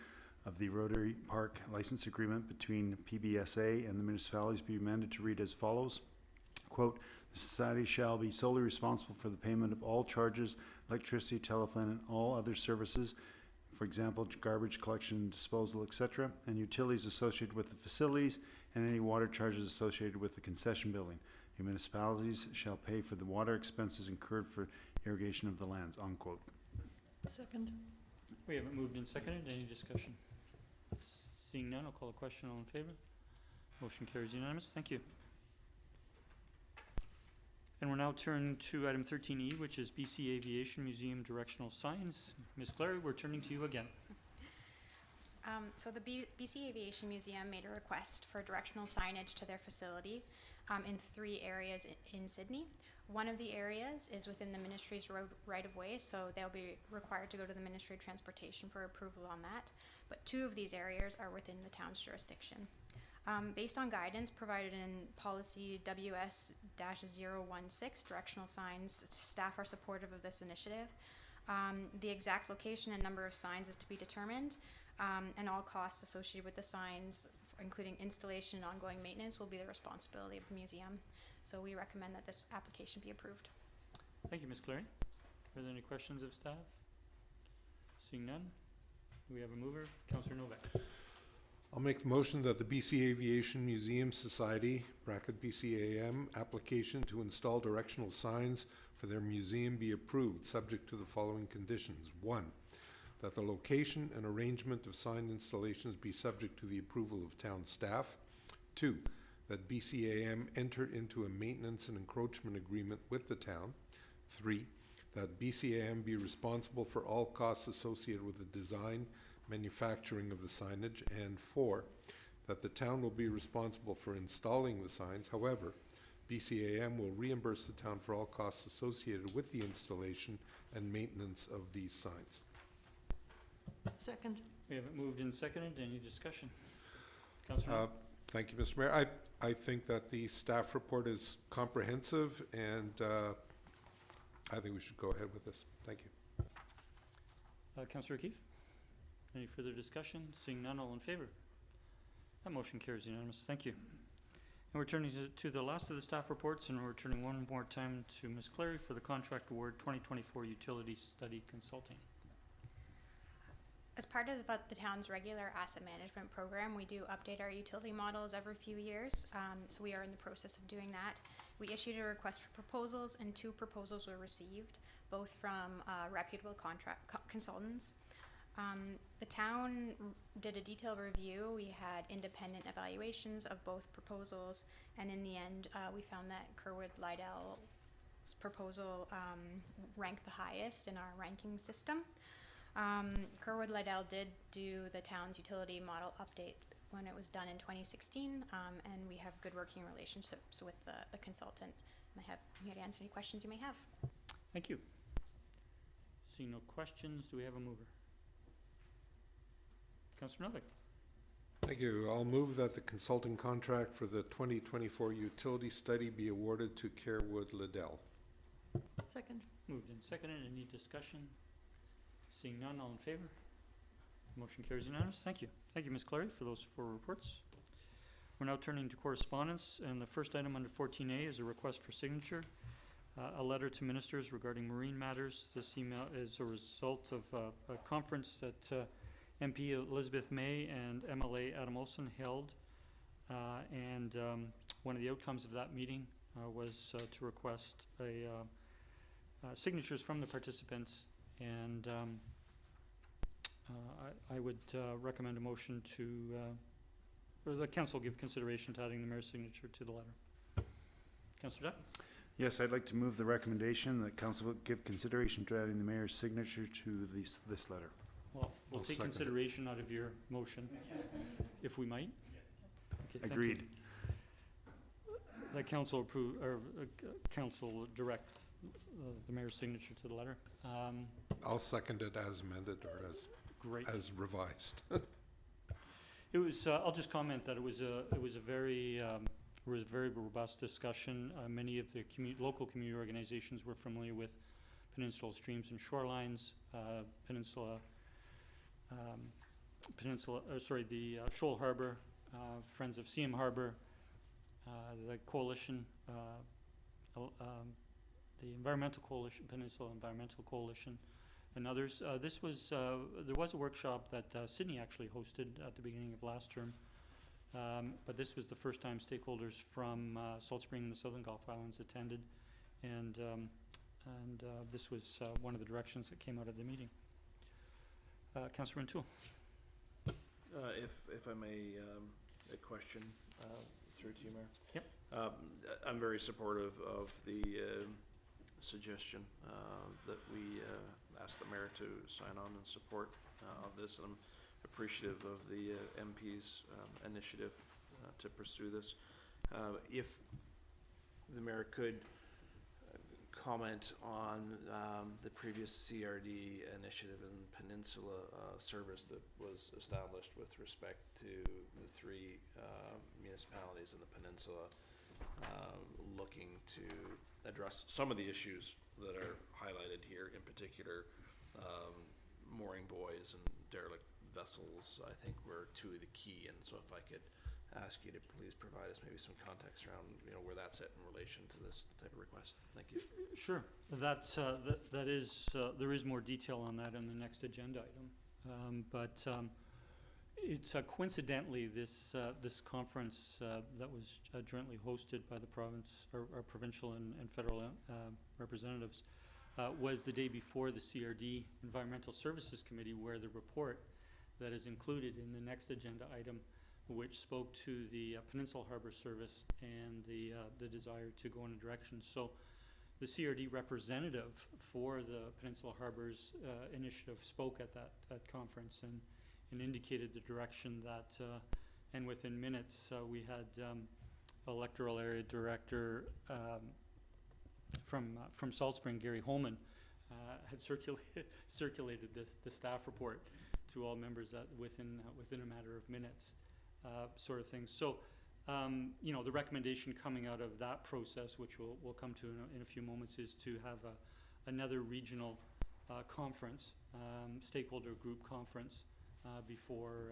of the Rotary Park license agreement between PBSA and the municipalities be amended to read as follows. Quote, the society shall be solely responsible for the payment of all charges, electricity, telephone, and all other services, for example, garbage collection, disposal, etc., and utilities associated with the facilities and any water charges associated with the concession building. The municipalities shall pay for the water expenses incurred for irrigation of the lands, unquote. Second. We haven't moved and seconded. Any discussion? Seeing none, I'll call a question. All in favour? Motion carries unanimous. Thank you. And we'll now turn to item 13E, which is BC Aviation Museum directional signs. Ms. Clary, we're turning to you again. So the BC Aviation Museum made a request for directional signage to their facility in 3 areas in Sidney. One of the areas is within the ministry's road right-of-way, so they'll be required to go to the Ministry of Transportation for approval on that. But 2 of these areas are within the town's jurisdiction. Based on guidance provided in policy WS-016, directional signs, staff are supportive of this initiative. The exact location and number of signs is to be determined, and all costs associated with the signs, including installation and ongoing maintenance, will be the responsibility of the museum. So we recommend that this application be approved. Thank you, Ms. Clary. Are there any questions of staff? Seeing none, do we have a mover? Councillor Novak. I'll make the motion that the BC Aviation Museum Society, BCAM, application to install directional signs for their museum be approved, subject to the following conditions. 1, that the location and arrangement of sign installations be subject to the approval of town staff. 2, that BCAM enter into a maintenance and encroachment agreement with the town. 3, that BCAM be responsible for all costs associated with the design, manufacturing of the signage. And 4, that the town will be responsible for installing the signs. However, BCAM will reimburse the town for all costs associated with the installation and maintenance of these signs. Second. We haven't moved and seconded. Any discussion? Councillor. Thank you, Mr. Mayor. I think that the staff report is comprehensive, and I think we should go ahead with this. Thank you. Councillor Keefe. Any further discussion? Seeing none, all in favour? That motion carries unanimous. Thank you. And we're turning to the last of the staff reports, and we're turning one more time to Ms. Clary for the contract award 2024 utility study consulting. As part of the town's regular asset management program, we do update our utility models every few years. So we are in the process of doing that. We issued a request for proposals, and 2 proposals were received, both from reputable consultants. The town did a detailed review. We had independent evaluations of both proposals, and in the end, we found that Kerwood-Lydell's proposal ranked the highest in our ranking system. Kerwood-Lydell did do the town's utility model update when it was done in 2016, and we have good working relationships with the consultant. And I'm here to answer any questions you may have. Thank you. Seeing no questions, do we have a mover? Councillor Novick. Thank you. I'll move that the consulting contract for the 2024 utility study be awarded to Kerwood-Lydell. Second. Moved and seconded. Any discussion? Seeing none, all in favor? Motion carries unanimous. Thank you. Thank you, Ms. Clary, for those 4 reports. We're now turning to correspondence, and the first item under 14A is a request for signature. A letter to ministers regarding marine matters. This email is a result of a conference that MP Elizabeth May and MLA Adam Olson held, and one of the outcomes of that meeting was to request signatures from the participants, and I would recommend a motion to, or the council give consideration to adding the mayor's signature to the letter. Councillor Duck? Yes, I'd like to move the recommendation that council will give consideration to adding the mayor's signature to this letter. Well, we'll I'll take second consideration out of your motion, if we might. Okay, thank you. Agreed. That council approve, or council direct the mayor's signature to the letter. I'll second it as amended or Great. as revised. It was. I'll just comment that it was a very robust discussion. Many of the local community organizations were familiar with Peninsula Streams and Shorelines, the Shoal Harbour, Friends of CM Harbour, the coalition, the Environmental Coalition, Peninsula Environmental Coalition, and others. There was a workshop that Sidney actually hosted at the beginning of last term, but this was the first time stakeholders from Salt Spring and the Southern Gulf Islands attended, and this was one of the directions that came out of the meeting. Councillor Rintoul. If I may, a question through to you, Mayor. Yep. I'm very supportive of the suggestion that we ask the mayor to sign on and support of this. And I'm appreciative of the MP's initiative to pursue this. If the mayor could comment on the previous CRD initiative in Peninsula service that was established with respect to the 3 municipalities in the peninsula, looking to address some of the issues that are highlighted here, in particular mooring buoys and derelict vessels, I think were 2 of the key. And so if I could ask you to please provide us maybe some context around, where that's at in relation to this type of request. Thank you. Sure. That's that is there is more detail on that in the next agenda item, but it's coincidentally this conference that was jointly hosted by the province or provincial and federal representatives was the day before the CRD Environmental Services Committee, where the report that is included in the next agenda item, which spoke to the Peninsula Harbour Service and the desire to go in a direction. So the CRD representative for the Peninsula Harbours initiative spoke at that conference and indicated the direction that, and within minutes, we had electoral area director from Salt Spring, Gary Holman, had circulated the staff report to all members that within a matter of minutes. Sort of thing. So, the recommendation coming out of that process, which we'll come to in a few moments, is to have another regional conference, stakeholder group conference, before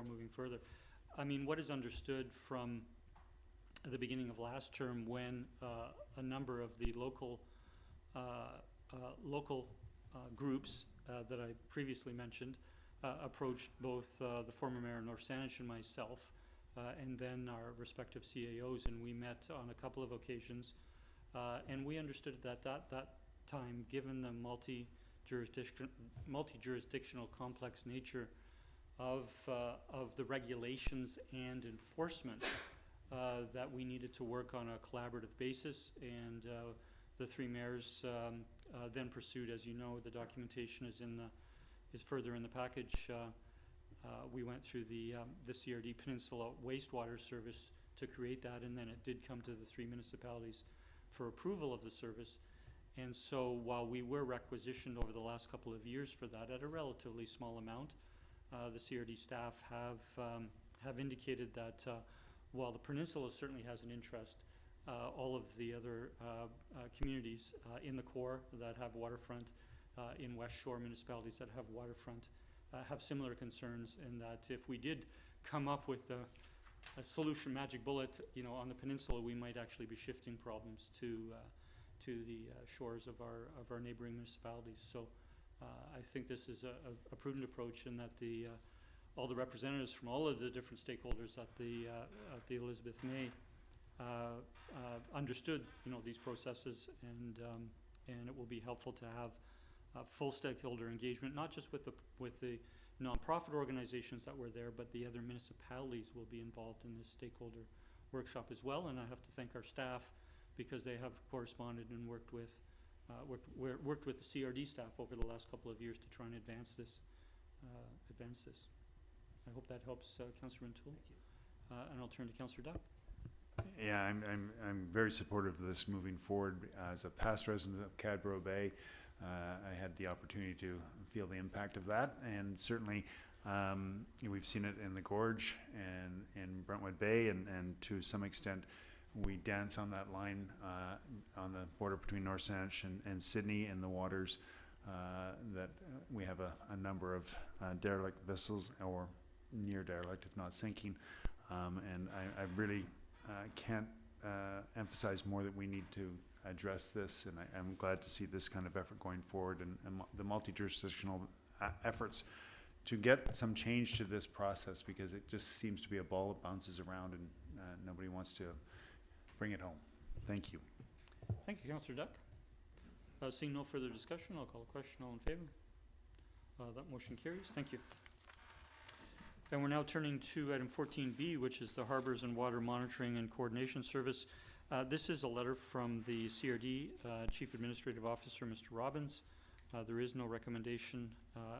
moving further. I mean, what is understood from the beginning of last term, when a number of the local groups that I previously mentioned approached both the former mayor of North Saanich and myself, and then our respective CAOs, and we met on a couple of occasions, and we understood that that time, given the multi-jurisdictional complex nature of the regulations and enforcement, that we needed to work on a collaborative basis, and the three mayors then pursued, as you know, the documentation is further in the package. We went through the CRD Peninsula Wastewater Service to create that, and then it did come to the three municipalities for approval of the service. And so while we were requisitioned over the last couple of years for that at a relatively small amount, the CRD staff have indicated that while the Peninsula certainly has an interest, all of the other communities in the core that have waterfront, in West Shore municipalities that have waterfront, have similar concerns, and that if we did come up with a solution magic bullet, on the Peninsula, we might actually be shifting problems to the shores of our neighboring municipalities. So I think this is a prudent approach, and that all the representatives from all of the different stakeholders at the Elizabeth May understood these processes, and it will be helpful to have full stakeholder engagement, not just with the nonprofit organizations that were there, but the other municipalities will be involved in this stakeholder workshop as well. And I have to thank our staff, because they have corresponded and worked with the CRD staff over the last couple of years to try and advance this. I hope that helps, Councillor O'Toole. And I'll turn to Councillor Duck. Yeah, I'm very supportive of this moving forward. As a past resident of Cadborough Bay, I had the opportunity to feel the impact of that, and certainly we've seen it in the Gorge and in Brentwood Bay, and to some extent we dance on that line on the border between North Saanich and Sidney in the waters, that we have a number of derelict vessels, or near derelict if not sinking, and I really can't emphasize more that we need to address this, and I'm glad to see this kind of effort going forward, and the multi-jurisdictional efforts to get some change to this process, because it just seems to be a ball that bounces around, and nobody wants to bring it home. Thank you. Thank you, Councillor Duck. Seeing no further discussion, I'll call a question. All in favor? That motion carries. Thank you. And we're now turning to item 14B, which is the Harbours and Water Monitoring and Coordination Service. This is a letter from the CRD Chief Administrative Officer, Mr. Robbins. There is no recommendation.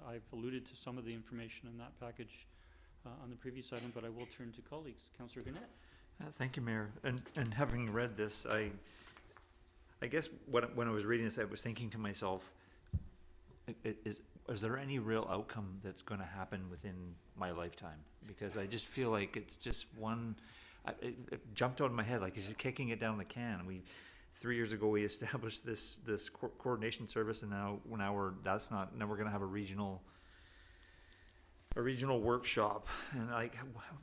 I've alluded to some of the information in that package on the previous item, but I will turn to colleagues. Councillor Gannett. Thank you, Mayor. And having read this, I guess when I was reading this, I was thinking to myself, is there any real outcome that's going to happen within my lifetime? Because I just feel like it's just one. It jumped out of my head, like he's kicking it down the can. 3 years ago we established this coordination service, and now we're going to have a regional workshop, and like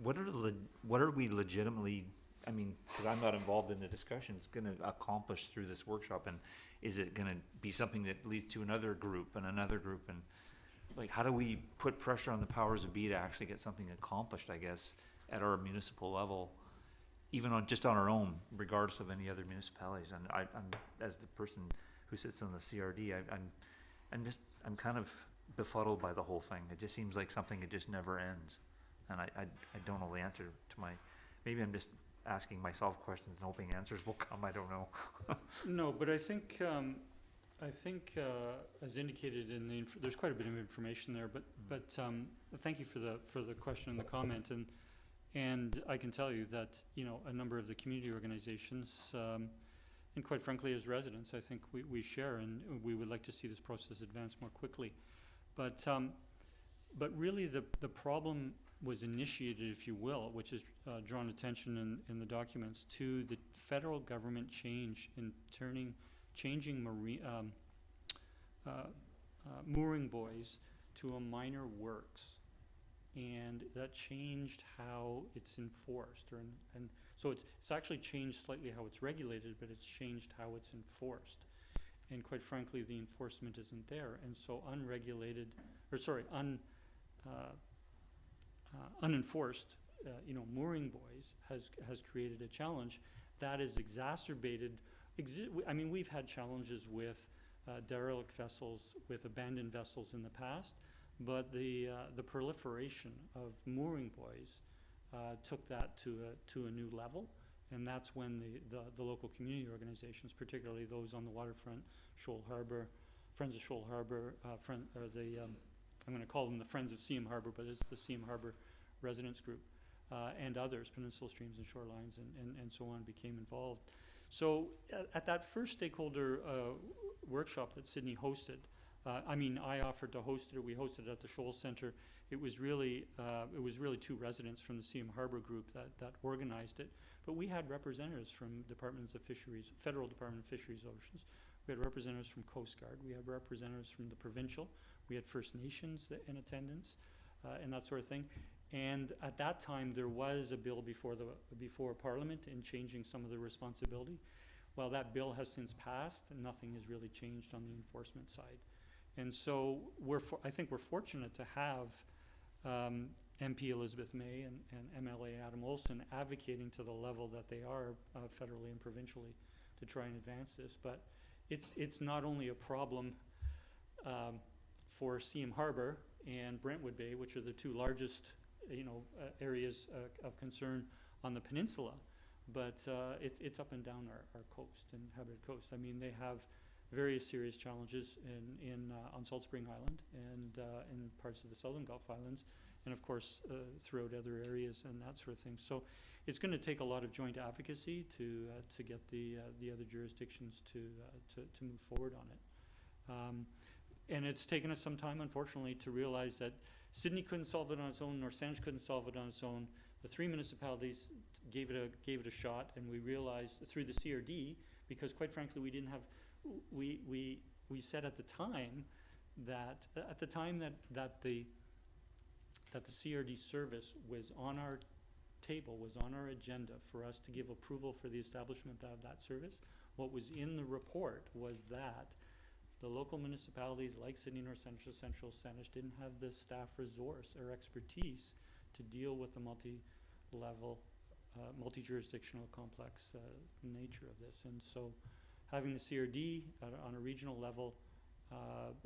what are we legitimately, because I'm not involved in the discussion, it's going to accomplish through this workshop, and is it going to be something that leads to another group, and like how do we put pressure on the powers that be to actually get something accomplished, I guess, at our municipal level, even just on our own, regardless of any other municipalities. And I'm as the person who sits on the CRD, I'm kind of befuddled by the whole thing. It just seems like something that just never ends, and I don't know the answer to maybe I'm just asking myself questions and hoping answers will come. I don't know. No, but I think as indicated in there's quite a bit of information there, but thank you for the question and the comment, and I can tell you that a number of the community organizations, and quite frankly as residents, I think we share, and we would like to see this process advance more quickly. But really the problem was initiated, if you will, which is drawn attention in the documents, to the federal government change in changing mooring buoys to a minor works, and that changed how it's enforced, and so it's actually changed slightly how it's regulated, but it's changed how it's enforced. And quite frankly, the enforcement isn't there, and so unenforced mooring buoys has created a challenge that is exacerbated. We've had challenges with derelict vessels with abandoned vessels in the past, but the proliferation of mooring buoys took that to a new level, and that's when the local community organizations, particularly those on the waterfront, Shoal Harbour, Friends of Shoal Harbour, I'm going to call them the Friends of Seam Harbour, but it's the Seam Harbour Residents Group, and others, Peninsula Streams and Shorelines, and so on, became involved. So at that first stakeholder workshop that Sidney hosted, I offered to host it. We hosted it at the Shoals Centre. It was really two residents from the Seam Harbour group that organized it. But we had representatives from Departments of Fisheries, Federal Department of Fisheries Oceans. We had representatives from Coast Guard. We had representatives from the provincial. We had First Nations in attendance, and that sort of thing. And at that time, there was a bill before Parliament in changing some of the responsibility. Well, that bill has since passed, and nothing has really changed on the enforcement side. And so I think we're fortunate to have MP Elizabeth May and MLA Adam Olson advocating to the level that they are federally and provincially to try and advance this. But it's not only a problem for Seam Harbour and Brentwood Bay, which are the two largest areas of concern on the peninsula, but it's up and down our coast and inhabited coast. I mean, they have various serious challenges on Salt Spring Island and in parts of the Southern Gulf Islands, and of course throughout other areas and that sort of thing. So it's going to take a lot of joint advocacy to get the other jurisdictions to move forward on it. And it's taken us some time, unfortunately, to realize that Sidney couldn't solve it on its own, nor Saanich couldn't solve it on its own. The three municipalities gave it a shot, and we realized through the CRD, because quite frankly we didn't have, we said at the time that the CRD service was on our table, was on our agenda for us to give approval for the establishment of that service. What was in the report was that the local municipalities like Sidney, North Central, Saanich didn't have the staff resource or expertise to deal with the multi-level, multi-jurisdictional complex nature of this. And so having the CRD on a regional level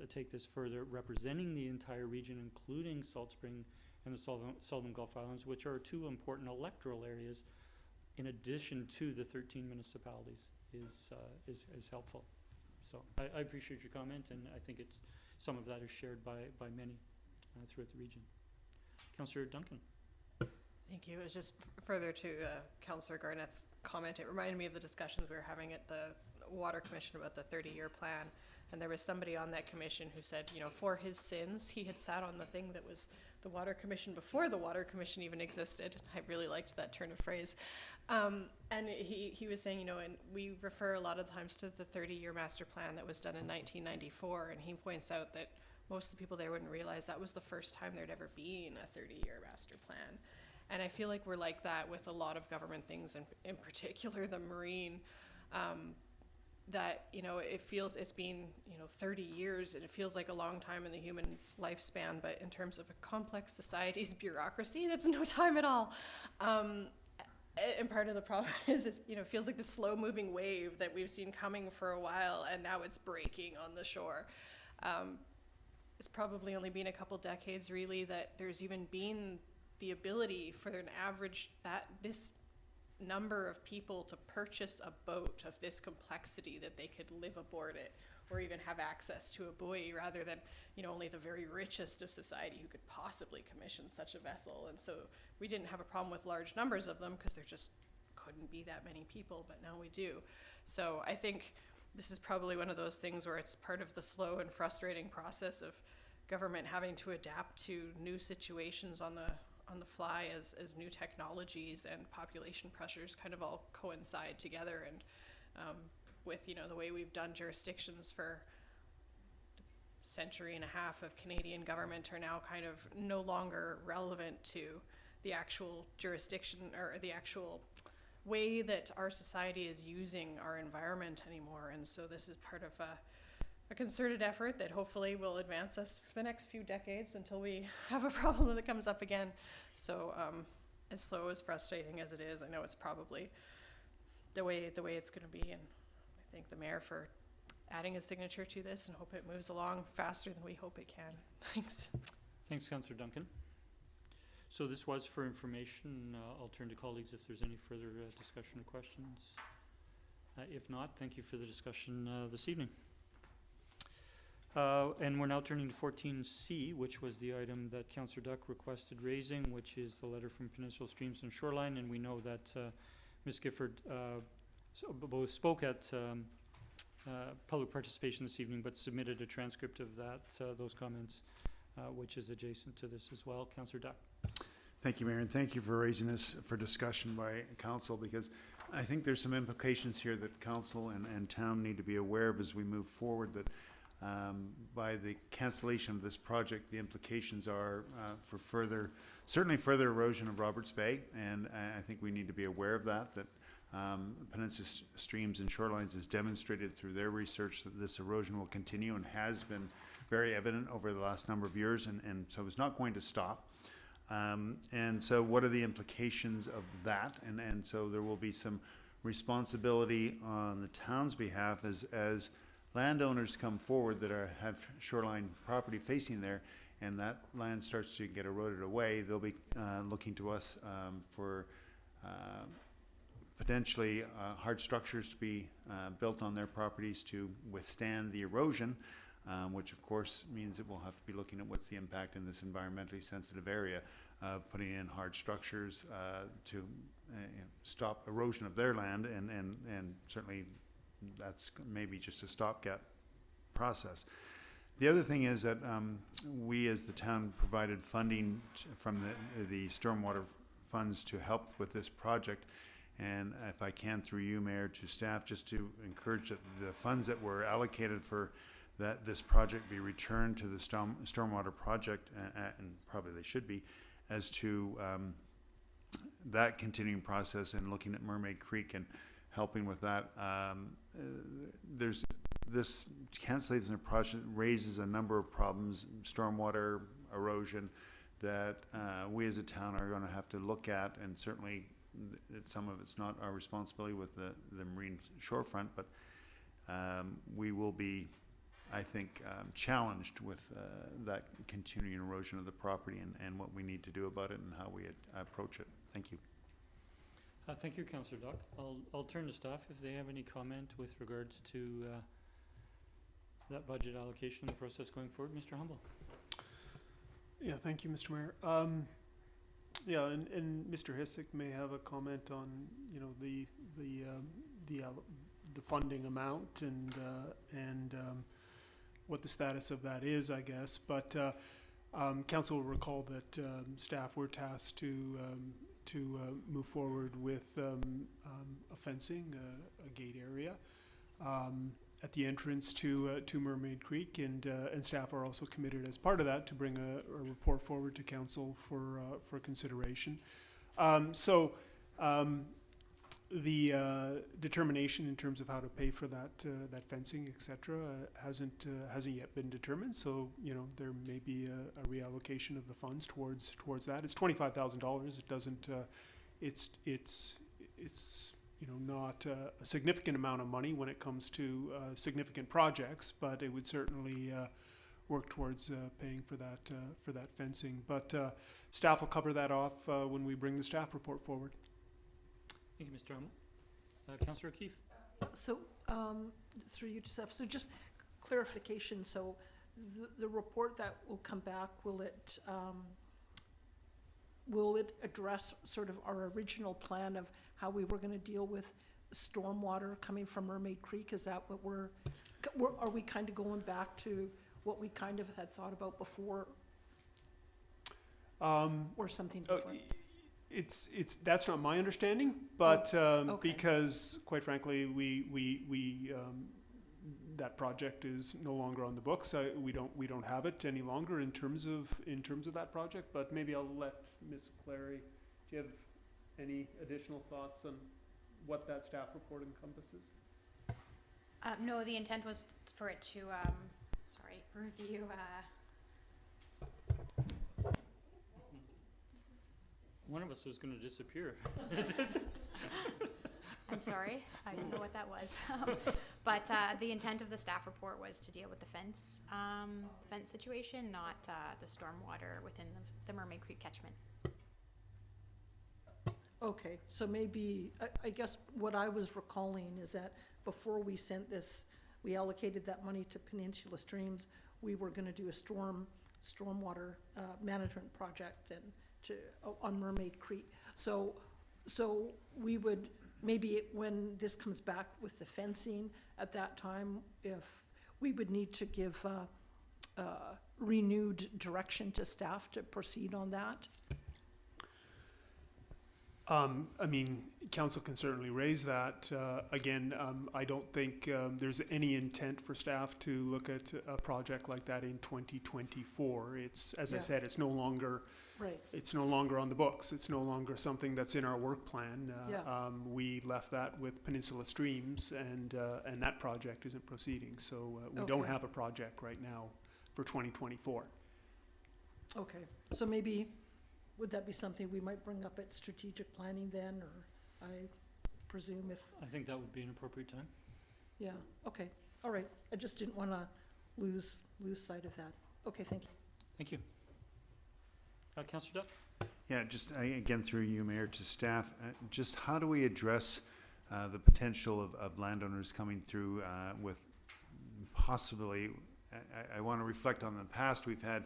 take this further, representing the entire region, including Salt Spring and the Southern Gulf Islands, which are two important electoral areas in addition to the 13 municipalities, is helpful. So I appreciate your comment, and I think some of that is shared by many throughout the region. Councillor Duncan. Thank you. It was just further to Councillor Garnett's comment. It reminded me of the discussions we were having at the Water Commission about the 30-year plan. And there was somebody on that commission who said, for his sins, he had sat on the thing that was the Water Commission before the Water Commission even existed. I really liked that turn of phrase. And he was saying, and we refer a lot of times to the 30-year master plan that was done in 1994. And he points out that most of the people there wouldn't realize that was the first time there'd ever been a 30-year master plan. And I feel like we're like that with a lot of government things, and in particular the marine, that, it feels it's been, 30 years, and it feels like a long time in the human lifespan, but in terms of a complex society's bureaucracy, that's no time at all. And part of the problem is it feels like the slow moving wave that we've seen coming for a while, and now it's breaking on the shore. It's probably only been a couple decades really that there's even been the ability for an average, this number of people to purchase a boat of this complexity, that they could live aboard it or even have access to a buoy, rather than only the very richest of society who could possibly commission such a vessel. And so we didn't have a problem with large numbers of them because there just couldn't be that many people, but now we do. So I think this is probably one of those things where it's part of the slow and frustrating process of government having to adapt to new situations on the fly as new technologies and population pressures kind of all coincide together. And with the way we've done jurisdictions for a century and a half of Canadian government are now kind of no longer relevant to the actual jurisdiction or the actual way that our society is using our environment anymore. And so this is part of a concerted effort that hopefully will advance us for the next few decades until we have a problem that comes up again. So as slow, as frustrating as it is, I know it's probably the way it's going to be. And I thank the mayor for adding a signature to this and hope it moves along faster than we hope it can. Thanks. Thanks, Councillor Duncan. So this was for information. I'll turn to colleagues if there's any further discussion or questions. If not, thank you for the discussion this evening. And we're now turning to 14C, which was the item that Councillor Duck requested raising, which is the letter from Peninsula Streams and Shoreline. And we know that Ms. Gifford both spoke at public participation this evening, but submitted a transcript of that, those comments, which is adjacent to this as well. Councillor Duck. Thank you, Mayor, and thank you for raising this for discussion by council, because I think there's some implications here that council and town need to be aware of as we move forward, that by the cancellation of this project, the implications are for certainly further erosion of Roberts Bay, and I think we need to be aware of that Peninsula Streams and Shorelines has demonstrated through their research that this erosion will continue and has been very evident over the last number of years, and so it's not going to stop. And so what are the implications of that? And so there will be some responsibility on the town's behalf as landowners come forward that have shoreline property facing there, and that land starts to get eroded away. They'll be looking to us for potentially hard structures to be built on their properties to withstand the erosion, which of course means that we'll have to be looking at what's the impact in this environmentally sensitive area, putting in hard structures to stop erosion of their land, and certainly that's maybe just a stopgap process. The other thing is that we as the town provided funding from the stormwater funds to help with this project, and if I can through you, Mayor, to staff, just to encourage that the funds that were allocated for this project be returned to the stormwater project, and probably they should be, as to that continuing process and looking at Mermaid Creek and helping with that. There's this cancellation of project raises a number of problems, stormwater, erosion, that we as a town are going to have to look at, and certainly some of it's not our responsibility with the marine shorefront, but we will be, I think, challenged with that continuing erosion of the property and what we need to do about it and how we approach it. Thank you. Thank you, Councillor Duck. I'll turn to staff if they have any comment with regards to that budget allocation, the process going forward. Mr. Humble. Yeah, thank you, Mr. Mayor. Yeah, and Mr. Hissick may have a comment on, you know, the funding amount and what the status of that is, I guess. But council will recall that staff were tasked to move forward with a fencing, a gate area at the entrance to Mermaid Creek, and staff are also committed as part of that to bring a report forward to council for consideration. The determination in terms of how to pay for that fencing, etc., hasn't yet been determined. So, you know, there may be a reallocation of the funds towards that. It's $25,000. It doesn't. It's you know, not a significant amount of money when it comes to significant projects, but it would certainly work towards paying for that fencing. But staff will cover that off when we bring the staff report forward. Thank you, Mr. Hummel. Councillor O'Keefe. So, through you to staff, so just clarification, so the report that will come back, will it address sort of our original plan of how we were going to deal with stormwater coming from Mermaid Creek? Is that what are we kind of going back to what we kind of had thought about before, or something different? That's not my understanding, but okay. Because quite frankly, we that project is no longer on the books. We don't have it any longer in terms of that project. But maybe I'll let Ms. Clary. Do you have any additional thoughts on what that staff report encompasses? No, the intent was for it to review. One of us was going to disappear. I'm sorry, I don't know what that was. But the intent of the staff report was to deal with the fence situation, not the stormwater within the Mermaid Creek catchment. Okay, so maybe, I guess what I was recalling is that before we sent this, we allocated that money to Peninsula Streams, we were gonna do a stormwater management project on Mermaid Creek. So we would, maybe when this comes back with the fencing, at that time, if we would need to give renewed direction to staff to proceed on that. I mean, council can certainly raise that. Again, I don't think there's any intent for staff to look at a project like that in 2024. It's, as I said, it's no longer Right. it's no longer on the books. It's no longer something that's in our work plan. We left that with Peninsula Streams, and that project isn't proceeding. So we don't have a project right now for 2024. Okay, so maybe, would that be something we might bring up at strategic planning then, or I presume if, I think that would be an appropriate time. yeah, okay, all right. I just didn't want to lose sight of that. Okay, thank you. Thank you. Councillor Duff? Yeah, just again through you, Mayor, to staff, just how do we address the potential of landowners coming through with possibly, I want to reflect on the past, we've had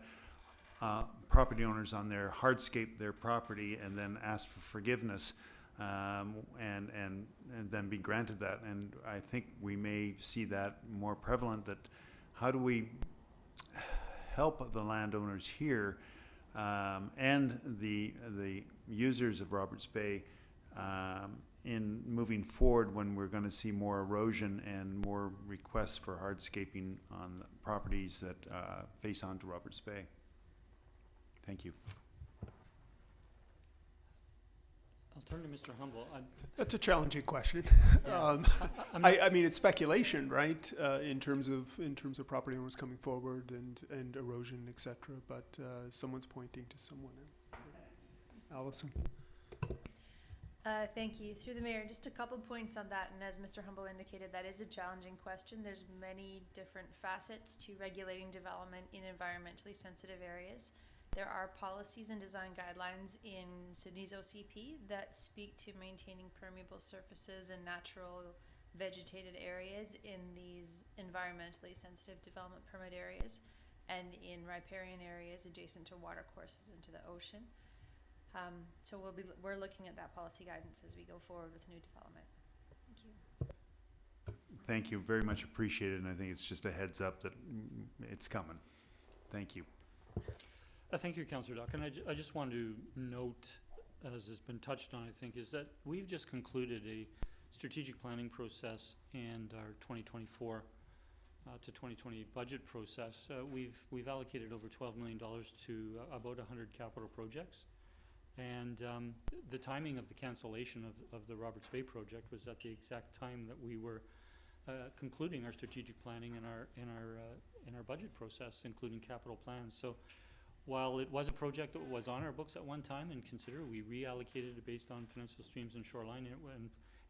property owners on their hardscape their property and then ask for forgiveness and then be granted that. And I think we may see that more prevalent, that how do we help the landowners here and the users of Roberts Bay in moving forward when we're going to see more erosion and more requests for hardscaping on the properties that face onto Roberts Bay. Thank you. I'll turn to Mr. Humble. That's a challenging question. Yeah. I mean, it's speculation, right? In terms of property owners coming forward and erosion, etc. But someone's pointing to someone else. Allison. Thank you. Through the mayor, just a couple points on that. And as Mr. Humble indicated, that is a challenging question. There's many different facets to regulating development in environmentally sensitive areas. There are policies and design guidelines in Sydney's OCP that speak to maintaining permeable surfaces and natural vegetated areas in these environmentally sensitive development permit areas and in riparian areas adjacent to water courses into the ocean. So we're looking at that policy guidance as we go forward with new development. Thank you. Thank you, very much appreciated, and I think it's just a heads up that it's coming. Thank you. Thank you, Councillor Duncan. I just want to note, as has been touched on, I think, is that we've just concluded a strategic planning process and our 2024 to 2020 budget process. We've allocated over $12 million to about 100 capital projects. And the timing of the cancellation of the Roberts Bay project was at the exact time that we were concluding our strategic planning and our budget process, including capital plans. So while it was a project that was on our books at one time and considered, we reallocated it based on Peninsula Streams and Shoreline,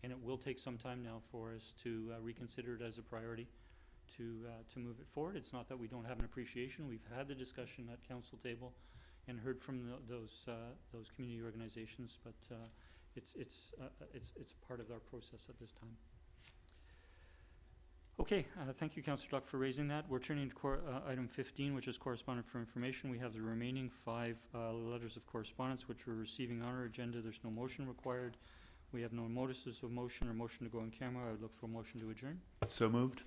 and it will take some time now for us to reconsider it as a priority to move it forward. It's not that we don't have an appreciation. We've had the discussion at council table and heard from those community organizations, but it's part of our process at this time. Okay, thank you, Councillor Duck, for raising that. We're turning to item 15, which is correspondence for information. We have the remaining 5 letters of correspondence which we're receiving on our agenda. There's no motion required. We have no notices of motion or motion to go on camera. I would look for a motion to adjourn. So moved.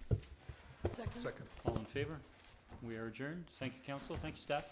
Second. Second. All in favor? We are adjourned. Thank you, Council. Thank you, staff.